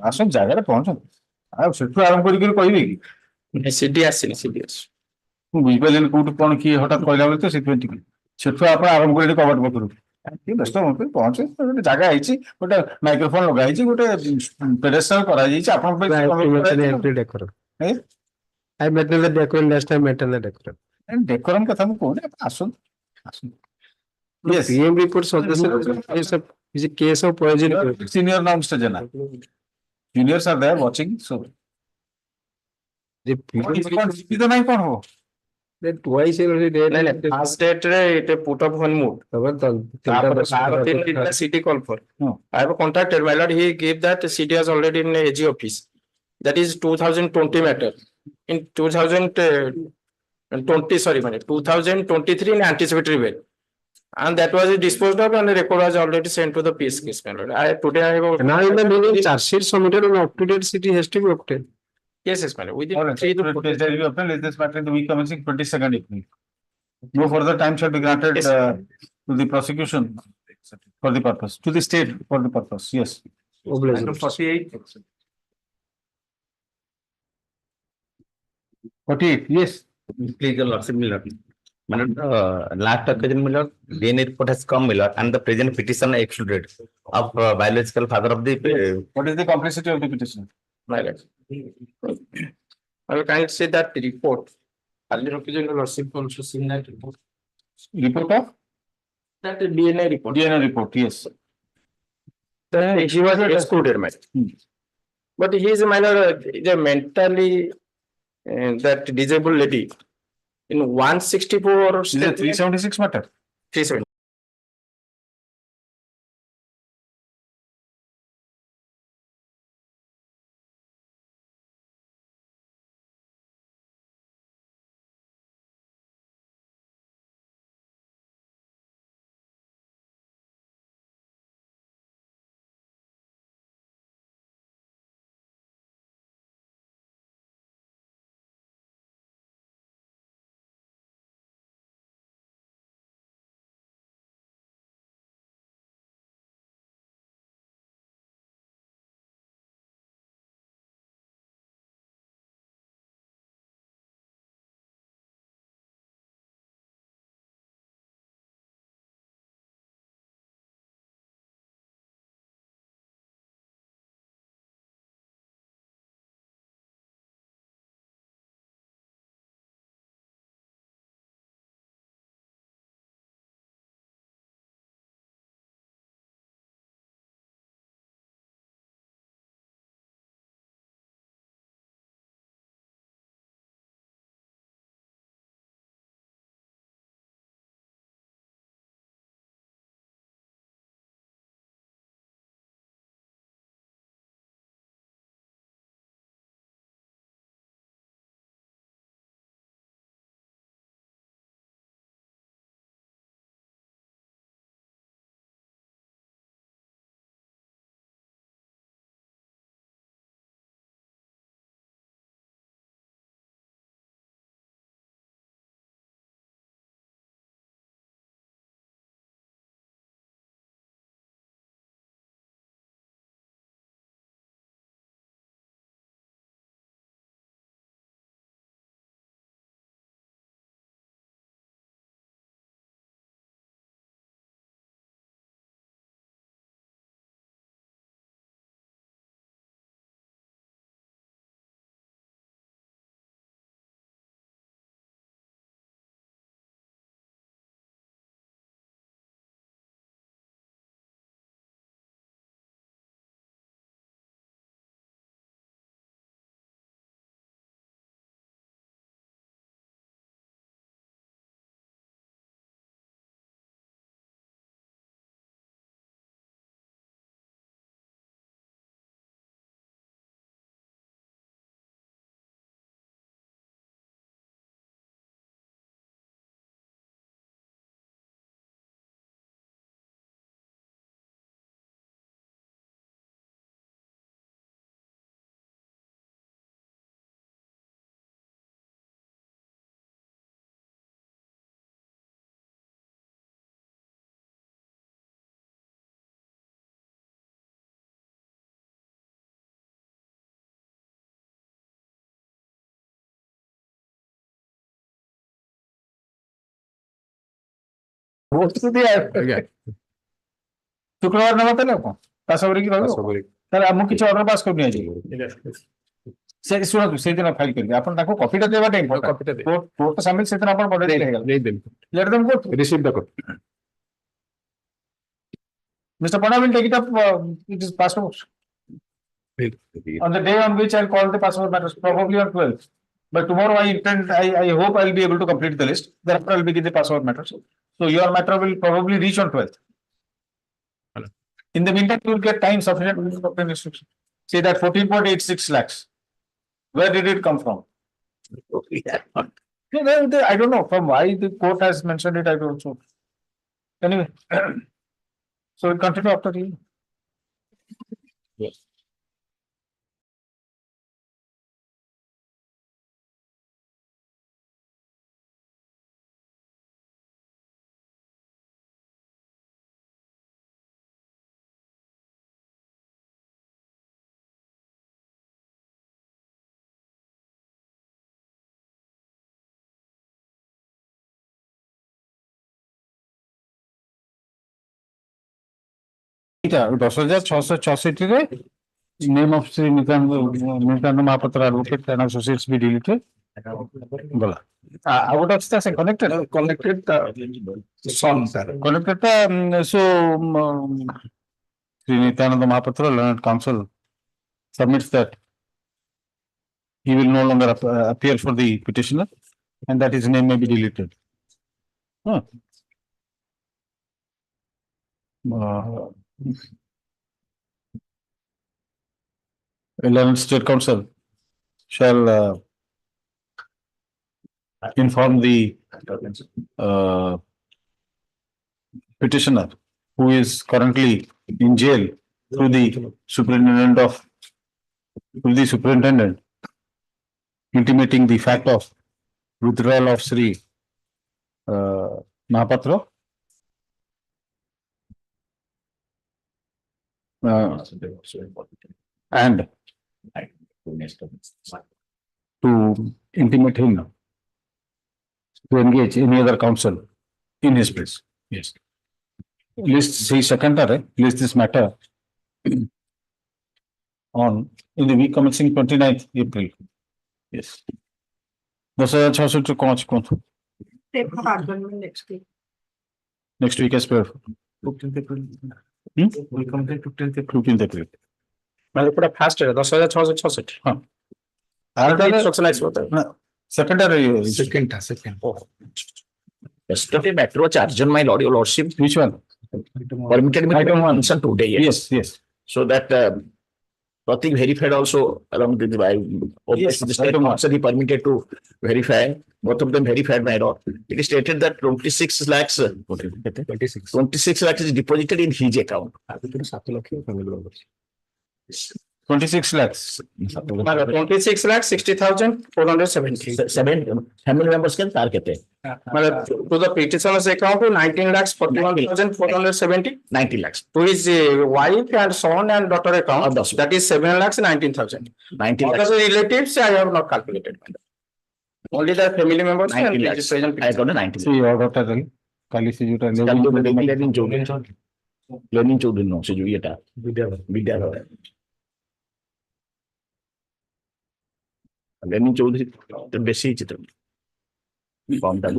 আসুন জায়গাটা পৌঁছান ଆଉ ସେଠୁ ଆରମ୍ଭ କରିକି କହିବି କି ସିଡି ଆସିନି ସିଡି ଅଛି ମୁଁ ବୁଝିପାରିଲିନି କୋଉଠି କଣ କିଏ ହଠାତ୍ କହିଲା ବୋଲି ତ ସେଥିପାଇଁ ଟିକେ ସେଠୁ ଆପଣ ଆରମ୍ଭ କରିକି କବାଟ ପାଖରୁ ବ୍ୟସ୍ତ ହୁଅନ୍ତୁ ପହଞ୍ଚେ ଗୋଟେ ଜାଗା ହେଇଛି ଗୋଟେ ମାଇକ୍ରୋଫୋନ ଲଗା ହେଇଛି ଗୋଟେ ପେଡେଷ୍ଟ୍ରାଲ କରାଯାଇଛି ଆପଣଙ୍କ ପାଇଁ ଡେକୋରମ କଥା ମୁଁ କହୁନି ଆପଣ ଆସନ୍ତୁ ଆସନ୍ତୁ Yes. PM report is a case of poison. Senior now, Mr. Jana. Juniors are there watching, so. Twice first date it put up one mood. City call for. I have contacted my lord. He gave that city has already in AG office. That is 2020 matter. In 2020, sorry, 2023 in anticipatory bail. And that was disposed of and the record was already sent to the peace case. Today I have. Now in the meaning charge sheet submitted on up-to-date city has to be obtained. Yes, yes, madam. Within 3 to 4 days. Let this matter in the week commencing 22nd April. No further time shall be granted to the prosecution for the purpose, to the state for the purpose. Yes. Item 48. 48, yes. Please, your lordship, my lord. Last occasion, my lord, DNA report has come, my lord, and the present petition excluded of biological father of the. What is the complicity of the petition? My lord. I will kindly say that the report. Earlier occasion, your lordship also seen that report. Report of That DNA report. DNA report, yes. That he was excluded, man. But he is a minor, is a mentally that disabled lady. In 164. Is it 376 matter? 370. শুক্রবার নেওয়া তাহলে pass হবে কি ରହିବ ତାହେଲେ ଆମକୁ କିଛି order pass କରି ନିଆଯିବ ସେ ଶୁଣନ୍ତୁ ସେଇଦିନ ଫାଇଲ କରିବେ ଆପଣ ତାଙ୍କୁ କପିଟା ଦେବାଟା ଇମ୍ପୋର୍ଟାଣ୍ଟ କୋର୍ଟ ସାମିଲ ସେଦିନ ଆପଣ ବଢେଇ ହେଇଗଲା late them court receive the court Mr. Pana will take it up it is passport on the day on which I'll call the passport matters probably on 12th but tomorrow I hope I'll be able to complete the list thereafter I'll begin the passport matters so your matter will probably reach on 12th. In the meantime, you will get time sufficient to obtain instruction. Say that 14.86 lakhs. Where did it come from? I don't know from why the court has mentioned it. I don't know. Anyway, so we'll continue after you. Yes. এটা 10,666 ରେ Name of Sri Nityananda Mahapatra advocate and associates be deleted. Bola. I would have said connected. Connected son, sir. Connected. Sri Nityananda Mahapatra Learned Counsel submits that he will no longer appear for the petitioner and that his name may be deleted. Huh. 11th State Council shall inform the petitioner who is currently in jail through the superintendent intimating the fact of withdrawal of Sri Mahapatra. And to intimate him to engage any other counsel in his place. Yes. List list this matter in the week commencing 29th April. Yes. 10,600 कौन सी Next week. next week as per 15th April. we come to 15th April. मतलब पूरा fast है 10,666 हाँ instruction expert secondary Second. Yesterday matter was adjourned, my lord, your lordship. which one Permitted me to Item one. mention today. yes So that Pratik verified also along with Yes, the state item one. council, he permitted to verify. Both of them verified, my lord. It is stated that 26 lakhs. 26 lakhs is deposited in his account. 26 lakhs 26 lakh 60,470 7 family members can target it. मतलब to the petitioner's account 19 lakhs 41,470 90 lakhs. to his wife and son and daughter account that is 7 lakhs 19,000 90 other lakhs. relatives I have not calculated only the family members 90 and lakhs. present I got a 90 lakhs. see your daughter kali se juta Lenin Children, no, so you get Vidya. Lenin Children, the best chitre. Found that.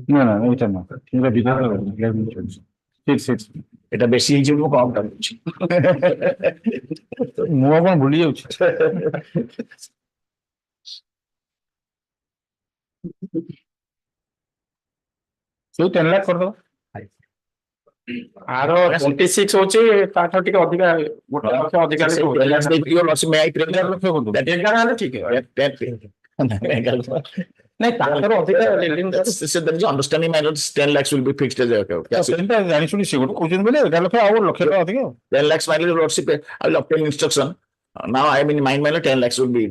no এটা না এটা বিধান sit এটা বেশি Hizb কম দাম ମୁଁ ଆଉ କଣ ଭୁଲି ଯାଉଛି ସେଇ 10 ଲାখ କରିଦବା ଆର 26 ହଉଛି ତାଠୁ ଟିକେ ଅଧିକା ଗୋଟେ ଲକ୍ଷ ଅଧିକା may I pray that that ହେଲେ ଠିକ ନାଇଁ ତାଙ୍କର ଅଧିକା there is understanding my lord 10 lakhs will be fixed as a ସେଟା ଜାଣି ଶୁଣି ସେ ଗୋଟେ କହୁଛନ୍ତି ବୋଲେ 11 ଲକ୍ଷ ଆଉ ଲକ୍ଷ ଟଙ୍କା ଅଧିକ 10 lakhs my lordship I will obtain instruction. Now I am in mind my lord 10 lakhs will be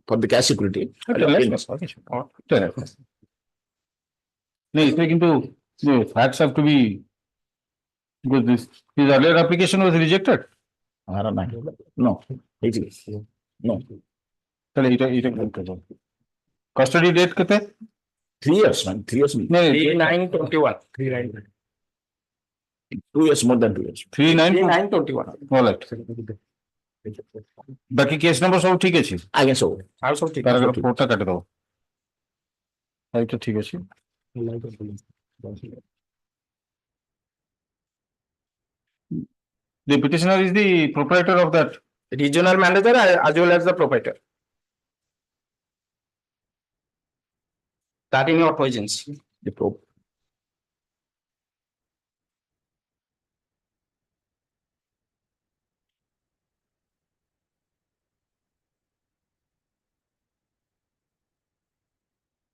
for the cash security. नहीं इसमें किंतु facts have to be because his earlier application was rejected. No, no. चले इटा custody date कितने 3 years, man. 3 years. नहीं 3921 2 years, more than 2 years. 3921 all right बाकी case number सब ठीक अछि I guess so. ଆଉ ସବୁ ଠିକ पैराग्राफ 4 टा काट दो राइट ठीक अछि the petitioner is the proprietor of that regional manager as well as the proprietor that in your presence The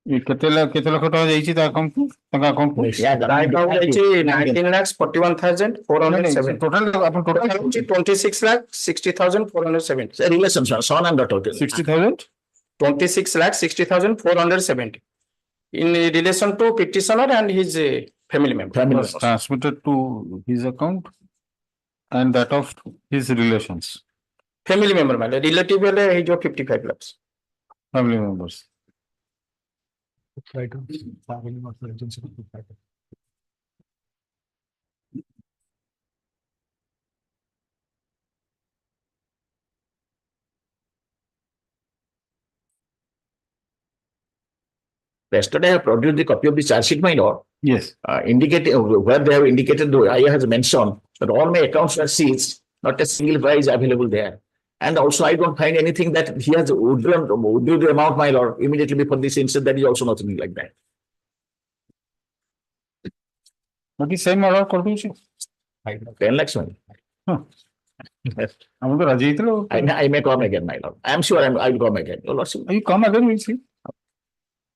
केते लक्ष टका जाईची ता अकाउंट तका account Yeah, that account is 19 lakhs 41,470 total upon total total is 26 lakh 60,470 relations, son and daughter. 60,000 26 lakh 60,470 in relation to petitioner and his family member was transmitted to his account and that of his relations family member मतलब relative वाले है जो 55 lakhs family members Yesterday, I have produced the copy of the charge sheet, my lord. Yes. Indicated where they have indicated, the IA has mentioned that all my accounts were seized, not a single price available there. And also, I don't find anything that he has withdrawn the amount, my lord, immediately before this incident. That is also nothing like that. But same order କରିଦଉଛି 10 lakhs money. Yes. ଆମେ ତ ରାଜି ହେଇଥିଲୁ I may come again, my lord. I am sure I will come again. Your lordship. you come again we'll see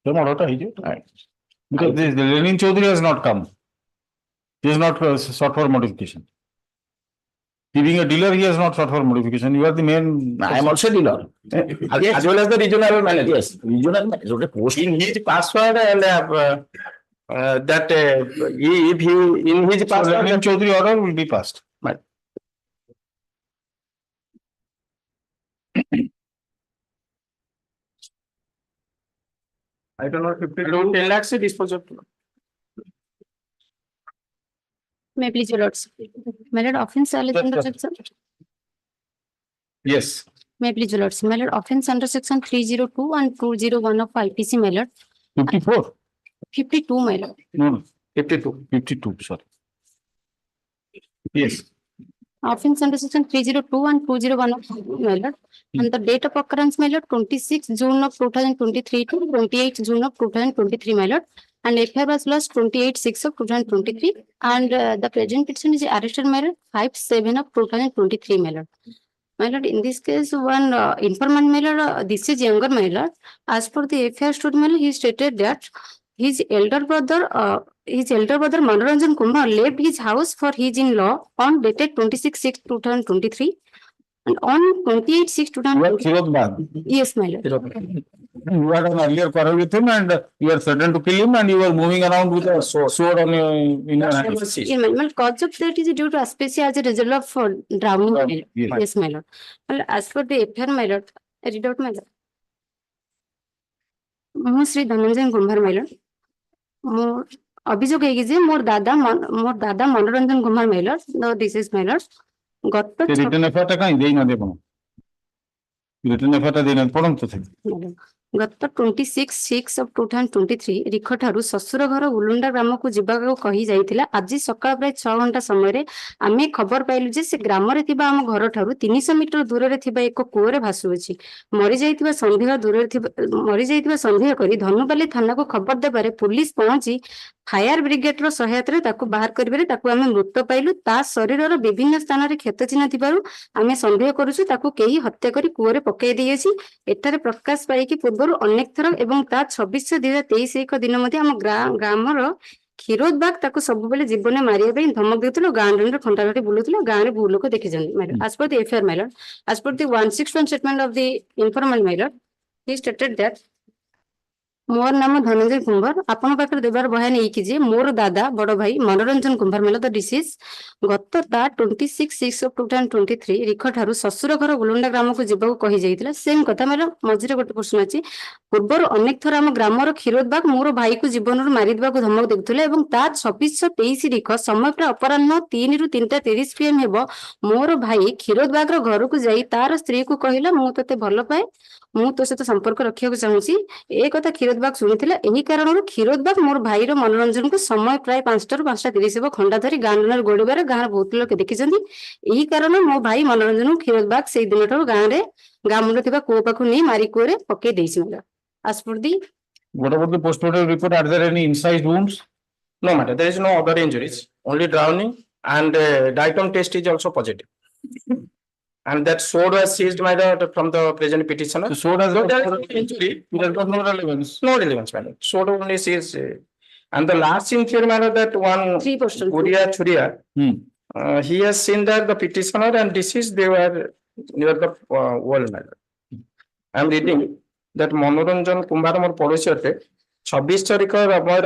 same order ଟା ହେଇଯିବ because this Lenin Chaudhary has not come. He has not sought for modification. He being a dealer, he has not sought for modification. You are the main. I am also dealer. As well as the regional manager. Yes, regional manager. Okay, post In his password and that if he in his So password. Lenin Chaudhary order will be passed. Right. I don't know, 10 lakhs is disposal. May I please, your lords. My lord, offence alleged under section. Yes. May I please, your lords. My lord, offence under section 302 and 201 of IPC, my lord. 54. 52, my lord. No, 52, sorry. Yes. Offence under section 302 and 201 of my lord. And the date of occurrence, my lord, 26 June of 2023 to 28 June of 2023, my lord. And FIR was lodged 28/6 of 2023. And the present petition is arrested, my lord, 5/7 of 2023, my lord. My lord, in this case, one informant, my lord, this is younger, my lord. As per the FIR story, my lord, he stated that his elder brother Manoranjan Kumar left his house for his in-law on dated 26/6/2023 and on 28/6/2023. Yes, my lord. You had an earlier quarrel with him and you are threatened to kill him and you were moving around with a sword on your in your hand. Yeah, my lord, cause of that is due to asphyxia as a result of drowning, my lord. Yes. Yes, my lord. Well, as per the FIR, my lord, I read out, my lord. ମୁଁ ଶ୍ରୀ ଧନଞ୍ଜୟ କୁମ୍ଭାର ମାଇଲର ମୁଁ ଅଭିଯୋଗ ହେଇକି ଯେ ମୋର ଦାଦା ମନୋରଞ୍ଜନ Kumar ମାଇଲର this is ମାଇଲର ଗତ return FIR ଟା କାଇଁ ଦେଇନାହାନ୍ତି ଆପଣ ରିଟର୍ନ ଏଫଆଇଆର ଟା ଦେଇନାହାନ୍ତି ପଢନ୍ତୁ ତଥାପି ଗତ 26/6/2023 ରିଖ ଠାରୁ ଶ୍ୱଶୁର ଘର ଉଲୁଣ୍ଡା ଗ୍ରାମକୁ ଯିବାକୁ କହି ଯାଇଥିଲା। ଆଜି ସକାଳ ପ୍ରାୟ 6 ଘଣ୍ଟା ସମୟରେ ଆମେ ଖବର ପାଇଲୁ ଯେ ସେ ଗ୍ରାମରେ ଥିବା ଆମ ଘର ଠାରୁ 300 ମିଟର ଦୂରରେ ଥିବା ଏକ କୂଅରେ ଭାସୁଅଛି। ମରିଯାଇଥିବା ସନ୍ଦେହ କରି ଧନୁପାଲି ଥାନାକୁ ଖବର ଦେବାରେ ପୁଲିସ ପହଞ୍ଚି ଫାୟାର ବ୍ରିଗେଡର ସହାୟତାରେ ତାକୁ ବାହାର କରିବାରେ ତାକୁ ଆମେ ମୃତ ପାଇଲୁ। ତା ଶରୀରର ବିଭିନ୍ନ ସ୍ଥାନରେ କ୍ଷତ ଚିହ୍ନ ଥିବାରୁ ଆମେ ସନ୍ଦେହ କରୁଛୁ ତାକୁ କେହି ହତ୍ୟା କରି କୂଅରେ ପକାଇ ଦେଇଅଛି। ଏଠାରେ ପ୍ରକାଶ ପାଇକି ପୂର୍ବରୁ ଅନେକ ଥର ଏବଂ ତା 26/2023 ଏକ ଦିନ ମଧ୍ୟ ଆମ ଗ୍ରାମର କ୍ଷୀରୋଦ ବାଗ ତାକୁ ସବୁବେଳେ ଜୀବନରେ ମାରିବା ପାଇଁ ଧମକ ଦେଉଥିଲା। ଗାଁ ଦାଣ୍ଡରେ ଖଣ୍ଡାଘାଟି ବୁଲୁଥିଲା। ଗାଁରେ ବହୁ ଲୋକ ଦେଖିଛନ୍ତି। As per the FIR, my lord, as per the 161 statement of the informant, my lord, he stated that ମୋର ନାମ ଧନଞ୍ଜୟ କୁମ୍ଭାର ଆପଣ ପାଖରେ ଦେବାର ବୟାନ ଏଇକି ଯେ ମୋର ଦାଦା ବଡ ଭାଇ ମନୋରଞ୍ଜନ କୁମ୍ଭାର ମେଲ ଦ ଡିସିଜ ଗତ ତା 26/6/2023 ରିଖ ଠାରୁ ଶ୍ୱଶୁର ଘର ଉଲୁଣ୍ଡା ଗ୍ରାମକୁ ଯିବାକୁ କହି ଯାଇଥିଲା। ସେମ କଥା ମେଲ ମଝିରେ ଗୋଟେ ପ୍ରଶ୍ନ ଅଛି। ପୂର୍ବରୁ ଅନେକ ଥର ଆମ ଗ୍ରାମର କ୍ଷୀରୋଦ ବାଗ ମୋର ଭାଇକୁ ଜୀବନରୁ ମାରିଦେବାକୁ ଧମକ ଦେଉଥିଲେ ଏବଂ ତା 26/23 ରିଖ ସମୟ ପ୍ରାୟ ଅପରାହ୍ନ 3 ରୁ 3:30 PM ହେବ ମୋର ଭାଇ କ୍ଷୀରୋଦ ବାଗର ଘରକୁ ଯାଇ ତାର ସ୍ତ୍ରୀକୁ କହିଲା ମୁଁ ତତେ ଭଲ ପାଏ ମୁଁ ତୋ ସହିତ ସମ୍ପର୍କ ରଖିବାକୁ ଚାହୁଁଛି। ଏ କଥା କ୍ଷୀରୋଦ ବାଗ ଶୁଣିଥିଲା। ଏହି କାରଣରୁ କ୍ଷୀରୋଦ ବାଗ ମୋର ଭାଇର ମନୋରଞ୍ଜନକୁ ସମୟ ପ୍ରାୟ 5ଟା ରୁ 5:30 ହେବ ଖଣ୍ଡା ଧରି ଗାଁ ଦାଣ୍ଡରେ ଗୋଡିବାରେ ଗାଁର ବହୁତ ଲୋକ ଦେଖିଛନ୍ତି। ଏହି କାରଣ ମୋ ଭାଇ ମନୋରଞ୍ଜନକୁ କ୍ଷୀରୋଦ ବାଗ ସେଇ ଦିନଠାରୁ ଗାଁ ମୁଣ୍ଡ ଥିବା କୂଅ ପାଖକୁ ନେଇ ମାରି କୂଅରେ ପକେଇ ଦେଇଛି। As per the what about the post-mortem report? Are there any incised wounds? No matter, there is no other injuries, only drowning and diatom test is also positive. And that sword was seized by from the present petitioner. The sword has So got there is no injury. it has got no relevance. No relevance, madam. Sword only seized. And the last injury, madam, that one 3%. Churia, he has seen that the petitioner and deceased, they were near the wall, madam. I am reading that Manoranjan Kumar ମୋର ପଡୋଶୀ ଅଟେ 26 ତାରିଖ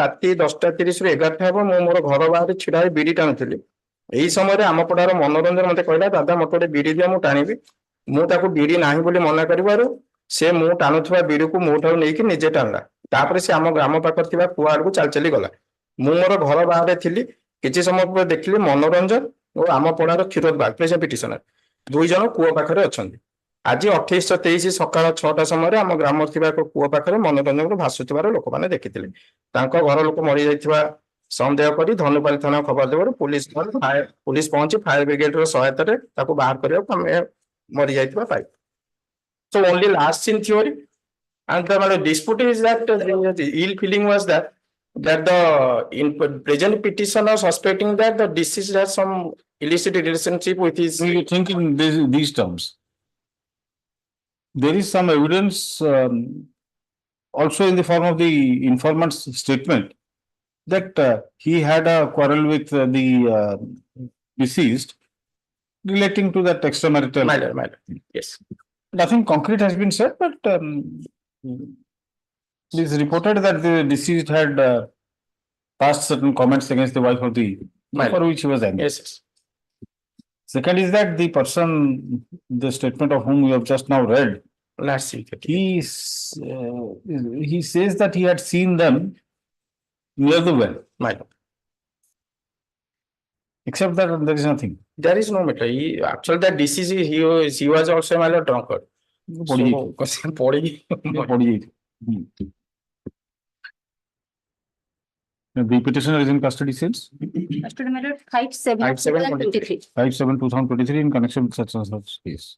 ରାତି 10:30 ରୁ 11ଟା ହେବ ମୁଁ ମୋର ଘର ବାହାରେ ଛିଡା ହୋଇ ବିଡି ଟାଣୁଥିଲି। ଏହି ସମୟରେ ଆମ ପଡାର ମନୋରଞ୍ଜନ ମତେ କହିଲା ଦାଦା ମତେ ଗୋଟେ ବିଡି ଦିଅ ମୁଁ ଟାଣିବି। ମୁଁ ତାକୁ ବିଡି ନାହିଁ ବୋଲି ମନା କରିବାରୁ ସେ ମୁଁ ଟାଣୁଥିବା ବିଡିକୁ ମୋ ଠାରୁ ନେଇକି ନିଜେ ଟାଣିଲା। ତାପରେ ସେ ଆମ ଗ୍ରାମ ପାଖରେ ଥିବା କୂଅ ଆଡକୁ ଚାଲି ଗଲା। ମୁଁ ମୋର ଘର ବାହାରେ ଥିଲି। କିଛି ସମୟ ପରେ ଦେଖିଲି ମନୋରଞ୍ଜନ ଓ ଆମ ପଡାର କ୍ଷୀରୋଦ ବାଗ ପ୍ରେଜେଣ୍ଟ ପିଟିସନର 2 ଜଣ କୂଅ ପାଖରେ ଅଛନ୍ତି। ଆଜି 28/23 ସକାଳ 6ଟା ସମୟରେ ଆମ ଗ୍ରାମରେ ଥିବା ଏକ କୂଅ ପାଖରେ ମନୋରଞ୍ଜନରୁ ଭାସୁଥିବାର ଲୋକମାନେ ଦେଖିଥିଲେ। ତାଙ୍କ ଘର ଲୋକ ମରିଯାଇଥିବା ସନ୍ଦେହ କରି ଧନୁପାଲି ଥାନା ଖବର ଦେବାରୁ ପୁଲିସ ପହଞ୍ଚି ଫାୟାର ବ୍ରିଗେଡର ସହାୟତାରେ ତାକୁ ବାହାର କରିବାକୁ ଆମେ ମରିଯାଇଥିବା ପାଇଲୁ। So only last in theory, and the dispute is that the ill feeling was that the present petitioner suspecting that the deceased has some illicit relationship with his. You think in these terms. There is some evidence also in the form of the informant's statement that he had a quarrel with the deceased relating to that extramarital. Matter. Yes. Nothing concrete has been said, but it is reported that the deceased had passed certain comments against the wife of the for which he was angry. Yes. Second is that the person, the statement of whom we have just now read, Last week. he says that he had seen them near the well. Except that there is nothing. There is no matter. Actually, the deceased, he was also a drunkard. The petitioner is in custody since? Custody matter 5/7/2023. 5/7/2023 in connection with such and such case.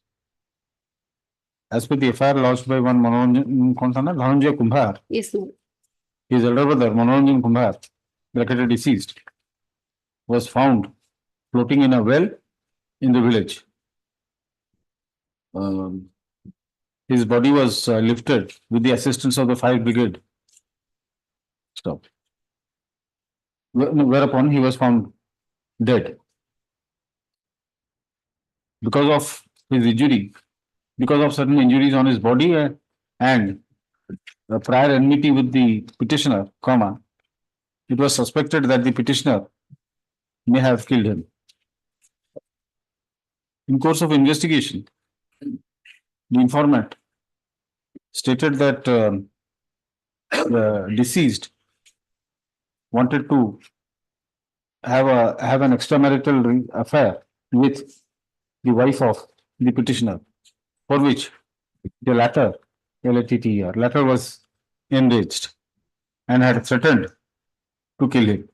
As per the FIR lodged by one Dhananjay Kumbhar, Yes, sir. his elder brother Manoranjan Kumbhar, bracketed deceased, was found floating in a well in the village. His body was lifted with the assistance of the fire brigade. Stop. Whereupon he was found dead. Because of his injury, because of certain injuries on his body and a prior enmity with the petitioner, it was suspected that the petitioner may have killed him. In course of investigation, the informant stated that the deceased wanted to have an extramarital affair with the wife of the petitioner, for which the latter was enraged and had threatened to kill him.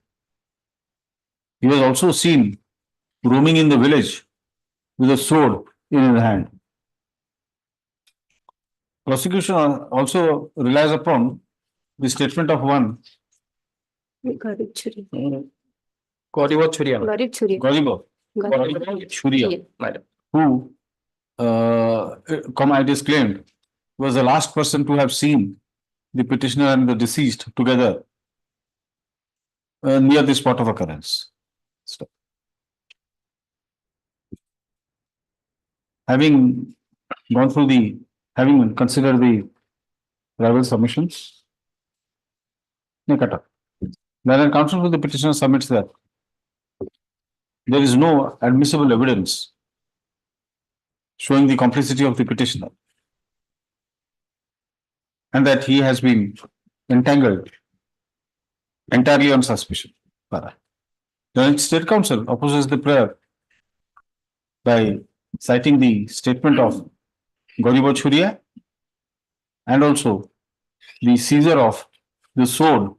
He was also seen roaming in the village with a sword in his hand. Prosecution also relies upon the statement of one Garib Chhuria, who, it is claimed, was the last person to have seen the petitioner and the deceased together near the spot of occurrence. Having considered the rival submissions, then counsel for the petitioner submits that there is no admissible evidence showing the complicity of the petitioner and that he has been entangled entirely on suspicion. The State Counsel opposes the prayer by citing the statement of Gauribo Chhuria and also the seizure of the sword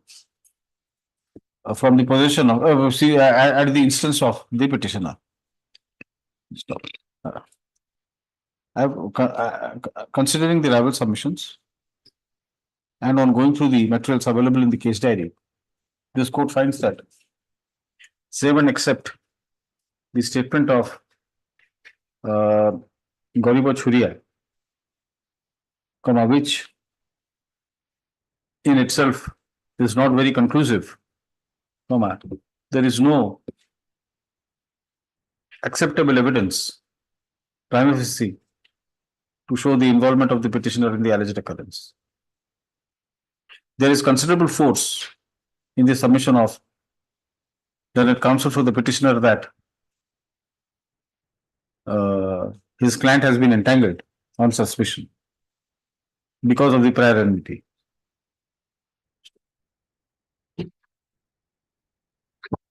from the possession of at the instance of the petitioner. Considering the rival submissions and on going through the materials available in the case diary, this court finds that save and except the statement of Gauribo Chhuria, which in itself is not very conclusive, there is no acceptable evidence prima facie to show the involvement of the petitioner in the alleged occurrence. There is considerable force in the submission of the counsel for the petitioner that his client has been entangled on suspicion because of the prior enmity.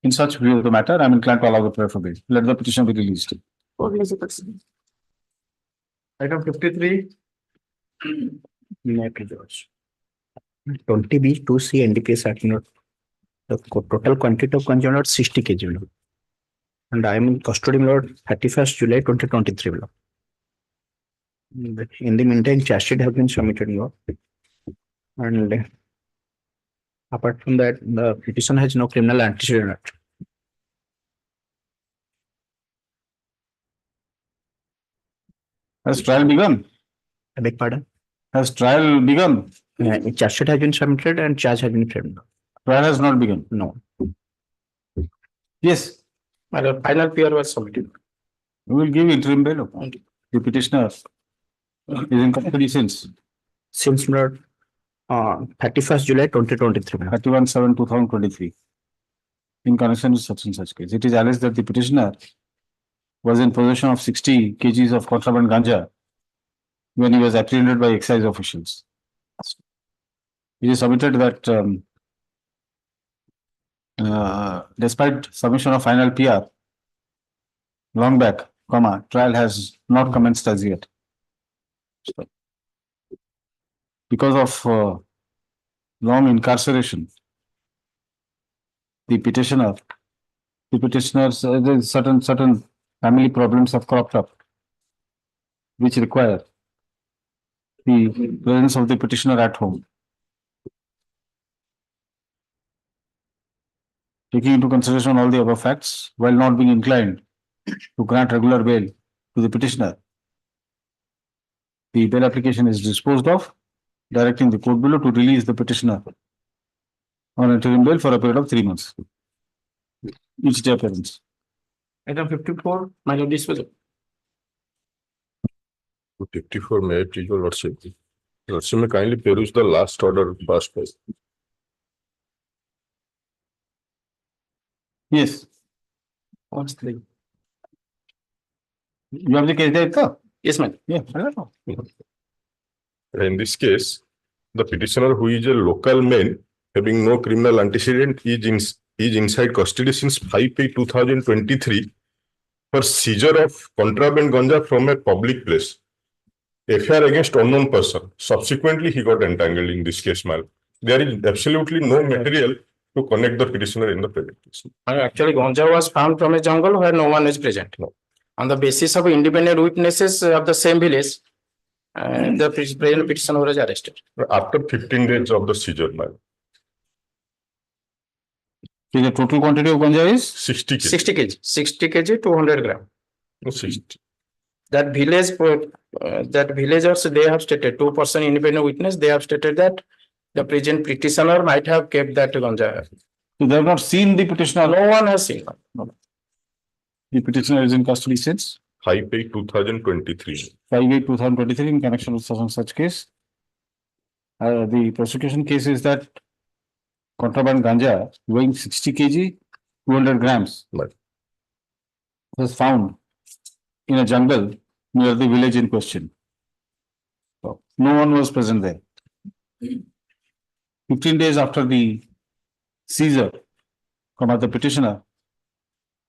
In such view of the matter, I am inclined to allow the prayer for bail. Let the petition be released. Item 53. May I please also? 20B 2C NDPS Act note. The total quantity of ganja note 60 kg. Lord. And I am in custody, Lord, 31st July 2023. Lord. In the meantime, charge sheet has been submitted, Lord. And apart from that, the petition has no criminal antecedent. Has trial begun? I beg pardon? Has trial begun? Charge sheet has been submitted and charge has been framed. Trial has not begun. No. Yes, My lord, final PR was submitted. we will give interim bail. The petitioner is in custody since Since Lord, 31st July 2023. 31/7/2023. In connection with such and such case, it is alleged that the petitioner was in possession of 60 kgs of contraband ganja when he was apprehended by excise officials. It is submitted that despite submission of final PR long back, trial has not commenced as yet. So, because of long incarceration, the petitioners, certain family problems have cropped up, which require the presence of the petitioner at home. Taking into consideration all the above facts, while not being inclined to grant regular bail to the petitioner, the bail application is disposed of, directing the court below to release the petitioner on interim bail for a period of 3 months. Each day appearance. Item 54, my lord, disposal. 54, may I please your lordship? Lordship, may kindly peruse the last order first, please. Yes. What's the? You have the case there? Yes, ma'am. Yeah, I don't know. In this case, the petitioner, who is a local man having no criminal antecedent, is inside custody since 5/8/2023 for seizure of contraband ganja from a public place. FIR against unknown person. Subsequently, he got entangled in this case, ma'am. There is absolutely no material to connect the petitioner in the present case. Actually, ganja was found from a jungle where no one is present. No. On the basis of independent witnesses of the same village, the present petitioner was arrested. After 15 days of the seizure, ma'am. So the total quantity of ganja is 60 kg. 60 kg, 60 kg, 200 gram. No, 60. That villagers, they have stated, 2% independent witness, they have stated that the present petitioner might have kept that ganja. So they have not seen the petitioner. No one has seen. The petitioner is in custody since 5/8/2023. 5/8/2023 in connection with such and such case. The prosecution case is that contraband ganja weighing 60 kg, 200 grams Right. was found in a jungle near the village in question. So, no one was present there. 15 days after the seizure, the petitioner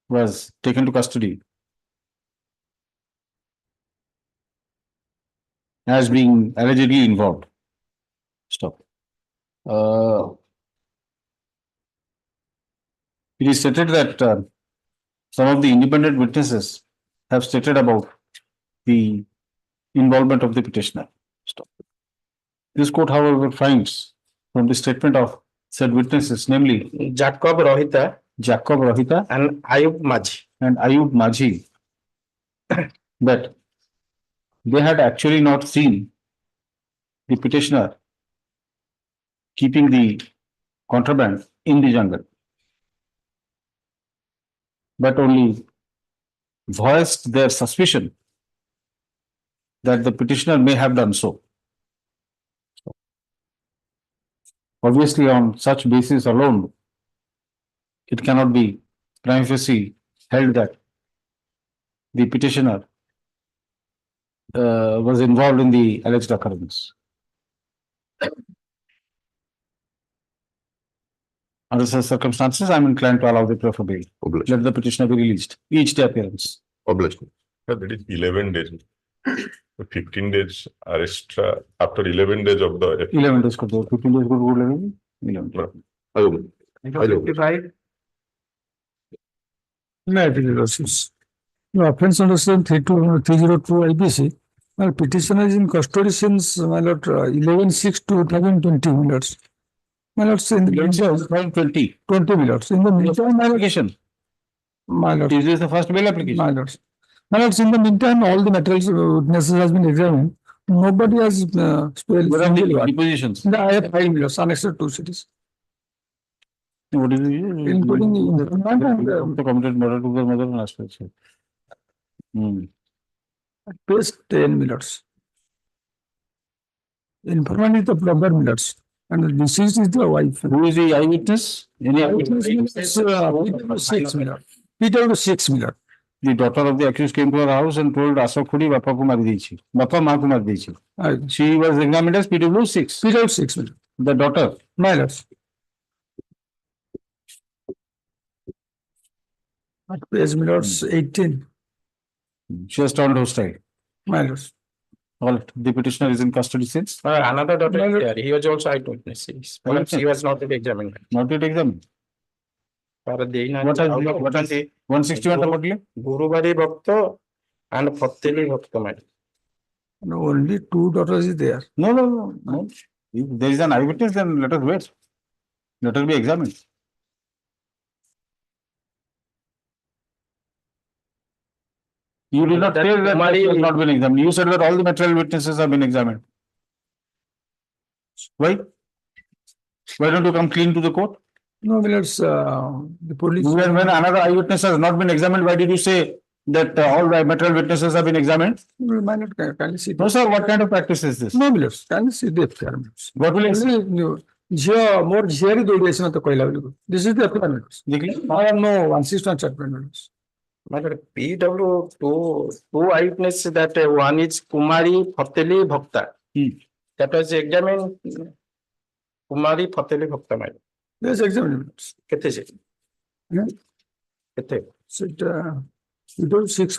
was taken to custody as being allegedly involved. Stop. It is stated that some of the independent witnesses have stated about the involvement of the petitioner. Stop. This court, however, finds from the statement of said witnesses, namely Jacob Rohita and Ayub Majhi, that they had actually not seen the petitioner keeping the contraband in the jungle, but only voiced their suspicion that the petitioner may have done so. Obviously, on such basis alone, it cannot be prima facie held that the petitioner was involved in the alleged occurrence. Under such circumstances, I am inclined to allow the prayer for bail. Obliged. Let the petitioner be released. Each day appearance. Obliged. That is 11 days. 15 days arrest after 11 days of the 11 days को दो 15 days को rule लगेगी 11 Item 55. May I be the offense under section 302 IPC. My petitioner is in custody since my lord 11/6/2020 minutes. My lords in the meantime 20 minutes. In the meantime, my lords, application. my lord, This is the first bail application. my lords, my lords, in the meantime, all the materials witnesses has been examined. Nobody has spelled. Where are the depositions? I have 5 minutes, annexed 2 cities, What is it? including the informant and The committed murder to the mother and aspects. page 10 minutes. Informant is the plumber minutes, and the deceased is the wife. Who is the eyewitness? Any eyewitness? Six minutes. Peter to 6 minutes. The daughter of the accused came to her house and told Ashok Khudi Bappa ko mari dechi. Bappa maa ko mari dechi. She was examined as PW 6. Peter 6 minutes. The daughter. My lords. Page minutes 18. She has turned hostile. My lords. All right. The petitioner is in custody since. Another daughter is there. He was also eyewitness. But she was not yet examined. Not yet examined. What has 161 totally? Gurubari Bhakta and Fateli Bhakta, madam. No, only 2 daughters is there. No. If there is an eyewitness, then let us wait. Let her be examined. You did not say that it has not been examined. You said that all the material witnesses have been examined. Why? Why don't you come clean to the court? No, my lords, the police. When another eyewitness has not been examined, why did you say that all the material witnesses have been examined? My lord, can you see? No, sir. What kind of practice is this? No, my lords, can you see the FIR? What will you say? More zero duration of the coil. This is the FIR. I have no 161 judgment. My lord, PW two eyewitnesses that one is Kumari Fateli Bhakta. That was examined Kumari Fateli Bhakta, madam. Yes, examined. Kete se? Yeah. Kete? So you don't 6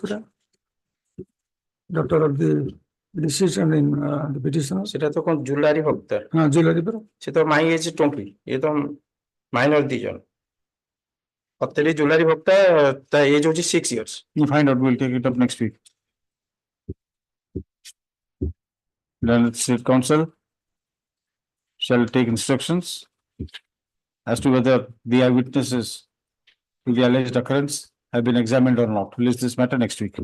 doctor of the decision in the petitioner. সেটা তো কোন জুলারি ভক্তা jewellery পর সে তো my age 20 এ তো minor দুজন অত্যারি জুলারি ভক্তা তা age হচ্ছে 6 years. You find out, we'll take it up next week. Then State Council shall take instructions as to whether the eyewitnesses to the alleged occurrence have been examined or not. Release this matter next week.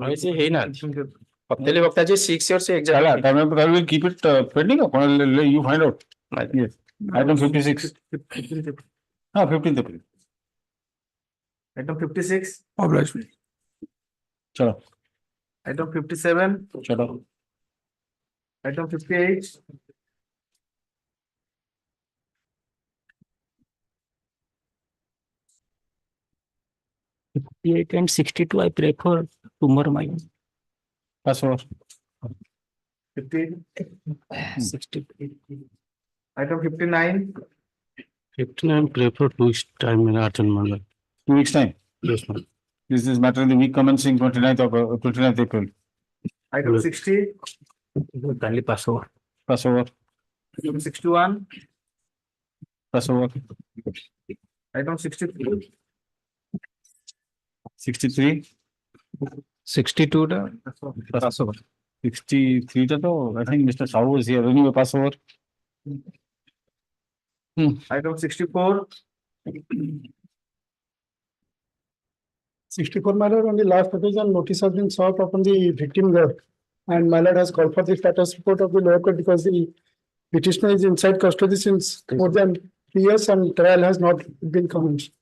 হয়েছে হেই না অত্যারি ভক্তা যে 6 years A exam I will keep it pending. You find out. Yes. Item 56. 15th April. Item 56. obliged. Chalo. Item 57. Chalo. Item 58. And 62, I prefer tomorrow, my Pass over. 15. 60. Item 59. 59, prefer 2 weeks time in adjournment. 2 weeks time. Yes, ma'am. This is matter in the week commencing 29th April. Item 60. Kindly pass over. Pass over. Item 61. Pass over. Item 63. 63. 62 Pass over. 63 to, I think Mr. Sahu is here. Anyway, pass over. Item 64. 64, my lord, on the last occasion, notice has been sought upon the victim there. And my lord has called for the status report of the lower court because the petitioner is inside custody since more than 3 years and trial has not been commenced.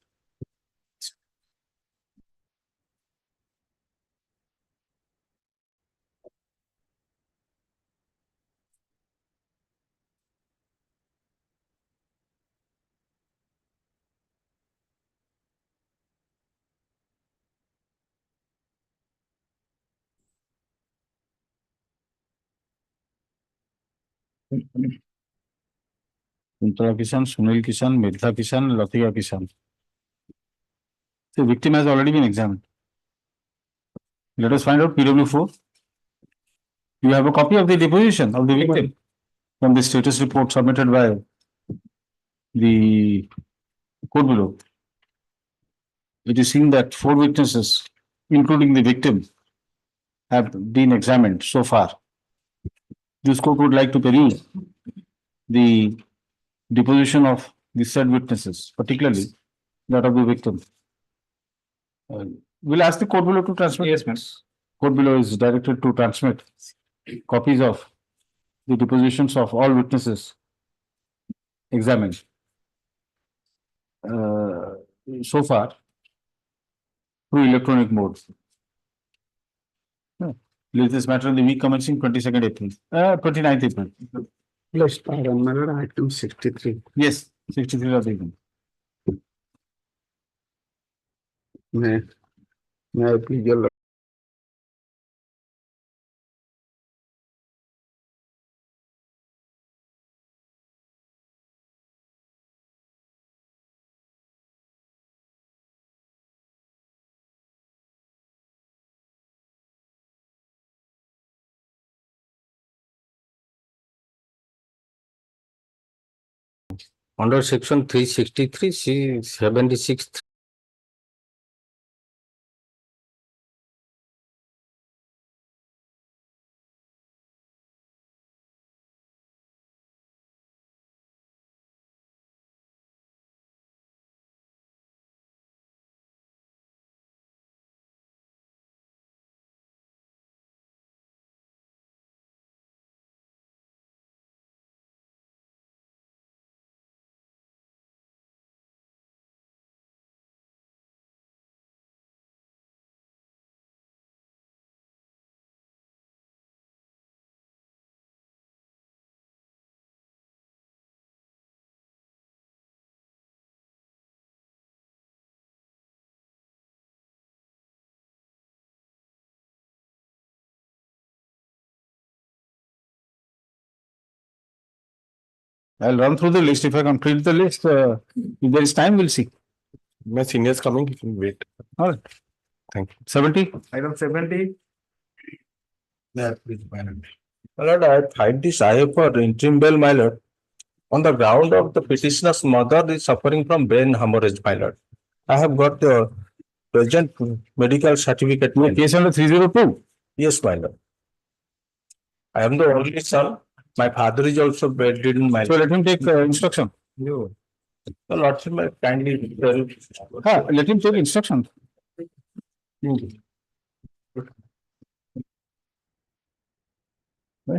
Kuntala Kishan, Sunil Kishan, Medha Kishan, Latika Kishan. The victim has already been examined. Let us find out PW4. You have a copy of the deposition of the victim from the status report submitted by the court below. It is seen that 4 witnesses, including the victim, have been examined so far. This court would like to peruse the deposition of the said witnesses, particularly that of the victim. We'll ask the court below to transmit. Yes, ma'am. Court below is directed to transmit copies of the depositions of all witnesses examined so far through electronic mode. Leave this matter in the week commencing 22nd April, 29th April. Let's start on matter item 63. Yes, 63 of the evening. May I please your Under section 363, C 76. I'll run through the list. If I complete the list, if there is time, we'll see. My seniors coming, you can wait. All right. Thank you. 70. item 70. Yeah, please, my lord. My lord, I find this I for interim bail, my lord, on the ground of the petitioner's mother is suffering from brain hemorrhage, my lord. I have got the present medical certificate. Your case under 302. Yes, my lord. I am the only son. My father is also bedridden, my So lord. let him take instruction. No. The lordship may kindly tell. Let him take instruction.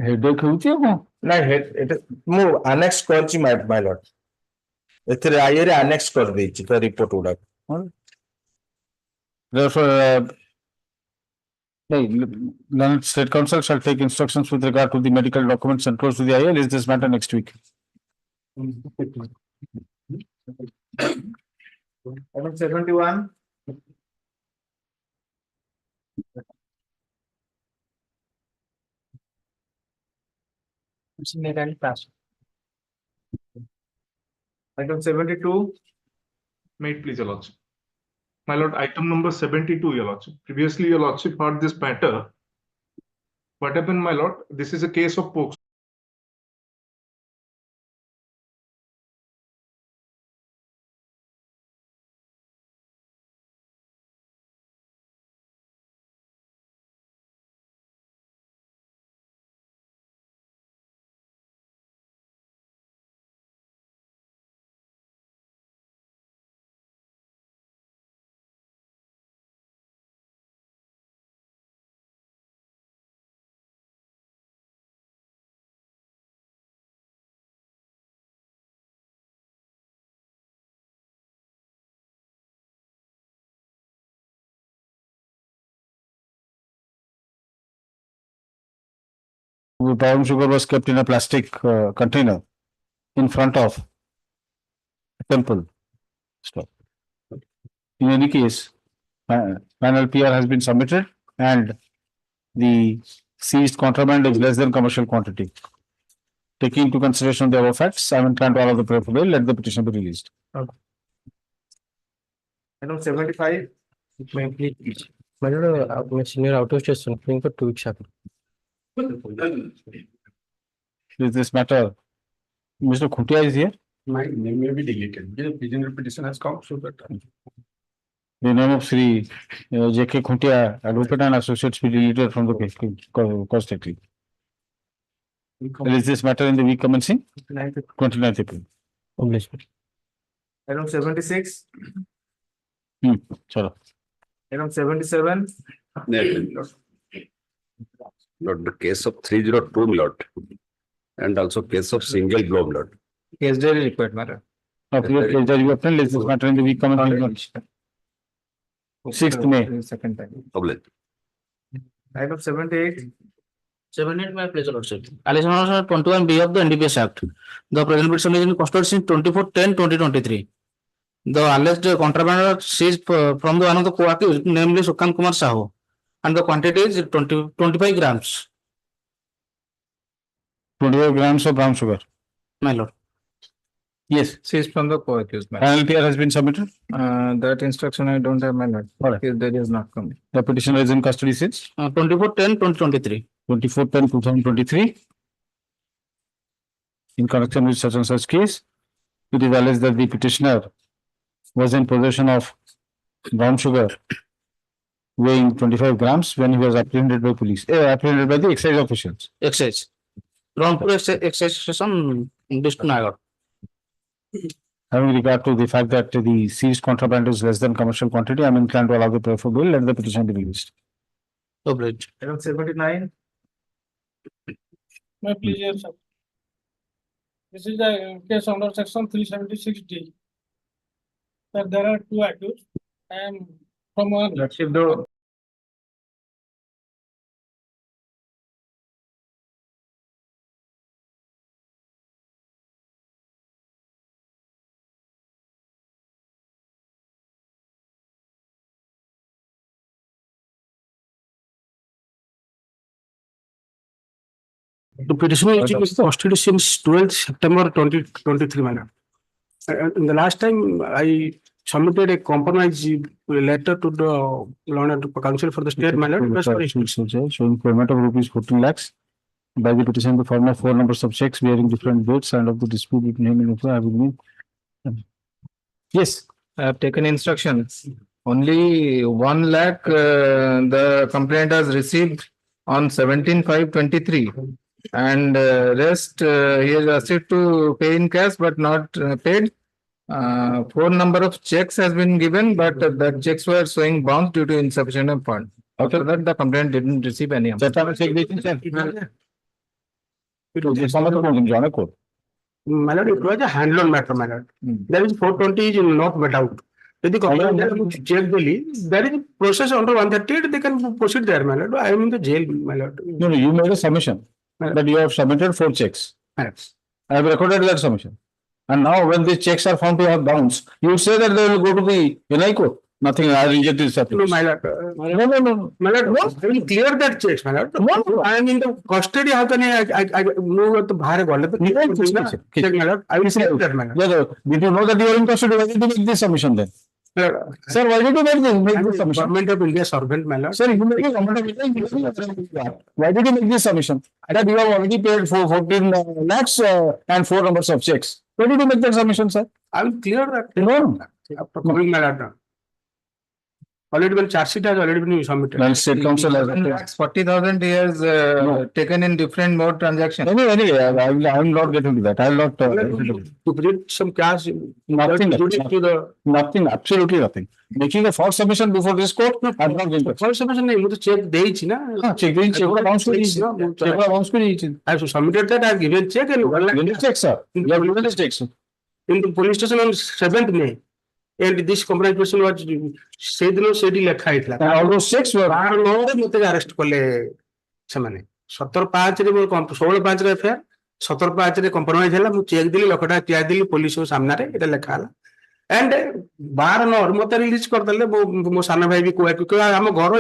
Headache ହେଉଛି ଆଉ କଣ? ନାଇଁ ମୁଁ annexe କରିଛି my lord. ଏଥିରେ ଆଇରେ annexe କରିଦେଇଛି ତା report ଗୁଡାକ. Therefore, Learned State Council shall take instructions with regard to the medical documents and close to the IA. Is this matter next week? Item 71. Item 72. May it please, Your Lordship. My Lord, item number 72, Your Lordship. Previously, Your Lordship heard this matter. What happened, my Lord? This is a case of POX. The brown sugar was kept in a plastic container in front of a temple. Stop. In any case, final PR has been submitted and the seized contraband is less than commercial quantity. Taking into consideration the above facts, I am inclined to allow the prayer for bail. Let the petition be released. Item 75. My lord, my senior out of station for 2 weeks. Is this matter? Mr. Khutia is here. My name may be deleted. The original petition has come, so that. The name of Sri J.K. Khutia, Advocate and Associates, be deleted from the case, constantly. Is this matter in the week commencing? 29th April. Published. Item 76, Chalo. item 77, Not the case of 302 lot and also case of single blow lot. case diary required matter. Is this matter in the week commencing? 6th May. Second time. Public. Item 78, 78, my pleasure, Lordship. Allegation under 21B of the NDPS Act. The present petition is in custody since 24/10/2023. The alleged contraband was seized from the one of the co-accused, namely Sashikanta Kumar Sahu, and the quantity is 25 grams. 25 grams of brown sugar. My lord. Yes. seized from the co-accused matter. Final PR has been submitted. That instruction I don't have, my lord. Alright. Case diary is not coming. The petitioner is in custody since 24/10/2023. 24/10/2023. In connection with such and such case, it is alleged that the petitioner was in possession of brown sugar weighing 25 grams when he was apprehended by police, apprehended by the excise officials. Excise. Rampur excise station, district Nagar. Having regard to the fact that the seized contraband is less than commercial quantity, I am inclined to allow the prayer for bill and the petition be released. Obliged. Item 79, My pleasure, sir. This is the case under section 376D. Sir, there are two accused. I am from one. Lordship, though. The petition is in custody since 12th September 2023, madam. And the last time I submitted a compromise letter to the Law and Council for the state, madam. Showing payment of rupees 14 lakhs by the petition in the form of 4 numbers of checks bearing different dates and of the dispute between him and info having been. Yes. I have taken instructions. Only 1 lakh the complaint has received on 17/5/23. And rest he has asked to pay in cash but not paid. 4 number of checks has been given, but the checks were showing bounce due to insufficient of fund. After that, the complaint didn't receive any amount. My lord, it was a handloan matter, my lord. There is 420 is not met out. If the complaint check daily, there is a process under 138, they can proceed there, my lord. I am in the jail, my lord. No, you made a submission that you have submitted 4 checks. Yes. I have recorded that submission. And now when these checks are found to have bounced, you say that they will go to the High Court. Nothing, I reject this application. No, my lord. No. My lord, I will clear that checks, my lord. I am in the custody. How can I move to Bahar Check, my lord. I will clear that, my lord. Did you know that you are in custody? Why did you make this submission then? Sir, why did you make this submission? Government of India servant, my lord. Sir, you make a government of India. Why did you make this submission? That you have already paid for 14 lakhs and 4 numbers of checks. Why did you make that submission, sir? I will clear that. No. After coming, my lord. Already been charge sheet has already been submitted. Well, state council has 40,000 he has taken in different mode transaction. Anyway, I will not get into that. I will not. To put some cash. Nothing. To the Nothing. Absolutely nothing. Making a false submission before this court. I am not going to. false submission नहीं मुझे check दे ही थी ना. Check bounce करी. I have submitted that. I have given check and 1 lakh. Check, sir. You have given this check, sir. In the police station on 7th May. And this complaint person was ସେଦିନ ସେଠି ଲେଖା ହେଇଥିଲା. All those checks were. 12 ମତେ arrest କଲେ ସେମାନେ. 17/5 ରେ ମୋର 16/5 ରେ FIR 17/5 ରେ କମ୍ପ୍ରମାଇଜ ହେଲା. ମୁଁ ଚେକ୍ ଦେଲି ଲକ୍ଷ ଟଙ୍କା ତିଆରି ଦେଲି ପୋଲିସ ସାମ୍ନାରେ ଏଟା ଲେଖା ହେଲା. And 12/9 ମତେ ରିଲିଜ କରିଦେଲେ. ମୋ ସାନ ଭାଇ ବି କୁହା ଆମ ଘର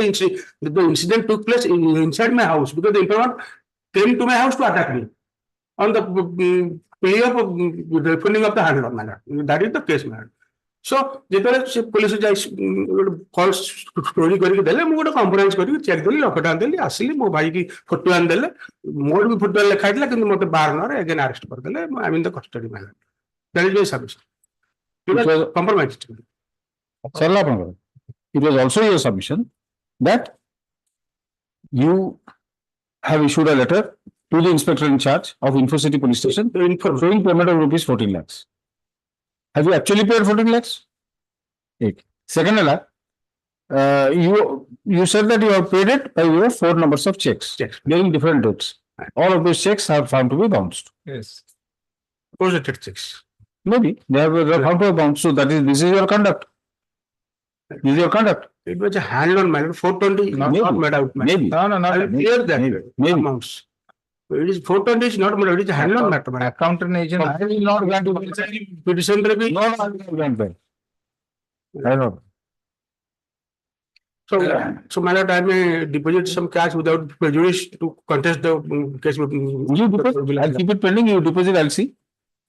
the incident took place inside my house because the informant came to my house to attack me on the plea of refunding of the handler. That is the case, man. So ଯେତେବେଳେ ସେ police ଯାଇ ଗୋଟେ falls story କରିକି ଦେଲେ ମୁଁ ଗୋଟେ compromise କରିକି check ଦେଲି ଲକ୍ଷ ଟଙ୍କା ଦେଲି ଆସିଲି ମୋ ଭାଇ କି ଫଟୋ ଆଣିଦେଲେ ମୋର ବି ଫଟୋ ଲେଖା ହେଇଥିଲା କିନ୍ତୁ ମତେ 12 ରେ ଏଗେନ୍ ଆରେଷ୍ଟ କରିଦେଲେ I mean the custody manner that is my submission compromise Sarla Apanagar. It was also your submission that you have issued a letter to the inspector in charge of Info City Police Station showing payment of rupees 14 lakhs. Have you actually paid 14 lakhs? Eight. Second, you said that you have paid it by way of 4 numbers of checks during different dates. All of those checks are found to be bounced. Yes. Positive checks. Maybe they have found to be bounced. So this is your conduct. This is your conduct. It was a hand on matter 420 not made out. Maybe. No, I will clear that Maybe. amounts. It is 420 is not made out. It is a hand on matter. Accountant agent. I will not grant you. Petition No, I will not grant that. I know. So my lord, I may deposit some cash without prejudice to contest the case. You deposit. I'll keep it pending. You deposit. I'll see.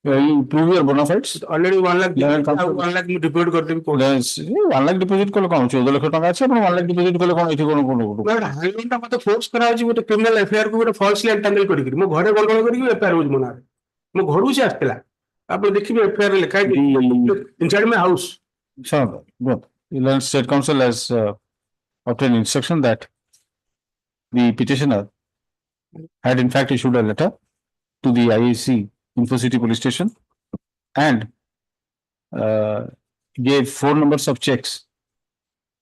You prove your bona fides. Already 1 lakh. 1 lakh deposit करते हैं. Yes. 1 lakh deposit कल कौन 14 लाख टका আছে अपन 1 lakh deposit कल कौन एठी कोन कोन But hand टा मते फोर्स करा होची गोटे क्रिमिनल एफआईआर को गोटे फॉल्सली एंटेंगल करी मो घरे गलगल करी एफआईआर होची मना मो घरु से आस्तेला आप देखिबे एफआईआर लिखा है inside my house. Sir, good. The Land State Council has obtained instruction that the petitioner had in fact issued a letter to the IAC Info City Police Station and gave 4 numbers of checks,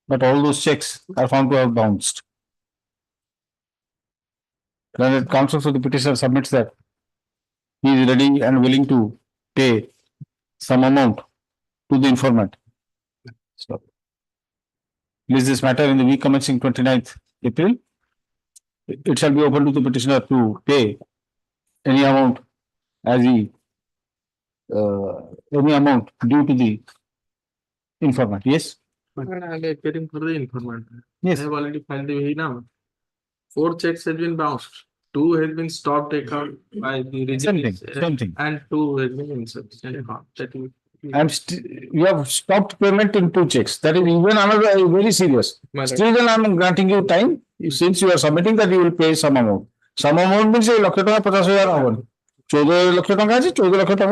but all those checks are found to have bounced. Land Council for the petitioner submits that he is ready and willing to pay some amount to the informant. So, list this matter in the week commencing 29th April. It shall be open to the petitioner to pay any amount as he any amount due to the informant. Yes. Waiting for the informant. Yes. I have already filed the now. 4 checks have been bounced. 2 has been stopped account by the Same thing. and 2 has been insufficient account. That will You have stopped payment in 2 checks. That is even another very serious. Still, then I am granting you time. Since you are submitting that you will pay some amount. Some amount means 1 lakh टका 50,000 होगा. 14 lakh टका আছে 14 lakh टका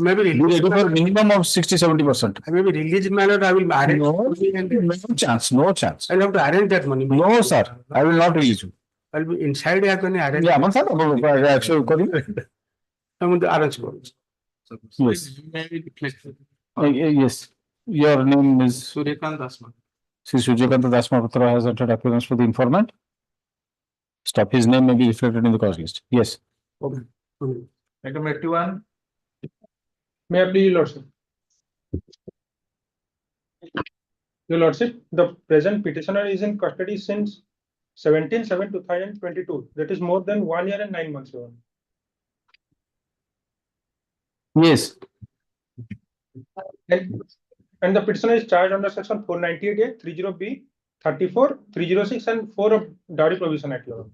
Maybe ready for minimum of 60-70%. I may be released my lord. I will arrange. No chance. No chance. I'll have to arrange that money. No, sir. I will not release you. I'll be inside. I can arrange. Yeah, man, sir. Actually, I'm going to arrange for it. yes. Yes. Your name is Sashikanta Mishra. Sri Sashikanta Mishra has entered appearance for the informant. Stop. His name may be reflected in the cause list. Yes. Okay. Item 81. May I please, Your Lordship? Your Lordship, the present petitioner is in custody since 17/7/2022. That is more than 1 year and 9 months. Your Honor. Yes. And the petitioner is charged under section 498A, 30B, 34, 306, and 4 of Dowry Provision Act. Your Honor.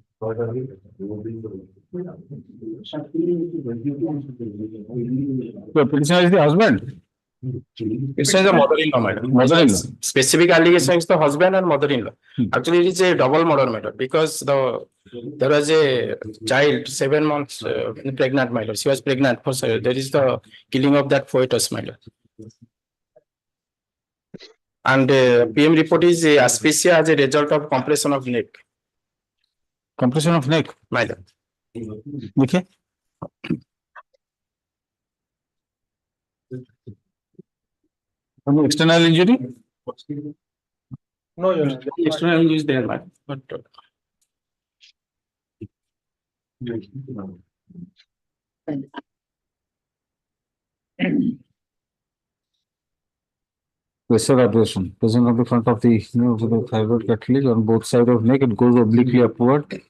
The petitioner is the husband. It's a mother-in-law matter. Mother-in-law. Specific allegation is the husband and mother-in-law. Actually, it is a double murder matter because there was a child 7 months pregnant my lord. She was pregnant for there is the killing of that fetus my lord. And PM report is asphyxia as a result of compression of neck. Compression of neck. My lord. Okay. Any external injury? No, Your Honor. External injury is there, but Pressure abrasion. Present on the front of the thyroid cartilage on both sides of neck. It goes obliquely upward.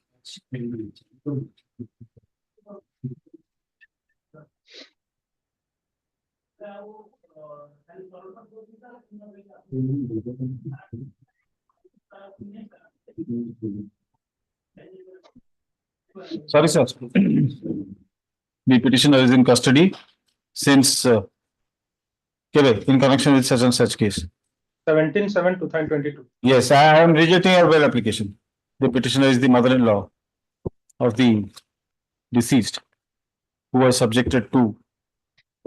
Sorry, sir. The petitioner is in custody since in connection with such and such case. 17/7/2022. Yes, I am rejecting your bail application. The petitioner is the mother-in-law of the deceased who was subjected to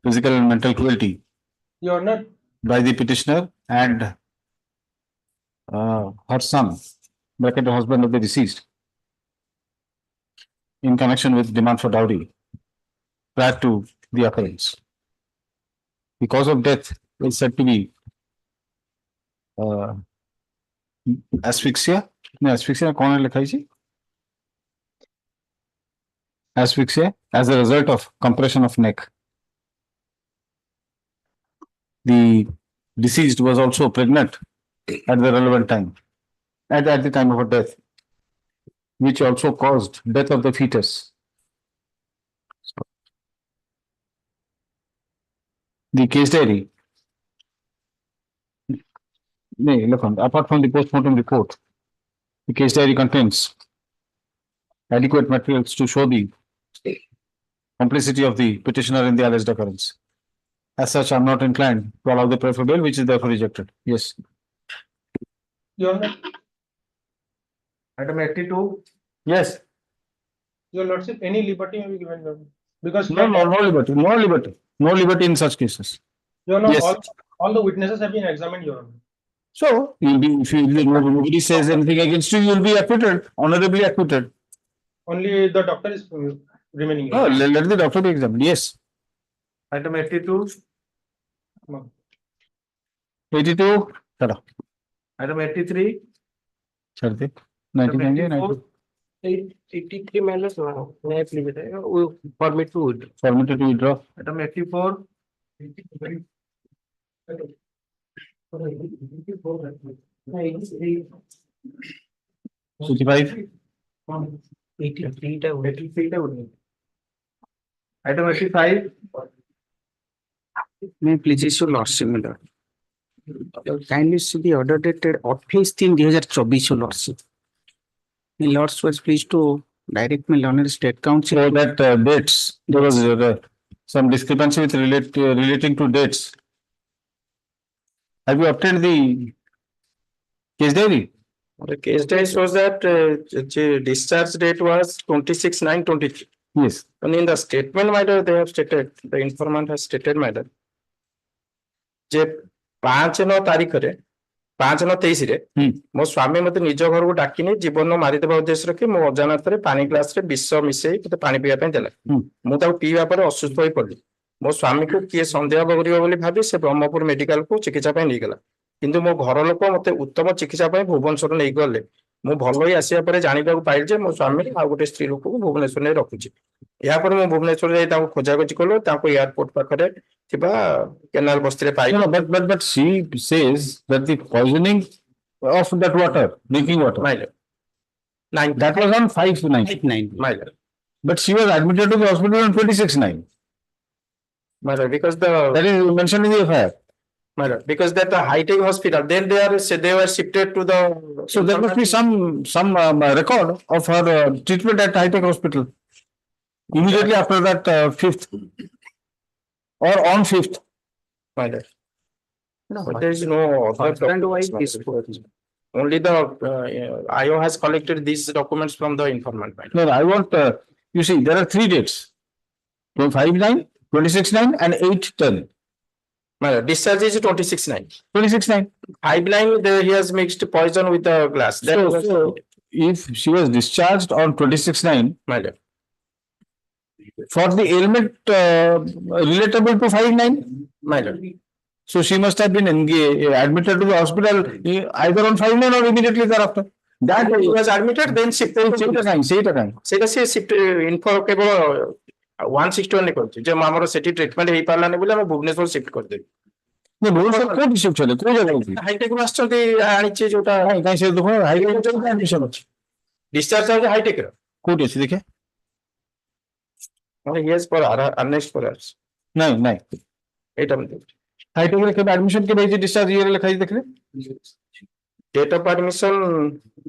physical and mental cruelty Your Honor, by the petitioner and her son, bracket the husband of the deceased, in connection with demand for dowry prior to the occurrence. The cause of death is said to be asphyxia. No, asphyxia कौन है लिखा है जी? Asphyxia as a result of compression of neck. The deceased was also pregnant at the relevant time, at the time of her death, which also caused death of the fetus. The case diary. No, look on, apart from the postmortem report, the case diary contains adequate materials to show the complicity of the petitioner in the alleged occurrence. As such, I am not inclined to allow the prayer for bail, which is therefore rejected. Yes. Your Honor, Item 82. Yes. Your Lordship, any liberty may be given, Your Honor. Because No liberty, no liberty, no liberty in such cases. Your Honor, Yes. all the witnesses have been examined, Your Honor. So, you'll be, if nobody says anything against you, you'll be acquitted, honorably acquitted. Only the doctor is remaining. Your Oh, Honor. let the doctor be examined. Yes. Item 82. 82. Tada. Item 83. Chhod de. 99 है, 90. 83 minus now. May I please permit to withdraw. Permitted to withdraw. Item 84. 65. 83 টা 83 টা would. Item 85. May I please issue lordship, my lord. Kindly see the order dated 28/3/2024, lordship. My lords was pleased to direct my learned state council. So that dates, there was some discrepancy with relating to dates. Have you obtained the case diary? The case date shows that discharge date was 26/9/23. Yes. And in the statement, my lord, they have stated, the informant has stated, my lord, जे 5/9 तारिखरे 5/9/23 रे मो स्वामी मते निज घर को डाकिनी जीवन मारिदेबा उद्देश्य रखी मो अजानत रे पानी ग्लास रे विष मिसई मते पानी पीवा पे देला मु ताको पीवा पर असुस्थ होई पड़ली मो स्वामी को किए संदेह बगरियो बोली भाबी से ब्रह्मपुर मेडिकल को चिकित्सा पे नहीं गला किंतु मो घर लोक मते उत्तम चिकित्सा पे भुवनेश्वर नहीं गले मु भलो ही आसिया पर जानिबा को पाइल जे मो स्वामी आ गोटे स्त्री लोक को भुवनेश्वर ने रखुची या पर मो भुवनेश्वर जाई ताको खोजा खोजी कलो ताको एयरपोर्ट पाखरे थिबा canal Basti pi No, but she says that the poisoning of that water, drinking water. My lord. 9 That was on 5/9. my lord. But she was admitted to the hospital on 26/9. My lord, because the That is mentioned in the FIR. my lord, because that the high-tech hospital, then they were shifted to the. So there must be some record of her treatment at High Tech Hospital immediately after that 5th or on 5th. My lord. No, but there is no other documents, my lord. Only the IO has collected these documents from the informant. My lord. No, I want, you see, there are 3 dates. 5/9, 26/9 and 8/10. My lord, discharge is 26/9. 26/9. 5/9, he has mixed poison with the glass. That was, So if she was discharged on 26/9 my lord. for the ailment relatable to 5/9, My lord. so she must have been admitted to the hospital either on 5/9 or immediately thereafter. That He was admitted, then shifted. ସେଇଟା କାହିଁ ସେଇଟା ସେ shift ଇନଫo କେବଳ 161 ରେ କରିଛି ଯେ ଆମର ସେଠି ଟ୍ରିଟମେଣ୍ଟ ହେଇ ପାରିଲାନି ବୋଲି ଆମେ ଭୁବନେଶ୍ୱର ଶିଫ୍ଟ କରିଦେବି ଭୁବନେଶ୍ୱର କୋଉଠି ଶିଫ୍ଟ ହେଲେ କୋଉ ଜାଗାକୁ ହାଇଟେକ୍ ରୁ ଆସିଛନ୍ତି ଆଣିଛି ଯୋଉଟା କାହିଁ ସେ ଦେଖ ହାଇଟେକ୍ ଆଡମିସନ ଅଛି ଡିସଚାର୍ଜ ହଉଛି ହାଇଟେକ୍ ର କୋଉଠି ଅଛି ଦେଖେ ମାନେ ଇଏସ୍ ଫର ନେକ୍ସଟ ଫର ନାଇଁ ନାଇଁ ଏଇଟା ମୁଁ ଦେଖୁଛି ହାଇଟେକ୍ ରେ କେବେ ଆଡମିସନ କେବେ ହେଇଛି ଡିସଚାର୍ଜ ଇଏରେ ଲେଖା ହେଇଛି ଦେଖିଲେ date of admission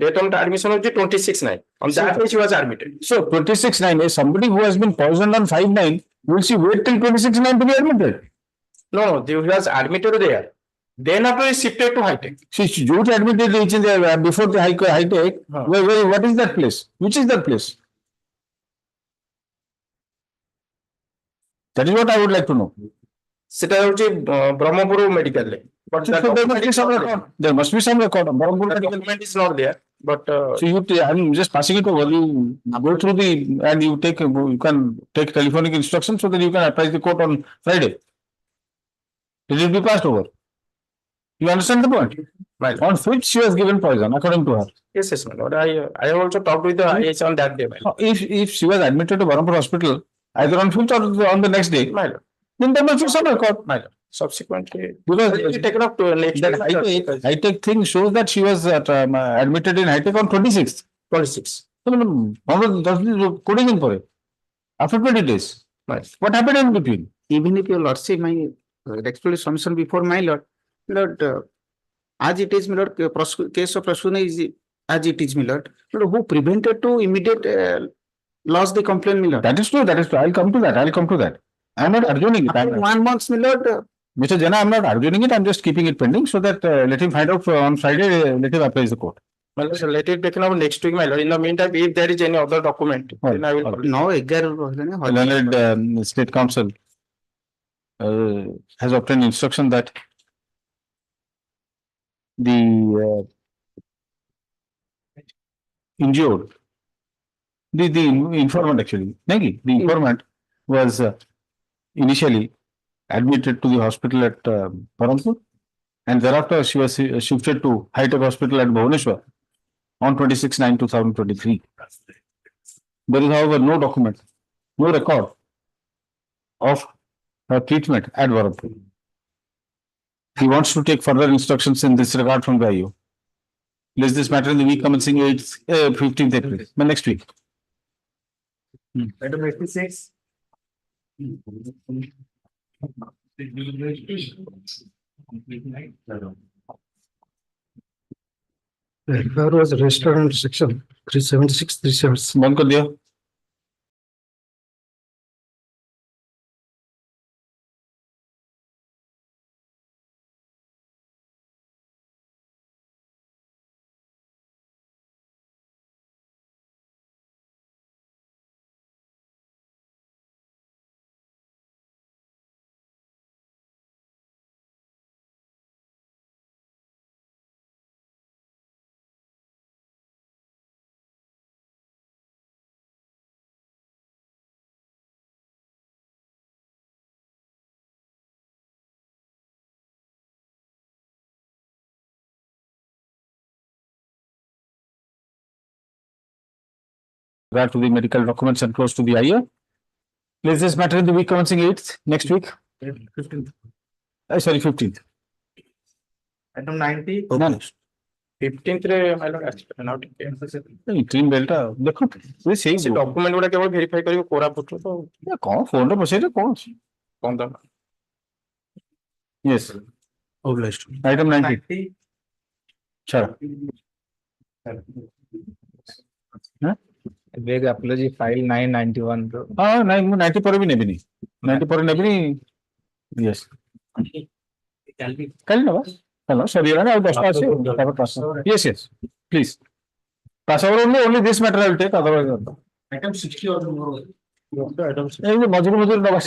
ହଉଛି 26/9 on that day she was admitted. So 26/9 is somebody who has been poisoned on 5/9 will she wait till 26/9 to be admitted? No, he was admitted there. Then after he shifted to High Tech. See, you admitted it in the, before the high tech. What is that place? Which is that place? That is what I would like to know. সেটা হচ্ছে ব্রহ্মপুর মেডিকেলে but So that there must document be is some not record. There must be some record. there. The document is not there, but So I'm just passing it over. You go through the and you can take telephonic instructions so that you can apply the court on Friday. It will be passed over. You understand the point? Right. On which she was given poison, according to her. yes, my lord. I have also talked with the IH on that day, my lord. If she was admitted to Barampur Hospital, either on 5th or on the next day, My lord. then there must be some record. My lord. Subsequently, Because it will be taken up to next that day. high tech thing shows that she was admitted in high tech on 26th. 26. Coding in for it. After 20 days. Right. What happened in between? Even if your lordship, my respectful submission before my lord, as it is, my lord, case of prosecution is as it is, my lord, who prevented to immediate lodge the complaint, my lord. That is true. I'll come to that. I'm not arguing it. After 1 month, my lord, Mr. Jana, I'm not arguing it. I'm just keeping it pending so that let him find out on Friday, let him apply the court. My lord, let it be taken up next week, my lord. In the meantime, if there is any other document, then I will. now 11 Learned State Council has obtained instruction that the injured, the informant actually, the informant was initially admitted to the hospital at Barampur, and thereafter she was shifted to High Tech Hospital at Bhubaneswar on 26/9/2023. There is, however, no document, no record of her treatment at Barampur. He wants to take further instructions in this regard from the IO. Place this matter in the week commencing 15th April, next week. Item 86. The FIR was registered under section 376, 377. बंद कर दिया. Regard to the medical documents and close to the IO. Place this matter in the week commencing 8th, next week. 15th. Sorry, 15th. Item 90. No. 15th ରେ my lord ଆସିବେ now ଟିକେ Interim bellଟା ଦେଖ ସେଇ ସେ document ଗୁଡା କେବଳ verify କରିବ କୋରାପୁଟରୁ ତ କଣ ଫୋନରେ ବସେଇଲେ କଣ ଅଛି? କଣ ତ Yes. Obliged. Item 90. Sure. Beg apology file 991 bro. ହଁ ନାଇଁ ମୁଁ 90 ପରେ ବି ନେବିନି 90 ପରେ ନେବିନି. Yes. କାଲି ନେବା hello ସରିଗଲାଣି ଆଉ 10ଟା ଅଛି ତାପରେ pass. Yes, yes, please pass over only this matter I will take, otherwise Item 60 or more. এই যে ମଝିରେ ନେବା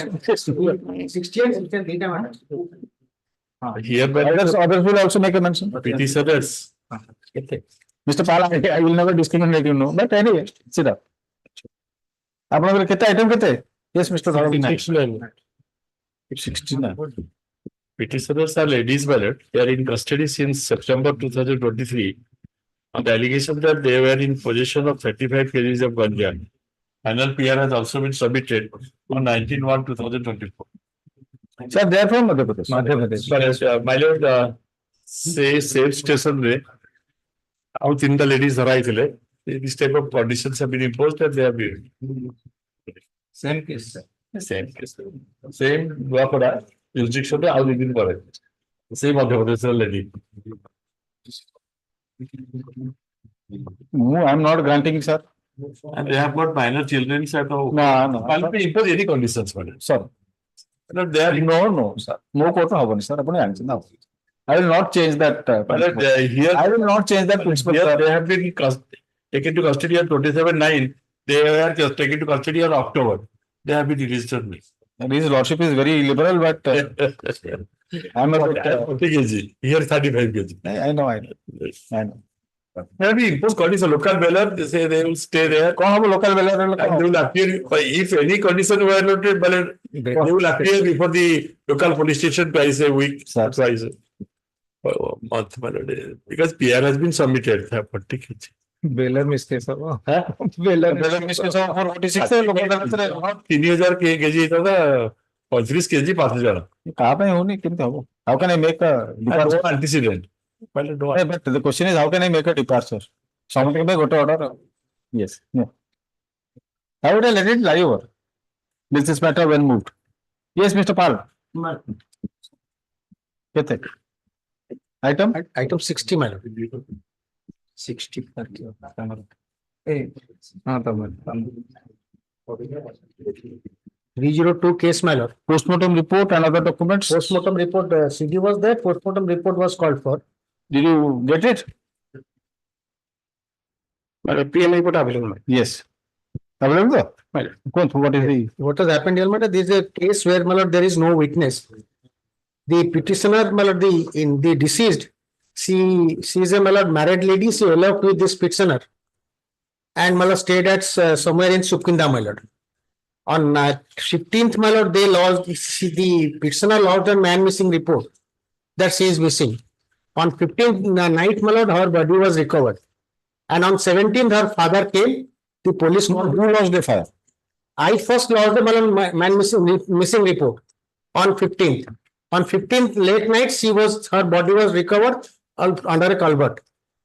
60 and 60 ଦିଟା matter. Here by others will also make a mention. petitioners. Mr. Pala, I will never discriminate, you know, but anyway, sit up. ଆପଣଙ୍କର କେତେ item କେତେ? Yes, Mr. 69. 69. Petitioners are ladies ballot. They are in custody since September 2023 on the allegation that they were in possession of 35 kgs of ganja. Final PR has also been submitted on 19/1/2024. Sir, they are from Madhya Pradesh. But my lord, say same station re out in the ladies arrival. This type of conditions have been imposed and they have been Same case. same case. Same Guapada jurisdiction re out in pare. Same Madhya Pradesh lady. No, I am not granting, sir. And they have got minor children at home. No. Can't be impose any conditions, madam. Sir, No, no, sir. No court happened, sir. Upon answer now. I will not change that. Here, I will not change that principle. here Sir. they have been taken to custody on 27/9. They were taken to custody on October. They have been released on me. His lordship is very liberal, but I'm a bit. 40 kg. Here 35 kg. I know. I know. They have been imposed condition. Local bailor, they say they will stay there. कौन हम local bailor And they will appear, if any condition violated, they will appear before the local police station twice a week, twice a month, because PR has been submitted. 40 kg. Bailor mistake sir. Bailor mistake sir. और 46 से local bailor से 3000 kg था 35 kg 5000. कहाँ पे होनी कितने हो? How can I make a departure? Antecedent. But the question is, how can I make a departure? Something by go to order. Yes. Yeah. How would I let it lie over? This matter when moved. Yes, Mr. Pal. Get it. Item 60, my lord. 60. Hey. 302 case, my lord. Postmortem report and other documents. Postmortem report, CD was there. Postmortem report was called for. Did you get it? PM report available. Yes. Available? What is the? What has happened here, madam? This is a case where, my lord, there is no witness. The petitioner, my lord, the deceased, she is a, my lord, married lady. She eloped with this petitioner, and, my lord, stayed at somewhere in Sukhinda, my lord. On 15th, my lord, they lost. The petitioner lodged a man missing report that she is missing. On 15th night, my lord, her body was recovered. And on 17th, her father came. The police. Who lost the fire? I first lodged the man missing report on 15th. On 15th late night, her body was recovered under a culvert.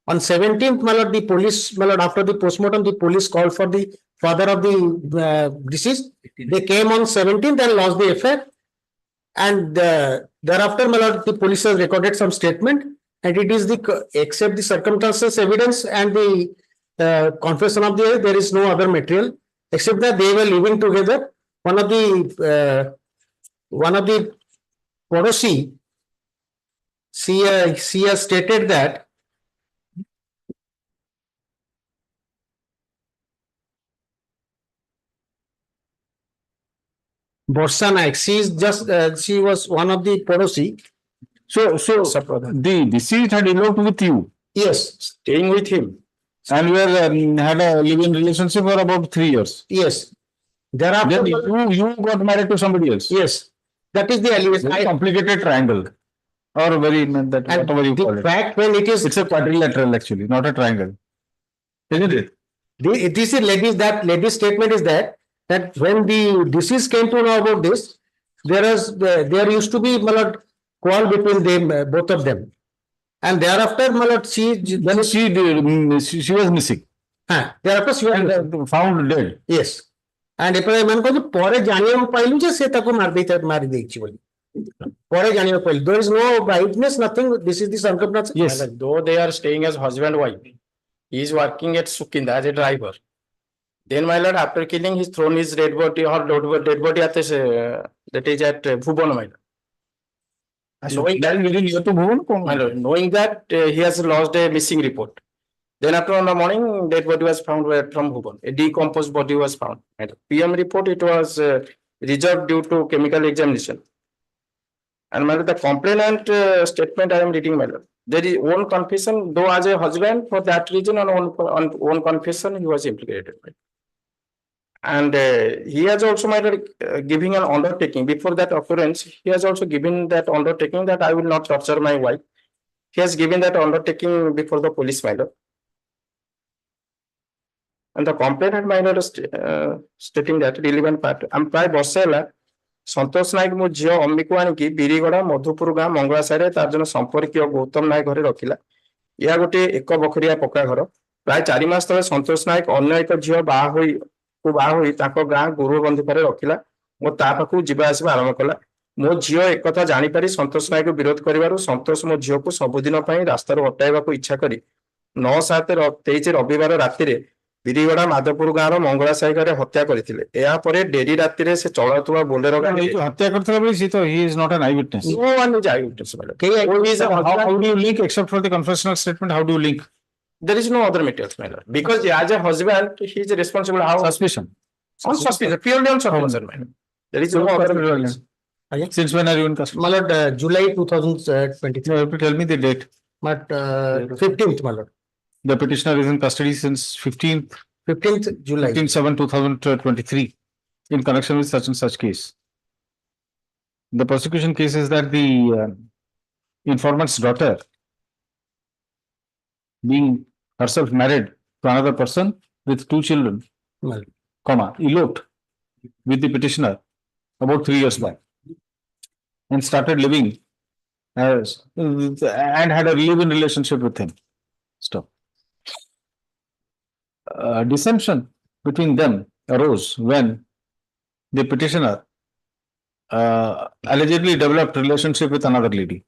On 17th, my lord, the police, my lord, after the postmortem, the police called for the father of the deceased. They came on 17th and lost the affair. And thereafter, my lord, the police has recorded some statement. And it is except the circumstances evidence and the confession of the, there is no other material except that they were living together. One of the Podosi, she has stated that Borsa Naik, she was one of the Podosi. So the deceased had eloped with you. Yes, Staying with him. And we had a living relationship for about 3 years. Yes. Thereafter, then you got married to somebody else. Yes, that is the allegation. Very complicated triangle, or very that whatever you call it. Fact when it is, It's a quadrilateral actually, not a triangle, isn't it? This is lady's statement is that when the deceased came to know about this, there used to be quarrel between them, both of them, and thereafter, she was missing. Thereafter she was found dead. Yes, and ଏପଟେ ଏମାନେ କହୁଛି ପରେ ଜାଣିବାକୁ ପାଇଲୁ ଯେ ସେ ତାକୁ ମାରି ଦେଇଛି ବୋଲି ପରେ ଜାଣିବାକୁ ପାଇଲୁ. There is no witness, nothing. This is the circumstance. Yes. Though they are staying as husband and wife, he is working at Sukhinda as a driver. Then, my lord, after killing, he's thrown his dead body at this, that is at Bhuban, my lord. Knowing that very near to Bhuban, my lord, knowing that he has lost a missing report. Then after on the morning, dead body was found from Bhuban. A decomposed body was found. PM report, it was reserved due to chemical examination. And my lord, the complainant statement I am reading, my lord. There is own confession, though as a husband, for that reason on own confession, he was implicated. And he has also, my lord, giving an undertaking. Before that occurrence, he has also given that undertaking that I will not torture my wife. He has given that undertaking before the police, my lord. And the complainant, my lord, stating that relevant part. I'm try Borsela, Santosh Naik mo jio Ommiku aniki Birigoda, Madhupur gaam, Manglasare, ତାର ଜଣେ ସମ୍ପର୍କୀୟ ଗୌତମ ନାୟକ ଘରେ ରଖିଲା. ଏହା ଗୋଟେ ଏକ ବଖରିଆ ପକ୍କା ଘର. ପ୍ରାୟ 4 ମାସ ତଳେ ସନ୍ତୋଷ ନାୟକ ଅନ୍ୟ ଏକ ଝିଅ ବାହା ହୋଇ ତାଙ୍କ ଗାଁ ଗୁରୁ ବନ୍ଧୁକରେ ରଖିଲା ଓ ତା ପାଖକୁ ଯିବା ଆସିବା ଆରମ୍ଭ କଲା. ମୋ ଝିଅ ଏକଥା ଜାଣିପାରି ସନ୍ତୋଷ ନାୟକ ବିରୋଧ କରିବାରୁ ସନ୍ତୋଷ ମୋ ଝିଅକୁ ସବୁଦିନ ପାଇଁ ରାସ୍ତାରୁ ହଟାଇବାକୁ ଇଚ୍ଛା କରି 9/7/23 ରବିବାର ରାତିରେ ବିରିଗଡା ମାଧପୁର ଗାଁର ମଙ୍ଗଳା ସାହିରେ ହତ୍ୟା କରିଥିଲେ। ଏହାପରେ ଡେରି ରାତିରେ ସେ ଚଳାଉଥିବା ବୋଲେରୋ ଗାଡି ହତ୍ୟା କରିଥିଲା ବୋଲି ସେ ତ he is not an eyewitness. no one is eyewitness, my lord. He is a How husband. do you link except for the confessional statement? How do you link? There is no other materials, my lord, because as a husband he is responsible. How Suspicion. on suspicion, purely on suspicion, my lord. There is no other materials. Since when are you in custody? My lord, July 2023, You have to tell me the date. but 15th, my lord, The petitioner is in custody since 15th 15th July. 15/7/2023 in connection with such and such case. The prosecution case is that the informant's daughter, being herself married to another person with 2 children, Well, eloped with the petitioner about 3 years back and started living as and had a live-in relationship with him. Stop. Dissension between them arose when the petitioner allegedly developed relationship with another lady,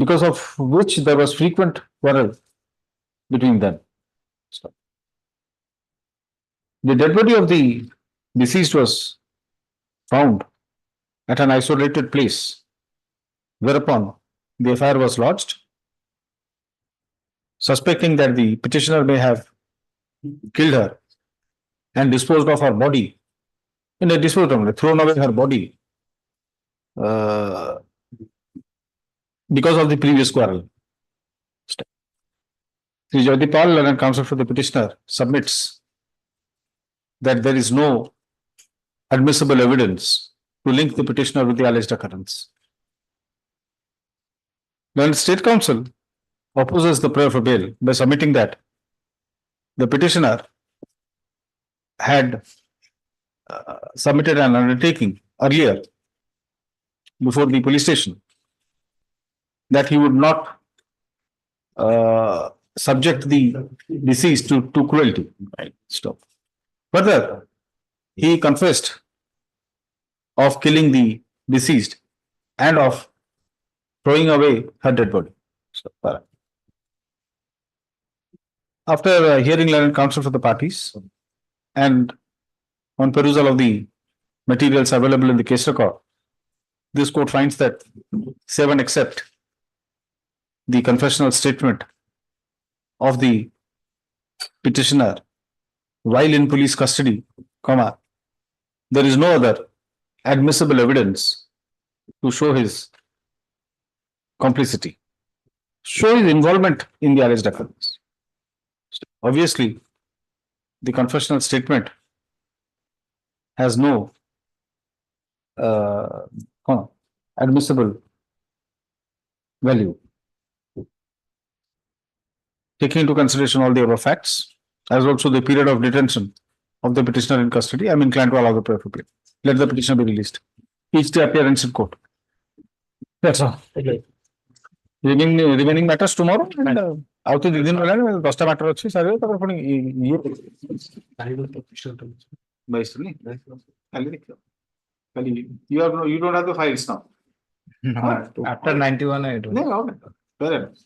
because of which there was frequent quarrel between them. Stop. The dead body of the deceased was found at an isolated place, whereupon the FIR was lodged, suspecting that the petitioner may have killed her and disposed of her body thrown away her body because of the previous quarrel. Sri Jayadipal, learned counsel for the petitioner, submits that there is no admissible evidence to link the petitioner with the alleged occurrence. Learned State Counsel opposes the prayer for bail by submitting that the petitioner had submitted an undertaking earlier before the police station that he would not subject the deceased to cruelty. Right. Stop. Further, he confessed of killing the deceased and of throwing away her dead body. Stop. After hearing learned counsel for the parties and on perusal of the materials available in the case record, this court finds that 7 except the confessional statement of the petitioner while in police custody, there is no other admissible evidence to show his complicity, show his involvement in the alleged occurrence. Obviously, the confessional statement has no admissible value. Taking into consideration all the above facts, as also the period of detention of the petitioner in custody, I am inclined to allow the prayer for bail. Let the petitioner be released. Each day appearance in court. That's all. Remaining matters tomorrow and ଆଉ ତ 2 ଦିନ ହେଲାଣି 10ଟା matter ଅଛି ସାରିବେ ତାପରେ ପୁଣି ଇଏ 22 ନି କାଲି ଦେଖିବ କାଲି you don't have the files now. After 91 I do. No, fair enough.